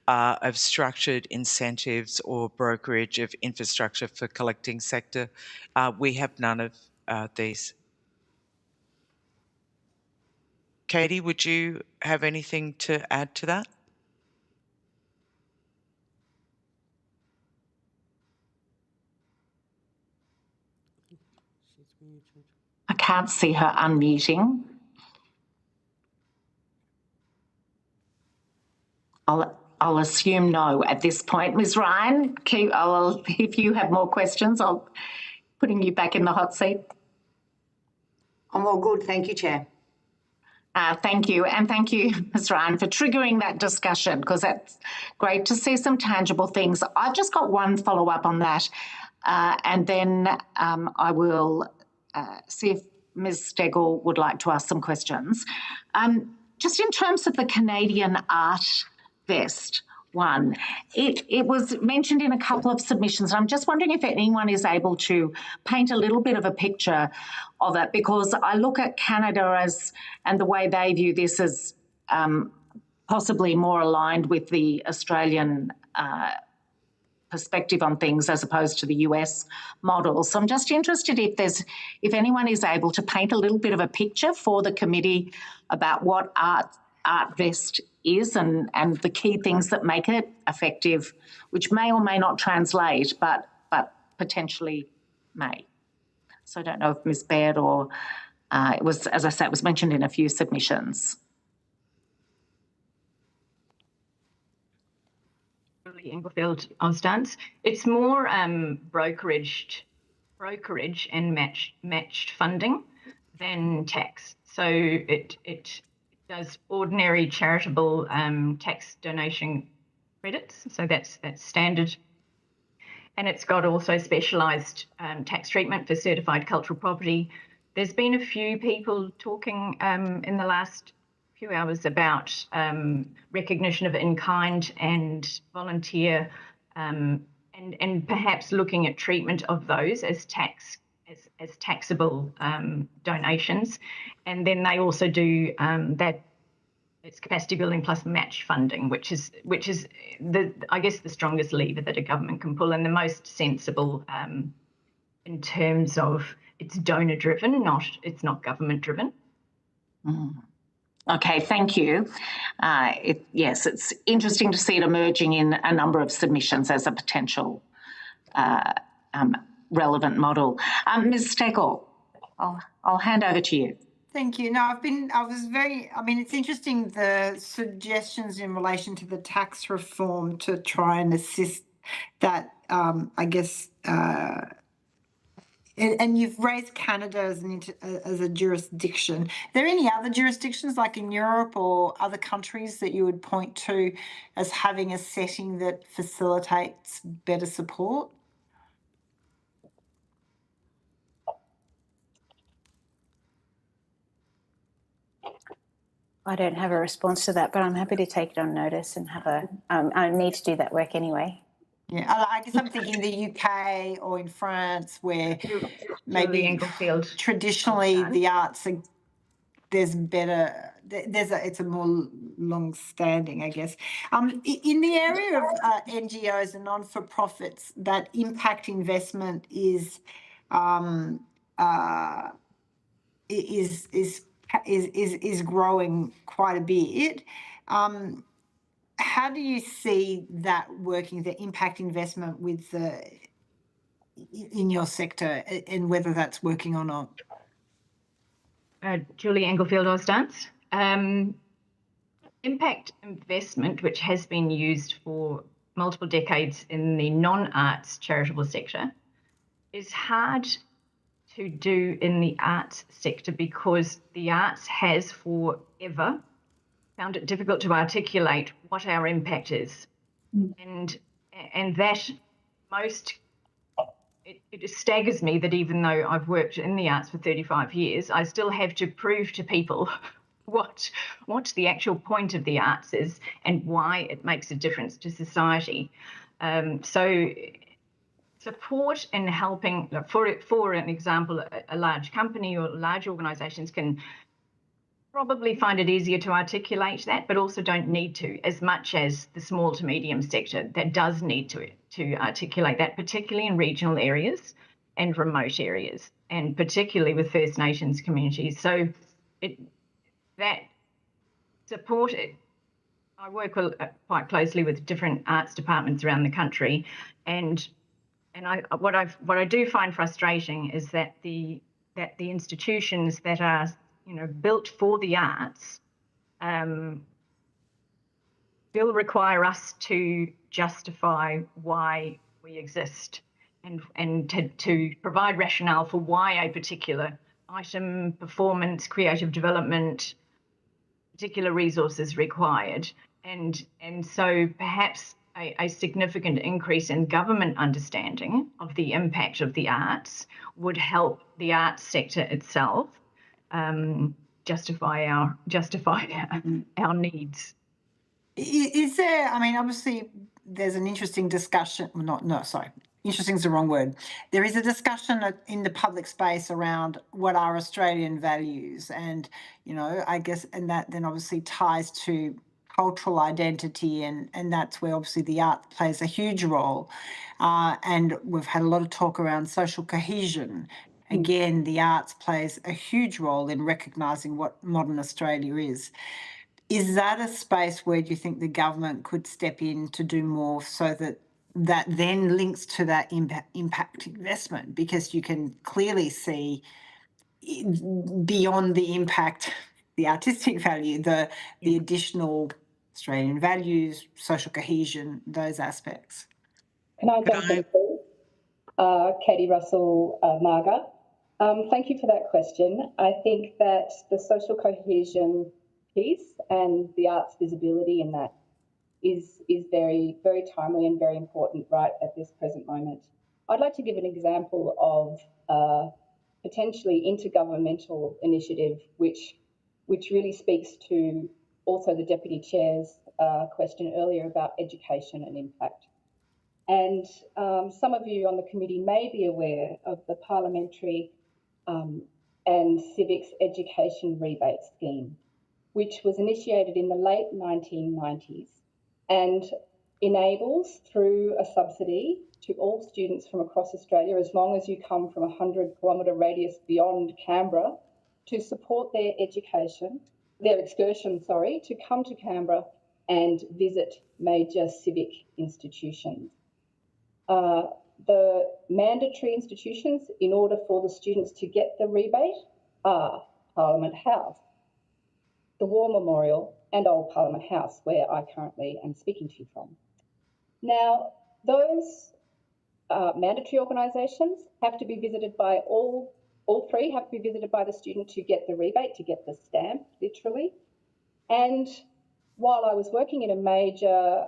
of structured incentives or brokerage of infrastructure for collecting sector. We have none of these. Katie, would you have anything to add to that?
I can't see her unmuting. I'll assume no at this point. Ms. Ryan, if you have more questions, I'll putting you back in the hot seat.
I'm all good. Thank you, Chair.
Thank you. And thank you, Ms. Ryan, for triggering that discussion, because that's great to see some tangible things. I've just got one follow-up on that, and then I will see if Ms. Stegel would like to ask some questions. Just in terms of the Canadian Art Vest one, it was mentioned in a couple of submissions. I'm just wondering if anyone is able to paint a little bit of a picture of it, because I look at Canada and the way they view this as possibly more aligned with the Australian perspective on things as opposed to the US model. So I'm just interested if anyone is able to paint a little bit of a picture for the committee about what Art Vest is and the key things that make it effective, which may or may not translate, but potentially may. So I don't know if Ms. Baird or it was, as I said, it was mentioned in a few submissions.
Englefield Ausdance. It's more brokerage and matched funding than tax. So it does ordinary charitable tax donation credits. So that's standard. And it's got also specialised tax treatment for certified cultural property. There's been a few people talking in the last few hours about recognition of in-kind and volunteer, and perhaps looking at treatment of those as taxable donations. And then they also do that. It's capacity building plus match funding, which is I guess the strongest lever that a government can pull and the most sensible in terms of it's donor driven, it's not government driven.
Mm. Okay, thank you. Yes, it's interesting to see it emerging in a number of submissions as a potential relevant model. Ms. Stegel, I'll hand over to you.
Thank you. No, it's interesting, the suggestions in relation to the tax reform to try and assist that, And you've raised Canada as a jurisdiction. Are there any other jurisdictions, like in Europe or other countries, that you would point to as having a setting that facilitates better support?
I don't have a response to that, but I'm happy to take it on notice and have a. I need to do that work anyway.
Yeah, I guess I'm thinking the UK or in France, where maybe traditionally the arts are, there's better. It's a more long-standing, I guess. In the area of NGOs and non-for-profits, that impact investment is growing quite a bit. How do you see that working, the impact investment with in your sector, and whether that's working or not?
Julie Englefield, Ausdance. Impact investment, which has been used for multiple decades in the non-arts charitable sector, is hard to do in the arts sector because the arts has forever found it difficult to articulate what our impact is. And that it staggers me that even though I've worked in the arts for 35 years, I still have to prove to people what the actual point of the arts is and why it makes a difference to society. So support in helping, for an example, a large company or large organisations can probably find it easier to articulate that, but also don't need to, as much as the small to medium sector that does need to articulate that, particularly in regional areas and remote areas, and particularly with First Nations communities. So that support, I work quite closely with different arts departments around the country, and what I do find frustrating is that the institutions that are built for the arts still require us to justify why we exist and to provide rationale for why a particular item, performance, creative development, particular resources required. And so perhaps a significant increase in government understanding of the impact of the arts would help the arts sector itself justify our needs.
Is there, I mean, obviously there's an interesting discussion, interesting is the wrong word. There is a discussion in the public space around what are Australian values, and, I guess, and that then obviously ties to cultural identity, and that's where obviously the art plays a huge role. And we've had a lot of talk around social cohesion. Again, the arts plays a huge role in recognising what modern Australia is. Is that a space where do you think the government could step in to do more so that then links to that impact investment? Because you can clearly see beyond the impact, the artistic value, the additional Australian values, social cohesion, those aspects.
Can I jump in, please? Katie Russell, Marga. Thank you for that question. I think that the social cohesion piece and the arts visibility in that is very, very timely and very important right at this present moment. I'd like to give an example of potentially intergovernmental initiative which really speaks to also the Deputy Chair's question earlier about education and impact. And some of you on the committee may be aware of the Parliamentary and Civics Education Rebate Scheme, which was initiated in the late 1990s and enables, through a subsidy to all students from across Australia, as long as you come from a 100-kilometre radius beyond Canberra, to support their excursion, to come to Canberra and visit major civic institutions. The mandatory institutions, in order for the students to get the rebate, are Parliament House, the War Memorial, and Old Parliament House, where I currently am speaking to you from. Now, those mandatory organisations have to be visited by all three have to be visited by the student to get the rebate, to get the stamp, literally. And while I was working in a major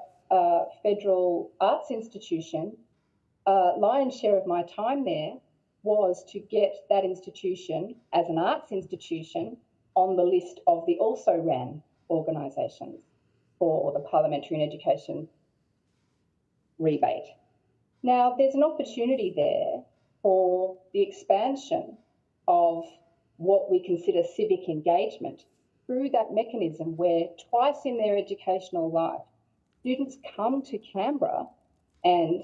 federal arts institution, lion's share of my time there was to get that institution as an arts institution on the list of the also ran organisations for the Parliamentary and Education rebate. Now, there's an opportunity there for the expansion of what we consider civic engagement through that mechanism where twice in their educational life, students come to Canberra and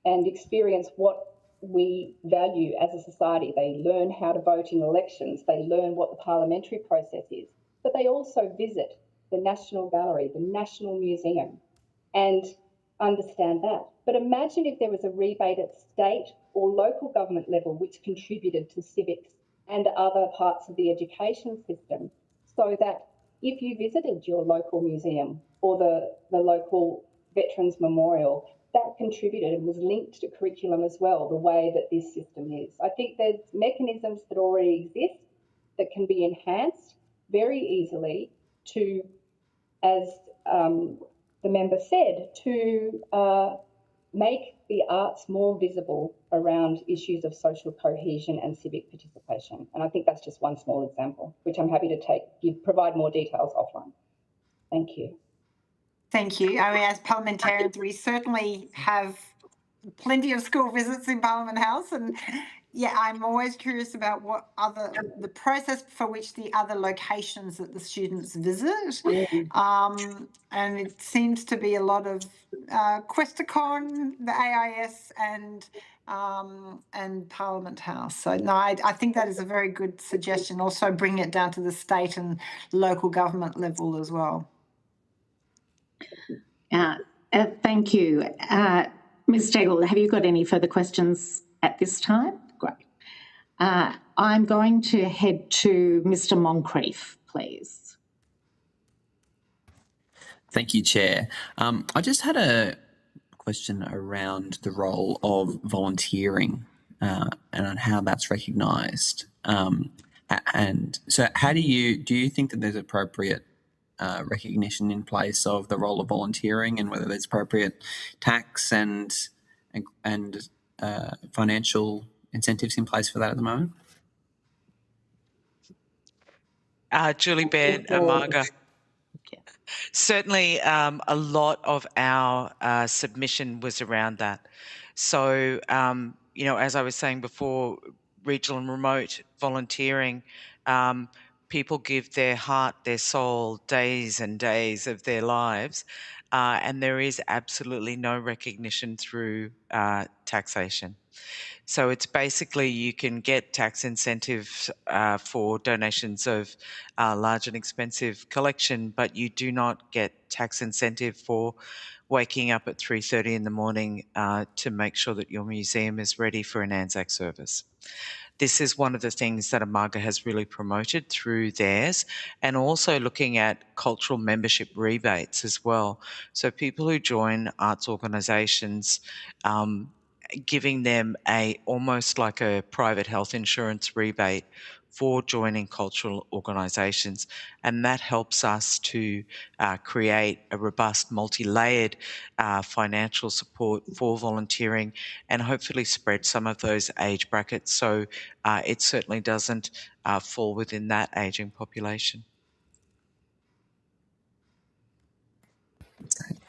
experience what we value as a society. They learn how to vote in elections, they learn what the parliamentary process is, but they also visit the National Gallery, the National Museum, and understand that. But imagine if there was a rebate at state or local government level which contributed to civics and other parts of the education system, so that if you visited your local museum or the local Veterans Memorial, that contributed and was linked to curriculum as well, the way that this system is. I think there's mechanisms that already exist that can be enhanced very easily to, as the member said, to make the arts more visible around issues of social cohesion and civic participation. And I think that's just one small example, which I'm happy to provide more details offline. Thank you.
Thank you. I mean, as parliamentarians, we certainly have plenty of school visits in Parliament House, and yeah, I'm always curious about what the process for which the other locations that the students visit, and it seems to be a lot of Questacon, the AIS, and Parliament House. So no, I think that is a very good suggestion. Also, bring it down to the state and local government level as well.
Thank you. Ms. Daigle, have you got any further questions at this time? Great. I'm going to head to Mr. Moncrief, please.
Thank you, Chair. I just had a question around the role of volunteering and on how that's recognised. And so how do you think that there's appropriate recognition in place of the role of volunteering, and whether there's appropriate tax and financial incentives in place for that at the moment?
Julie, Ben, Marga. Certainly, a lot of our submission was around that. So, as I was saying before, regional and remote volunteering, people give their heart, their soul, days and days of their lives, and there is absolutely no recognition through taxation. So it's basically you can get tax incentives for donations of large and expensive collection, but you do not get tax incentive for waking up at 3:30 in the morning to make sure that your museum is ready for an Anzac service. This is one of the things that Amaga has really promoted through theirs, and also looking at cultural membership rebates as well. So people who join arts organisations, giving them almost like a private health insurance rebate for joining cultural organisations, and that helps us to create a robust, multi-layered financial support for volunteering, and hopefully spread some of those age brackets so it certainly doesn't fall within that ageing population.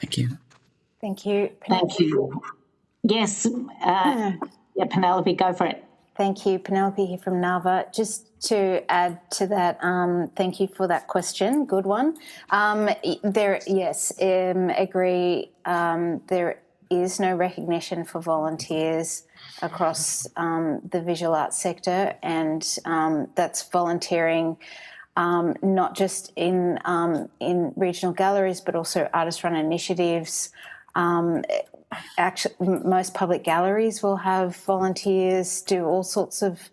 Thank you.
Thank you.
Thank you. Yes, Penelope, go for it.
Thank you. Penelope here from Narva. Just to add to that, thank you for that question. Good one. Agree. There is no recognition for volunteers across the visual arts sector, and that's volunteering not just in regional galleries, but also artist-run initiatives. Actually, most public galleries will have volunteers do all sorts of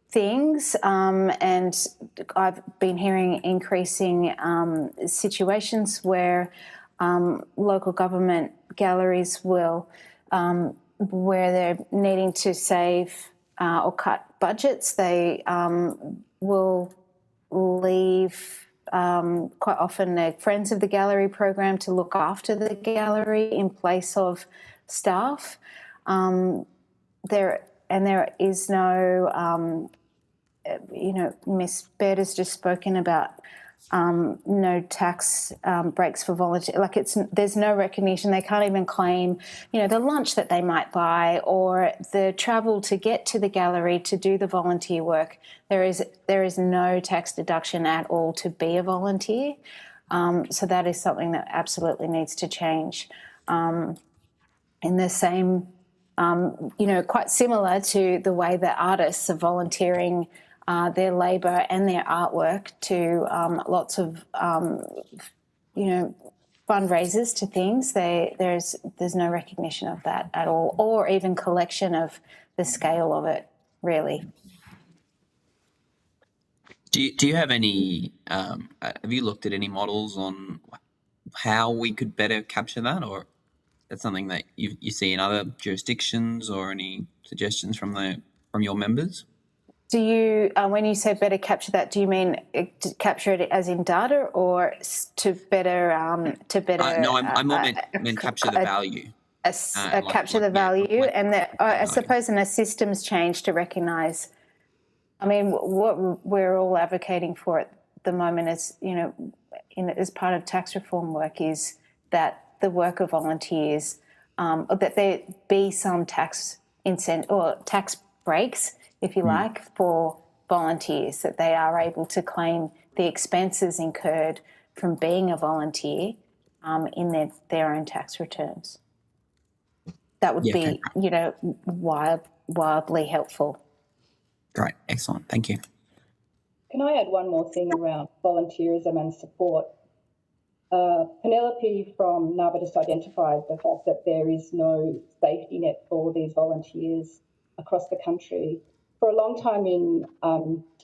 things, and I've been hearing increasing situations where local government galleries will where they're needing to save or cut budgets, they will leave quite often their Friends of the Gallery program to look after the gallery in place of staff. There is no, Miss Baird has just spoken about no tax breaks for volunteers. Like there's no recognition. They can't even claim, the lunch that they might buy or the travel to get to the gallery to do the volunteer work. There is no tax deduction at all to be a volunteer. So that is something that absolutely needs to change. In the same, quite similar to the way that artists are volunteering their labour and their artwork to lots of, fundraisers to things. There's no recognition of that at all, or even collection of the scale of it, really.
Do you have any? Have you looked at any models on how we could better capture that, or that's something that you see in other jurisdictions, or any suggestions from your members?
Do you, when you say better capture that, do you mean to capture it as in data, or to better
No, I more meant capture the value.
Capture the value, and I suppose in a systems change to recognise. I mean, what we're all advocating for at the moment is, as part of tax reform work, is that the work of volunteers, that there be some tax incentive or tax breaks, if you like, for volunteers, that they are able to claim the expenses incurred from being a volunteer in their own tax returns. That would be, wildly helpful.
Great, excellent, thank you.
Can I add one more thing around volunteerism and support? Penelope from NABA just identified the fact that there is no safety net for these volunteers across the country. For a long time,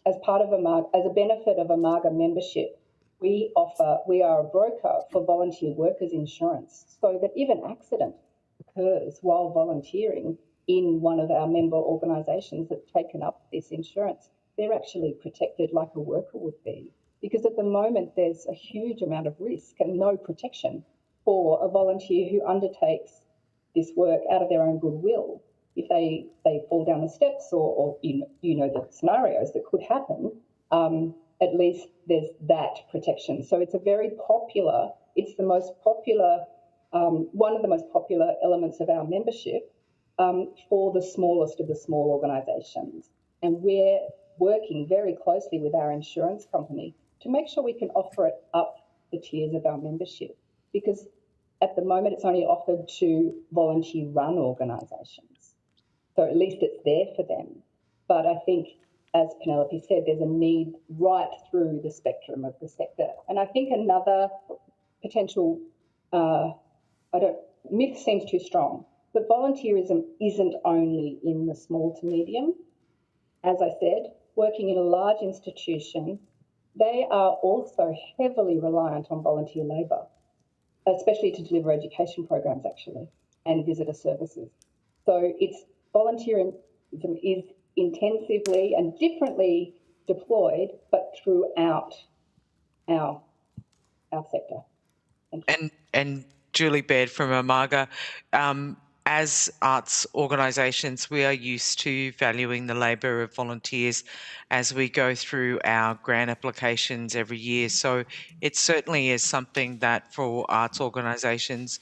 as part of as a benefit of Amaga membership, we are a broker for volunteer workers insurance, so that if an accident occurs while volunteering in one of our member organisations that's taken up this insurance, they're actually protected like a worker would be. Because at the moment, there's a huge amount of risk and no protection for a volunteer who undertakes this work out of their own goodwill. If they fall down the steps or the scenarios that could happen, at least there's that protection. So it's it's the most popular, one of the most popular elements of our membership for the smallest of the small organisations. And we're working very closely with our insurance company to make sure we can offer it up the tiers of our membership, because at the moment it's only offered to volunteer-run organisations. So at least it's there for them. But I think, as Penelope said, there's a need right through the spectrum of the sector. And I think another potential, myth seems too strong, but volunteerism isn't only in the small to medium. As I said, working in a large institution, they are also heavily reliant on volunteer labour, especially to deliver education programs, actually, and visitor services. So volunteerism is intensively and differently deployed, but throughout our sector. Thank you.
And Julie Baird from Amaga, as arts organisations, we are used to valuing the labour of volunteers as we go through our grant applications every year. So it certainly is something that for arts organisations,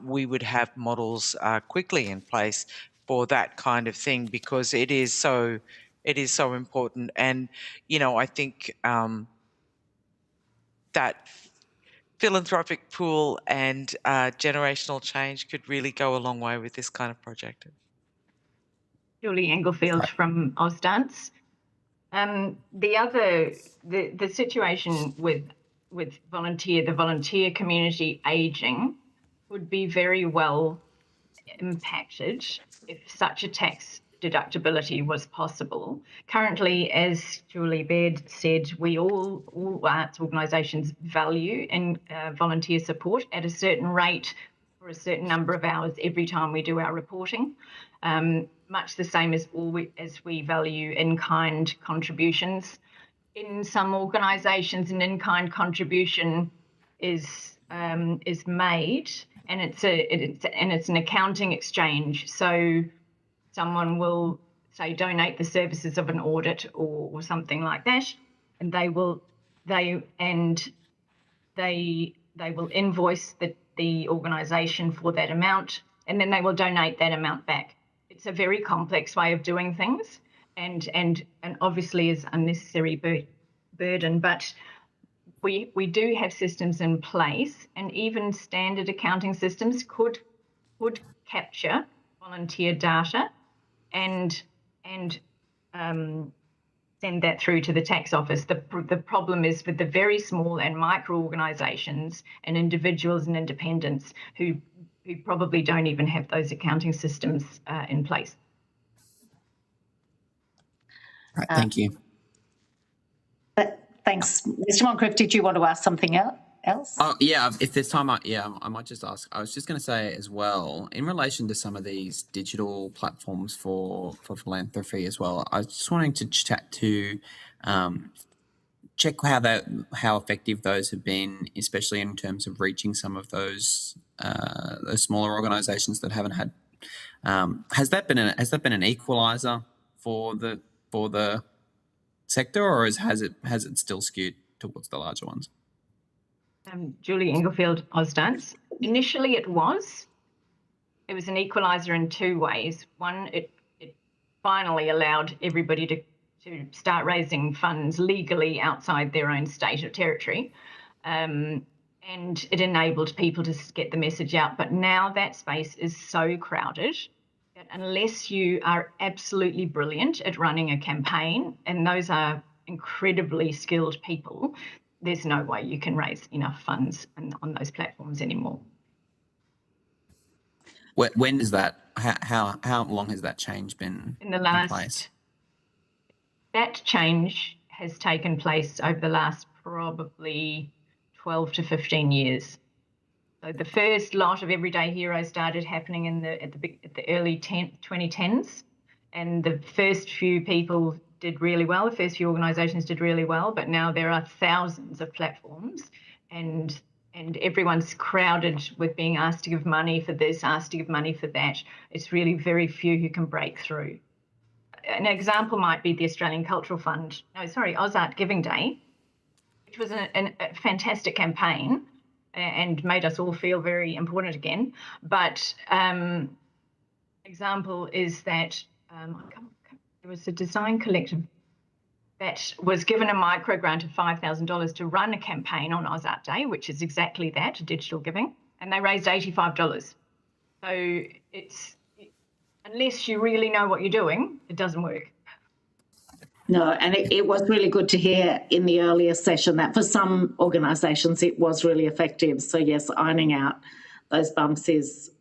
we would have models quickly in place for that kind of thing, because it is so important. And, I think that philanthropic pool and generational change could really go a long way with this kind of project.
Julie Englefield from Ausdance. The situation with the volunteer community ageing would be very well impacted if such a tax deductibility was possible. Currently, as Julie Baird said, all arts organisations value and volunteer support at a certain rate for a certain number of hours every time we do our reporting, much the same as we value in-kind contributions. In some organisations, an in-kind contribution is made, and it's an accounting exchange. So someone will say donate the services of an audit or something like that, and they will invoice the organisation for that amount, and then they will donate that amount back. It's a very complex way of doing things, and obviously is unnecessary burden, but we do have systems in place, and even standard accounting systems could capture volunteer data and send that through to the tax office. The problem is with the very small and micro organisations and individuals and independents who probably don't even have those accounting systems in place.
Right, thank you.
Thanks. Mr. Moncrieff, did you want to ask something else?
Oh, yeah, if there's time, I might just ask. I was just going to say as well, in relation to some of these digital platforms for philanthropy as well, I was just wanting to chat to check how effective those have been, especially in terms of reaching some of those smaller organisations that haven't had. Has that been an equaliser for the sector, or has it still skewed towards the larger ones?
Julie Inglefield, Ausdance. Initially, it was an equaliser in two ways. One, it finally allowed everybody to start raising funds legally outside their own state or territory, and it enabled people to get the message out. But now that space is so crowded that unless you are absolutely brilliant at running a campaign, and those are incredibly skilled people, there's no way you can raise enough funds on those platforms anymore.
When is that? How long has that change been in place?
That change has taken place over the last probably 12 to 15 years. So the first lot of Everyday Heroes started happening at the early 2010s, and the first few people did really well. The first few organisations did really well, but now there are thousands of platforms, and everyone's crowded with being asked to give money for this, asked to give money for that. It's really very few who can break through. An example might be the Australian Cultural Fund, AusArt Giving Day, which was a fantastic campaign and made us all feel very important again. But example is that there was a design collective that was given a micro grant of $5,000 to run a campaign on AusArt Day, which is exactly that, digital giving, and they raised $85. So unless you really know what you're doing, it doesn't work.
No, and it was really good to hear in the earlier session that for some organisations it was really effective. So yes, ironing out those bumps is,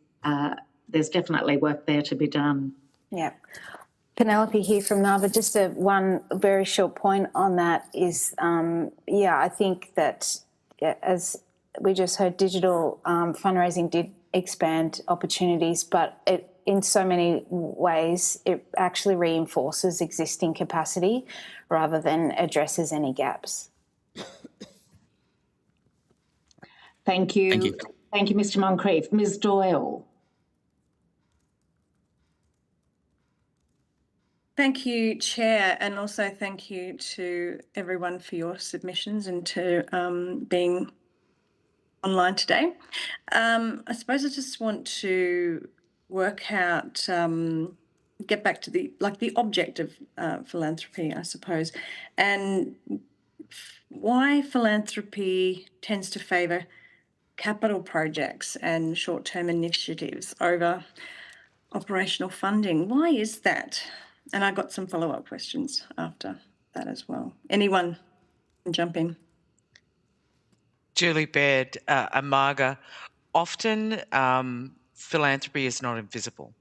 there's definitely work there to be done.
Yeah. Penelope here from NAVA. Just one very short point on that is, I think that as we just heard, digital fundraising did expand opportunities, but in so many ways, it actually reinforces existing capacity rather than addresses any gaps.
Thank you.
Thank you.
Thank you, Mr. Moncrieff. Ms. Doyle.
Thank you, Chair, and also thank you to everyone for your submissions and to being online today. I suppose I just want to work out, get back to the object of philanthropy, I suppose, and why philanthropy tends to favour capital projects and short-term initiatives over operational funding. Why is that? And I've got some follow-up questions after that as well. Anyone can jump in.
Julie Baird, Amaga, often philanthropy is not invisible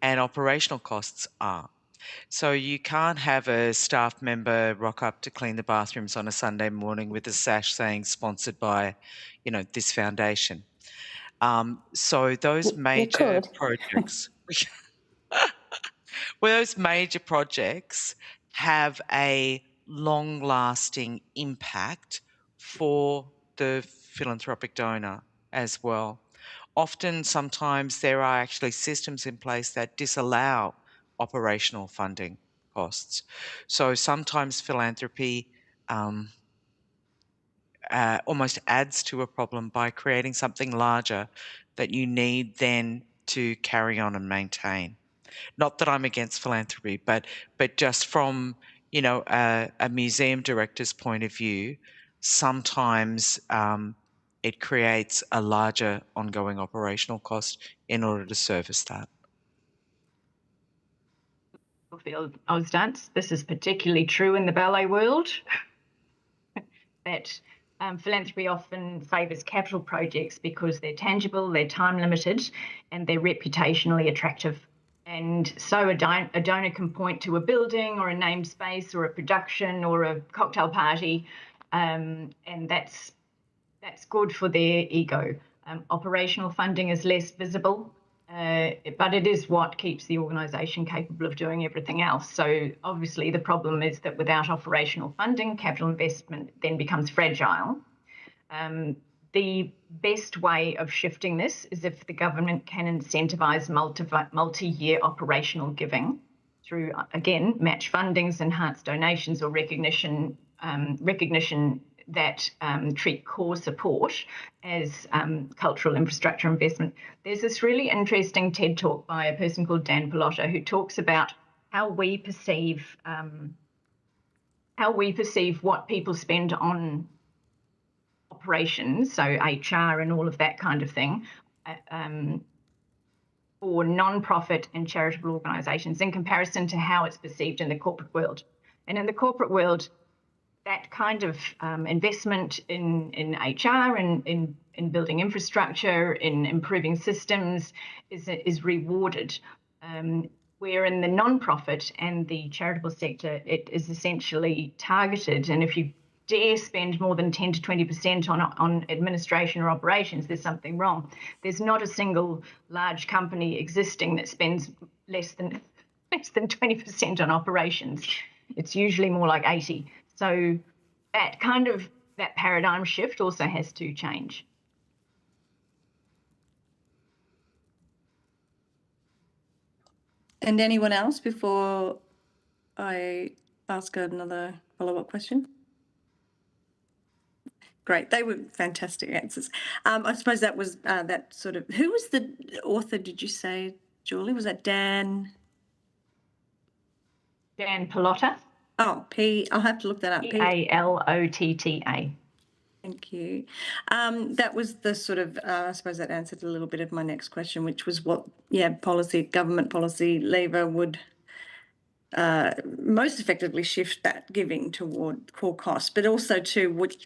and operational costs are. So you can't have a staff member rock up to clean the bathrooms on a Sunday morning with a sash saying sponsored by, this foundation. So those major projects, well, those major projects have a long-lasting impact for the philanthropic donor as well. Often, sometimes there are actually systems in place that disallow operational funding costs. So sometimes philanthropy almost adds to a problem by creating something larger that you need then to carry on and maintain. Not that I'm against philanthropy, but just from a museum director's point of view, sometimes it creates a larger ongoing operational cost in order to service that.
Field Ausdance. This is particularly true in the ballet world. That philanthropy often favours capital projects because they're tangible, they're time limited, and they're reputationally attractive. And so a donor can point to a building or a namespace or a production or a cocktail party, and that's good for their ego. Operational funding is less visible, but it is what keeps the organisation capable of doing everything else. So obviously the problem is that without operational funding, capital investment then becomes fragile. The best way of shifting this is if the government can incentivise multi-year operational giving through, again, match fundings, enhanced donations, or recognition that treat core support as cultural infrastructure investment. There's this really interesting TED talk by a person called Dan Pilotta who talks about how we perceive what people spend on operations, so HR and all of that kind of thing, for non-profit and charitable organisations in comparison to how it's perceived in the corporate world. And in the corporate world, that kind of investment in HR and in building infrastructure, in improving systems is rewarded. Where in the non-profit and the charitable sector, it is essentially targeted. And if you dare spend more than 10 to 20% on administration or operations, there's something wrong. There's not a single large company existing that spends less than 20% on operations. It's usually more like 80. So that paradigm shift also has to change.
And anyone else before I ask another follow-up question? Great, they were fantastic answers. I suppose that was that sort of, who was the author, did you say, Julie? Was that Dan?
Dan Pilotta.
Oh, I'll have to look that up.
P-A-L-O-T-T-A.
Thank you. That was the sort of, I suppose that answered a little bit of my next question, which was what, government policy lever would most effectively shift that giving toward core costs, but also to what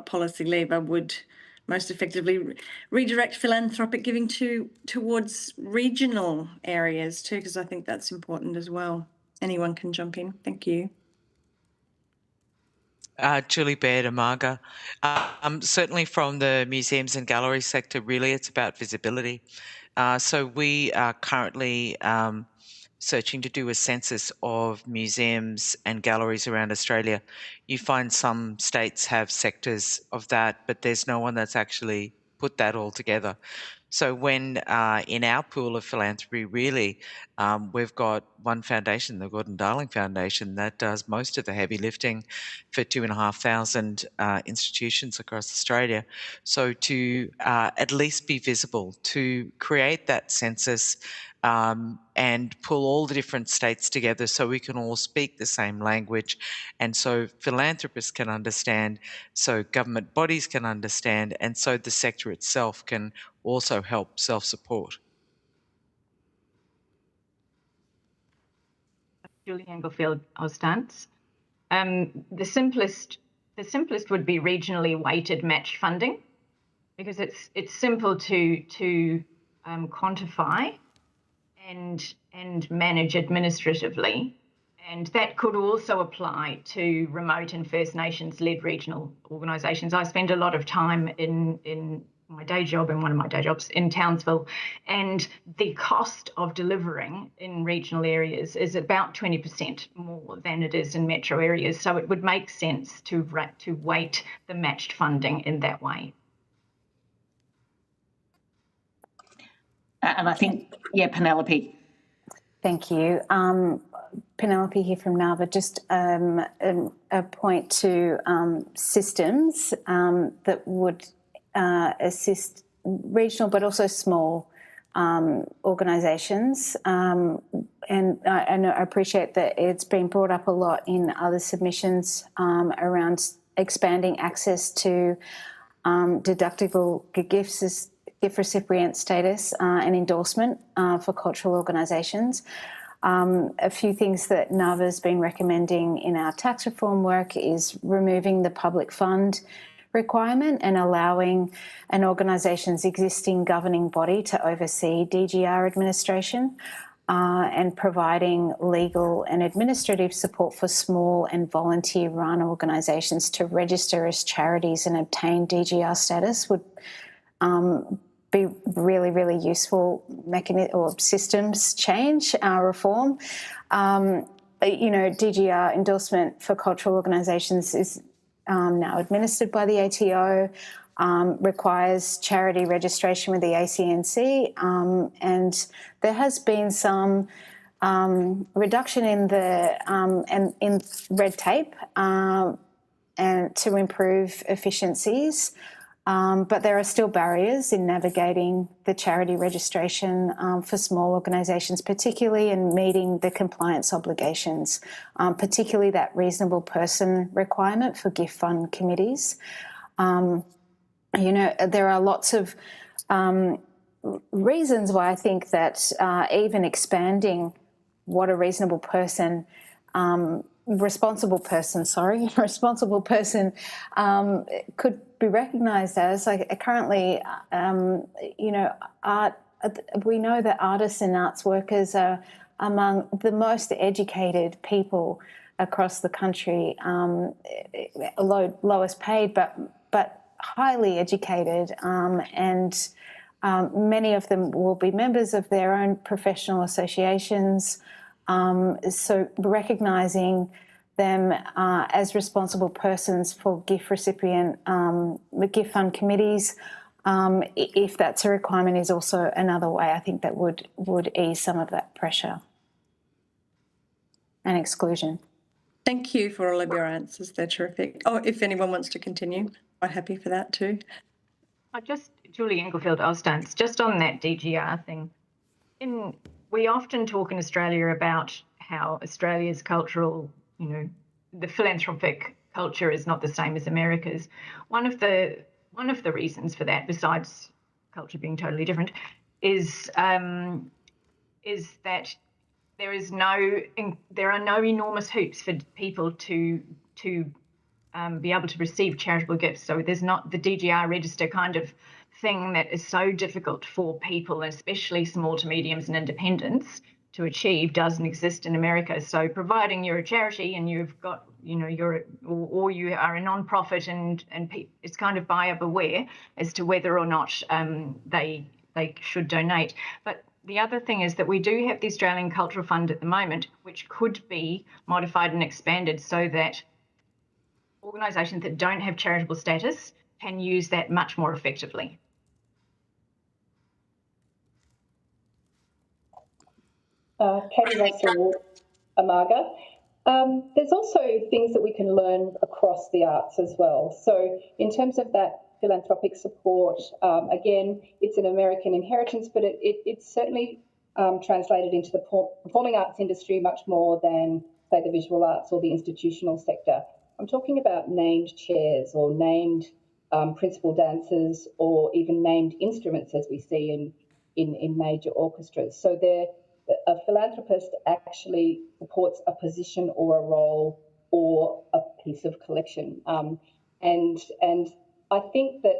policy lever would most effectively redirect philanthropic giving towards regional areas too, because I think that's important as well. Anyone can jump in. Thank you.
Julie Baird, Amaga. Certainly from the museums and gallery sector, really it's about visibility. So we are currently searching to do a census of museums and galleries around Australia. You find some states have sectors of that, but there's no one that's actually put that all together. So when in our pool of philanthropy, really, we've got one foundation, the Gordon Darling Foundation, that does most of the heavy lifting for 2,500 institutions across Australia. So to at least be visible, to create that census and pull all the different states together so we can all speak the same language, and so philanthropists can understand, so government bodies can understand, and so the sector itself can also help self-support.
Julie Englefield, Ausdance. The simplest would be regionally weighted match funding, because it's simple to quantify and manage administratively, and that could also apply to remote and First Nations led regional organisations. I spend a lot of time in my day job and one of my day jobs in Townsville, and the cost of delivering in regional areas is about 20% more than it is in metro areas. So it would make sense to weight the matched funding in that way.
And I think, yeah, Penelope.
Thank you. Penelope here from NAVA. Just a point to systems that would assist regional but also small organisations. And I appreciate that it's been brought up a lot in other submissions around expanding access to deductible gifts, gift recipient status and endorsement for cultural organisations. A few things that NAVA's been recommending in our tax reform work is removing the public fund requirement and allowing an organisation's existing governing body to oversee DGR administration and providing legal and administrative support for small and volunteer-run organisations to register as charities and obtain DGR status would be really, really useful mechanism or systems change, reform. DGR endorsement for cultural organisations is now administered by the ATO, requires charity registration with the ACNC, and there has been some reduction in the in red tape and to improve efficiencies. But there are still barriers in navigating the charity registration for small organisations, particularly in meeting the compliance obligations, particularly that reasonable person requirement for gift fund committees. There are lots of reasons why I think that even expanding what a responsible person could be recognised as. Like currently, art. We know that artists and arts workers are among the most educated people across the country, lowest paid, but highly educated, and many of them will be members of their own professional associations. So recognising them as responsible persons for gift recipient, gift fund committees, if that's a requirement, is also another way I think that would ease some of that pressure and exclusion.
Thank you for all of your answers. They're terrific. Oh, if anyone wants to continue, I'm happy for that too.
Julie Inglefield, Ausdance, just on that DGR thing. We often talk in Australia about how Australia's cultural, the philanthropic culture is not the same as America's. One of the reasons for that, besides culture being totally different, is that there are no enormous hoops for people to be able to receive charitable gifts. So there's not the DGR register kind of thing that is so difficult for people, especially small to mediums and independents, to achieve doesn't exist in America. So providing you're a charity and you've got, or you are a non-profit and it's kind of buyer beware as to whether or not they should donate. But the other thing is that we do have the Australian Cultural Fund at the moment, which could be modified and expanded so that organisations that don't have charitable status can use that much more effectively.
Katie Russell, Amaga. There's also things that we can learn across the arts as well. So in terms of that philanthropic support, again, it's an American inheritance, but it's certainly translated into the performing arts industry much more than, say, the visual arts or the institutional sector. I'm talking about named chairs or named principal dancers or even named instruments, as we see in major orchestras. So a philanthropist actually supports a position or a role or a piece of collection. And I think that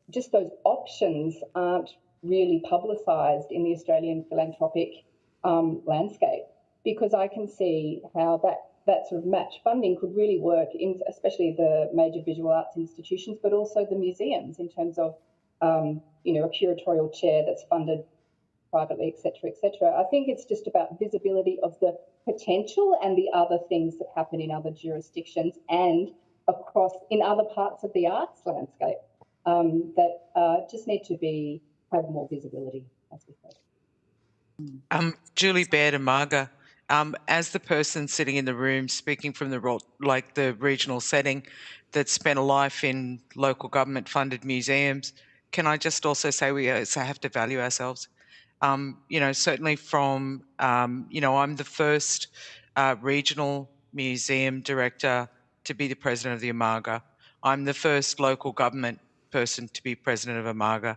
just those options aren't really publicised in the Australian philanthropic landscape, because I can see how that sort of match funding could really work in especially the major visual arts institutions, but also the museums in terms of you know, a curatorial chair that's funded privately, etc., etc. I think it's just about visibility of the potential and the other things that happen in other jurisdictions and across in other parts of the arts landscape that just need to have more visibility, as we said.
Julie Baird and Marga, as the person sitting in the room speaking from the regional setting that spent a life in local government funded museums, can I just also say we also have to value ourselves? You know, certainly from, you know, I'm the first regional museum director to be the president of the Imaga. I'm the first local government person to be president of Imaga.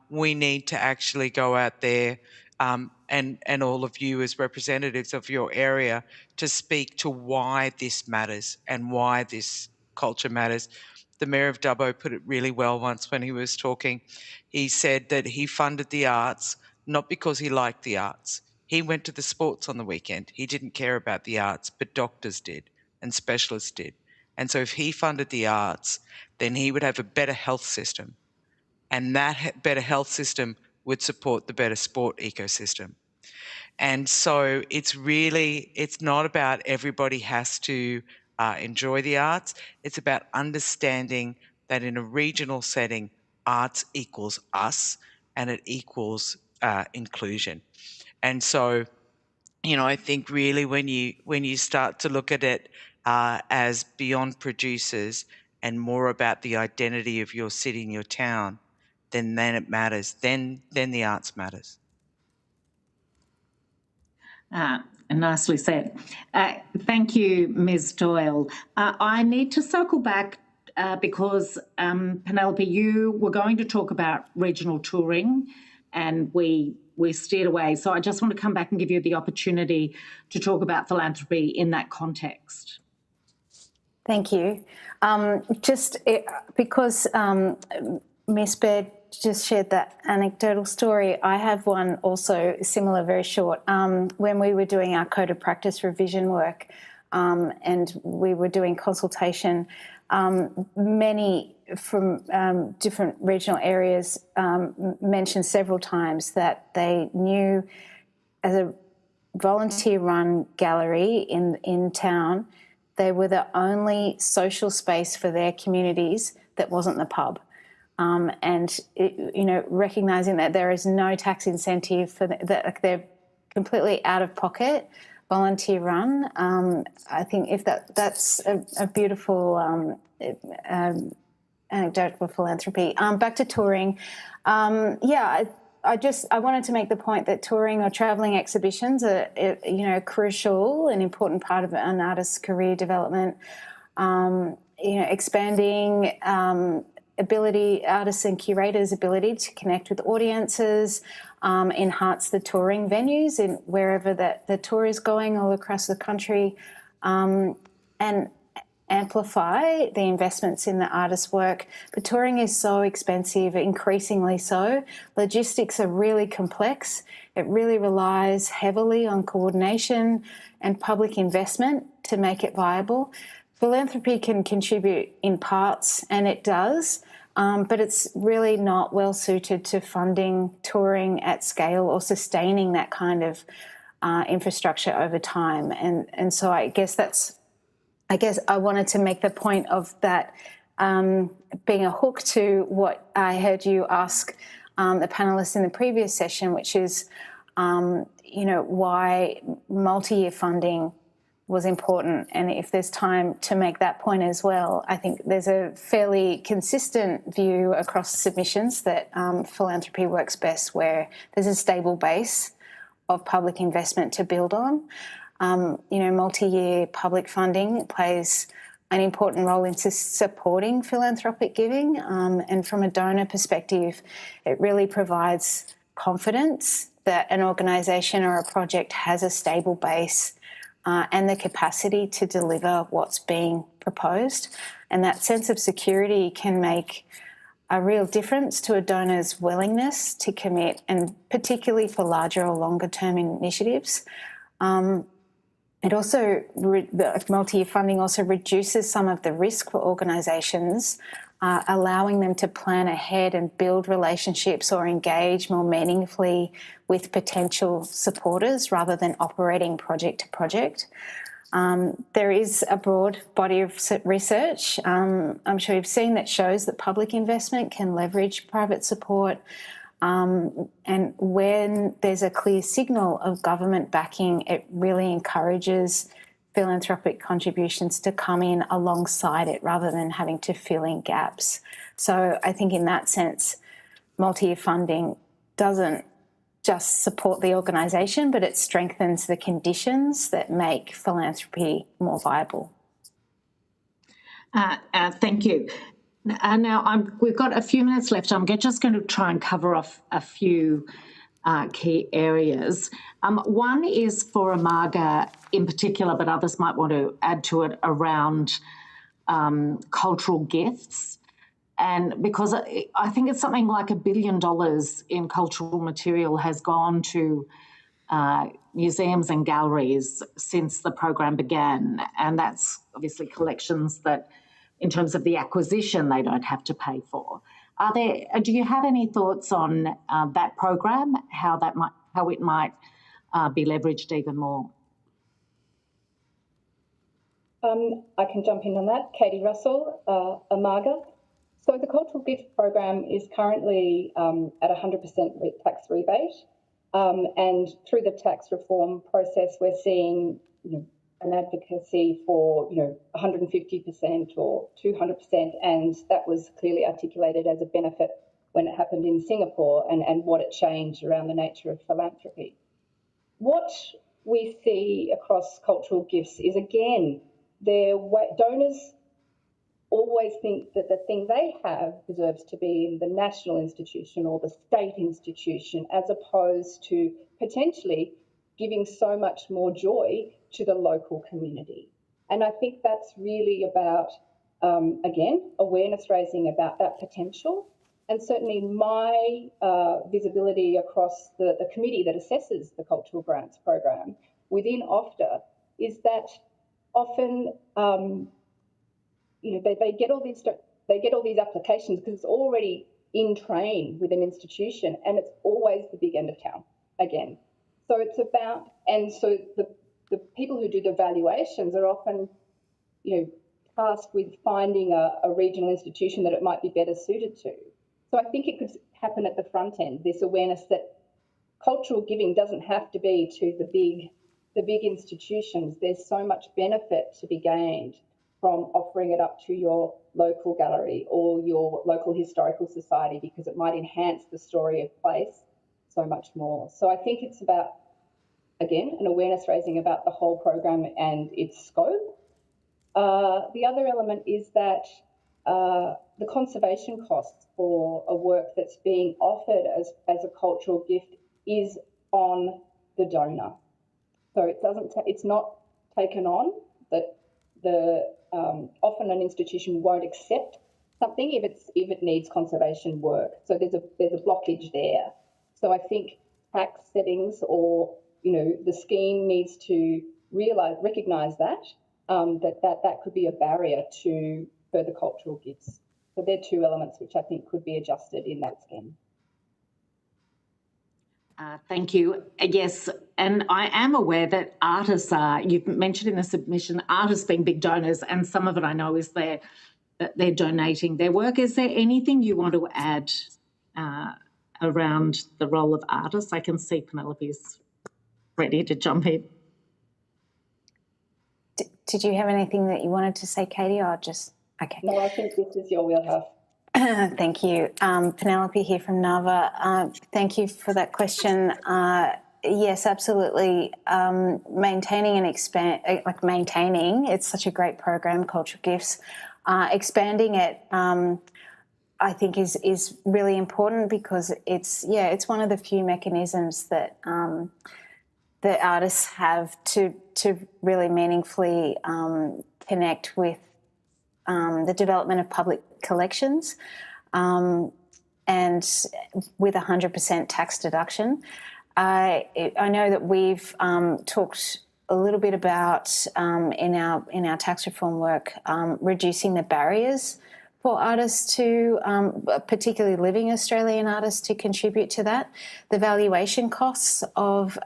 We need to actually go out there and all of you as representatives of your area to speak to why this matters and why this culture matters. The Mayor of Dubbo put it really well once when he was talking. He said that he funded the arts not because he liked the arts. He went to the sports on the weekend. He didn't care about the arts, but doctors did and specialists did. And so if he funded the arts, then he would have a better health system. And that better health system would support the better sport ecosystem. And so it's not about everybody has to enjoy the arts. It's about understanding that in a regional setting, arts equals us and it equals inclusion. And so, you know, I think really when you start to look at it as beyond producers and more about the identity of your city and your town, then it matters. Then the arts matters.
Nicely said. Thank you, Ms. Doyle. I need to circle back because, Penelope, you were going to talk about regional touring and we steered away. So I just want to come back and give you the opportunity to talk about philanthropy in that context.
Thank you. Because Ms. Baird just shared that anecdotal story, I have one also similar, very short. When we were doing our code of practice revision work and we were doing consultation, many from different regional areas mentioned several times that they knew as a volunteer-run gallery in town, they were the only social space for their communities that wasn't the pub. Recognising that there is no tax incentive for that, they're completely out of pocket, volunteer run. I think if that's a beautiful anecdote for philanthropy. Back to touring. I wanted to make the point that touring or travelling exhibitions are, crucial and important part of an artist's career development. Expanding artists and curators' ability to connect with audiences, enhance the touring venues in wherever the tour is going all across the country, and amplify the investments in the artist's work. But touring is so expensive, increasingly so. Logistics are really complex. It really relies heavily on coordination and public investment to make it viable. Philanthropy can contribute in parts, and it does, but it's really not well suited to funding touring at scale or sustaining that kind of infrastructure over time. And so I guess I wanted to make the point of that being a hook to what I heard you ask the panellists in the previous session, which is, why multi-year funding was important. And if there's time to make that point as well, I think there's a fairly consistent view across submissions that philanthropy works best where there's a stable base of public investment to build on. Multi-year public funding plays an important role in supporting philanthropic giving. And from a donor perspective, it really provides confidence that an organisation or a project has a stable base and the capacity to deliver what's being proposed. And that sense of security can make a real difference to a donor's willingness to commit, and particularly for larger or longer term initiatives. It also, multi-year funding also reduces some of the risk for organisations, allowing them to plan ahead and build relationships or engage more meaningfully with potential supporters rather than operating project to project. There is a broad body of research, I'm sure you've seen, that shows that public investment can leverage private support. And when there's a clear signal of government backing, it really encourages philanthropic contributions to come in alongside it rather than having to fill in gaps. So I think in that sense, multi-year funding doesn't just support the organisation, but it strengthens the conditions that make philanthropy more viable.
Thank you. Now, we've got a few minutes left. I'm just going to try and cover off a few key areas. One is for Amaga in particular, but others might want to add to it, around cultural gifts. And because I think it's something like $1 billion in cultural material has gone to museums and galleries since the program began. And that's obviously collections that, in terms of the acquisition, they don't have to pay for. Do you have any thoughts on that program, how it might be leveraged even more?
I can jump in on that. Katie Russell, Amaga. So the Cultural Gift Program is currently at 100% tax rebate, and through the tax reform process, we're seeing an advocacy for 150% or 200%, and that was clearly articulated as a benefit when it happened in Singapore and what it changed around the nature of philanthropy. What we see across cultural gifts is, again, donors always think that the thing they have deserves to be in the national institution or the state institution, as opposed to potentially giving so much more joy to the local community. And I think that's really about, again, awareness raising about that potential. And certainly my visibility across the committee that assesses the Cultural Grants Program within OFTA is that often they get all these applications because it's already in train with an institution, and it's always the big end of town again. So it's about, and so the people who do the valuations are often, tasked with finding a regional institution that it might be better suited to. So I think it could happen at the front end, this awareness that cultural giving doesn't have to be to the big institutions. There's so much benefit to be gained from offering it up to your local gallery or your local historical society, because it might enhance the story of place so much more. So I think it's about, again, an awareness raising about the whole program and its scope. The other element is that the conservation costs for a work that's being offered as a cultural gift is on the donor. So it's not taken on that often an institution won't accept something if it needs conservation work. So there's a blockage there. So I think tax settings or the scheme needs to recognise that could be a barrier to further cultural gifts. So they're two elements which I think could be adjusted in that scheme.
Thank you. Yes, and I am aware that artists you've mentioned in the submission, artists being big donors, and some of it I know is that they're donating their work. Is there anything you want to add around the role of artists? I can see Penelope's ready to jump in.
Did you have anything that you wanted to say, Katie, or just... Okay.
No, I think this is your wheelhouse.
Thank you. Penelope here from NAVA. Thank you for that question. Yes, absolutely. Maintaining and maintaining, it's such a great program, Cultural Gifts. Expanding it, I think is really important because it's one of the few mechanisms that that artists have to really meaningfully connect with the development of public collections, and with 100% tax deduction. I know that we've talked a little bit about in our tax reform work, reducing the barriers for artists to, particularly living Australian artists, to contribute to that. The valuation costs of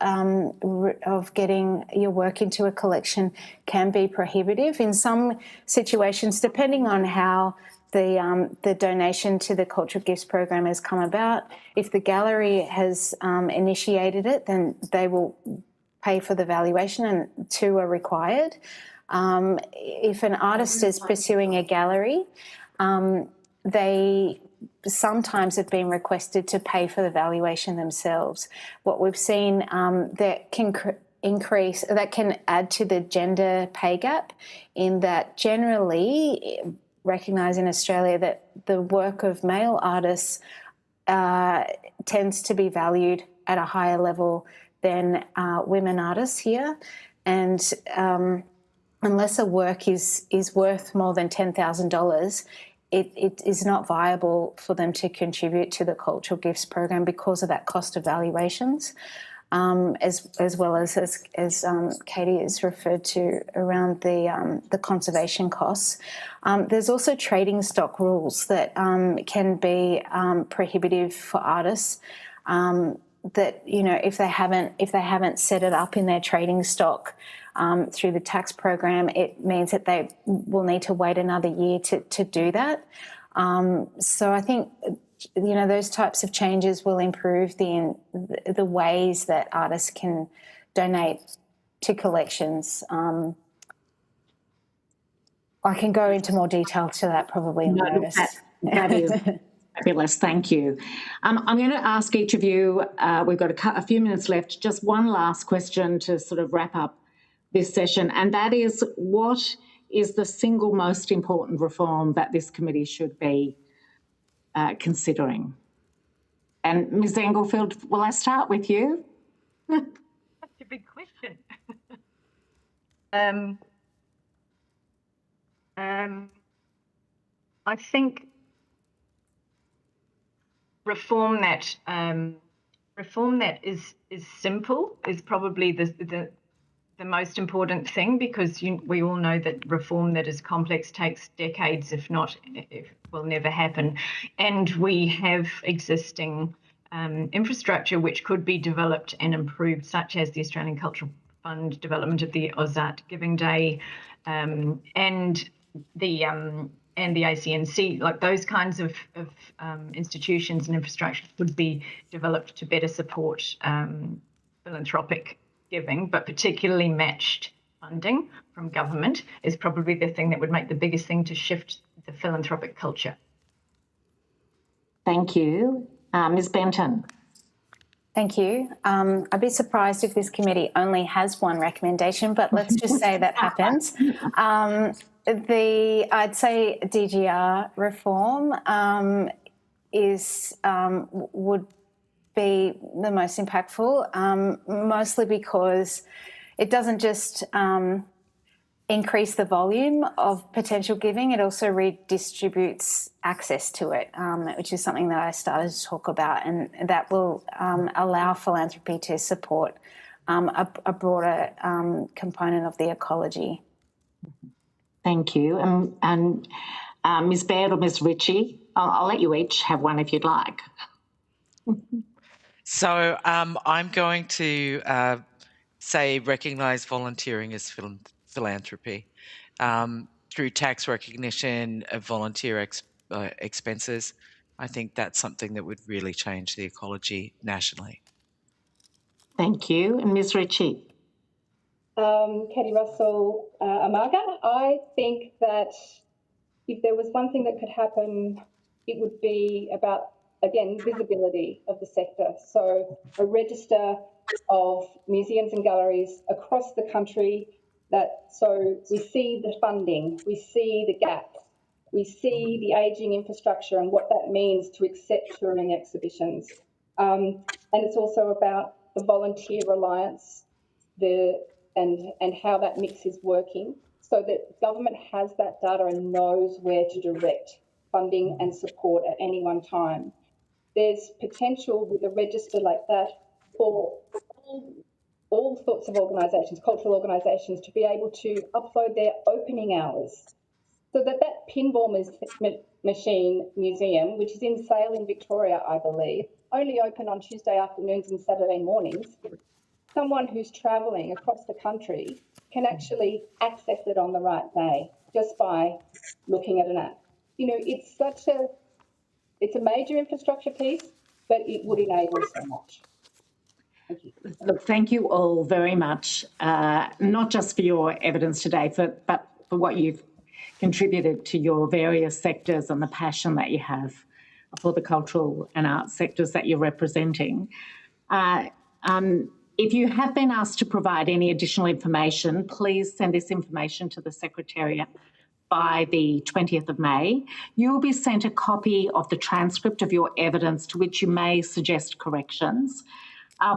getting your work into a collection can be prohibitive in some situations, depending on how the donation to the Cultural Gifts program has come about. If the gallery has initiated it, then they will pay for the valuation, and two are required. If an artist is pursuing a gallery, they sometimes have been requested to pay for the valuation themselves. What we've seen that can increase, that can add to the gender pay gap, in that generally recognise in Australia that the work of male artists tends to be valued at a higher level than women artists here. And unless a work is worth more than $10,000, it is not viable for them to contribute to the Cultural Gifts program because of that cost of valuations, as well as Katie has referred to around the conservation costs. There's also trading stock rules that can be prohibitive for artists. That, you know, if they haven't set it up in their trading stock through the tax program, it means that they will need to wait another year to do that. So I think, you know, those types of changes will improve the ways that artists can donate to collections. I can go into more detail to that probably in
That is fabulous. Thank you. I'm going to ask each of you, we've got a few minutes left, just one last question to sort of wrap up this session, and that is, what is the single most important reform that this committee should be considering? And Ms. Englefield, will I start with you?
That's a big question. I think reform that is simple is probably the most important thing, because we all know that reform that is complex takes decades, if not, will never happen. And we have existing infrastructure which could be developed and improved, such as the Australian Cultural Fund, development of the AusArt Giving Day, and the ACNC. Like, those kinds of institutions and infrastructure could be developed to better support philanthropic giving, but particularly matched funding from government is probably the thing that would make the biggest thing to shift the philanthropic culture.
Thank you. Ms. Benton.
Thank you. I'd be surprised if this committee only has one recommendation, but let's just say that happens. I'd say DGR reform would be the most impactful, mostly because it doesn't just increase the volume of potential giving, it also redistributes access to it, which is something that I started to talk about, and that will allow philanthropy to support a broader component of the ecology.
Thank you. And Ms. Baird or Ms. Ritchie, I'll let you each have one if you'd like.
So I'm going to say recognise volunteering as philanthropy through tax recognition of volunteer expenses. I think that's something that would really change the ecology nationally.
Thank you. And Ms. Ritchie.
Katie Russell, Amaga, I think that if there was one thing that could happen, it would be about, again, visibility of the sector. So a register of museums and galleries across the country, so we see the funding, we see the gaps, we see the ageing infrastructure and what that means to accept touring exhibitions. And it's also about the volunteer reliance, and how that mix is working, so that government has that data and knows where to direct funding and support at any one time. There's potential with a register like that for all sorts of organisations, cultural organisations, to be able to upload their opening hours, so that pinball machine museum, which is in sale in Victoria, I believe, only open on Tuesday afternoons and Saturday mornings. Someone who's travelling across the country can actually access it on the right day just by looking at an app. You know, it's a major infrastructure piece, but it would enable so much. Thank you.
Look, thank you all very much, not just for your evidence today, but for what you've contributed to your various sectors and the passion that you have for the cultural and arts sectors that you're representing. If you have been asked to provide any additional information, please send this information to the Secretariat by the 20th of May. You will be sent a copy of the transcript of your evidence to which you may suggest corrections.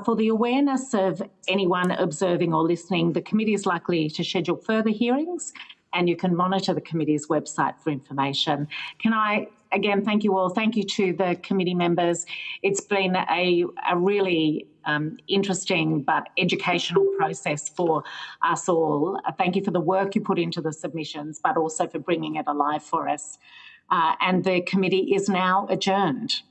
For the awareness of anyone observing or listening, the committee is likely to schedule further hearings, and you can monitor the committee's website for information. Can I again thank you all? Thank you to the committee members. It's been a really interesting but educational process for us all. Thank you for the work you put into the submissions, but also for bringing it alive for us. And the committee is now adjourned.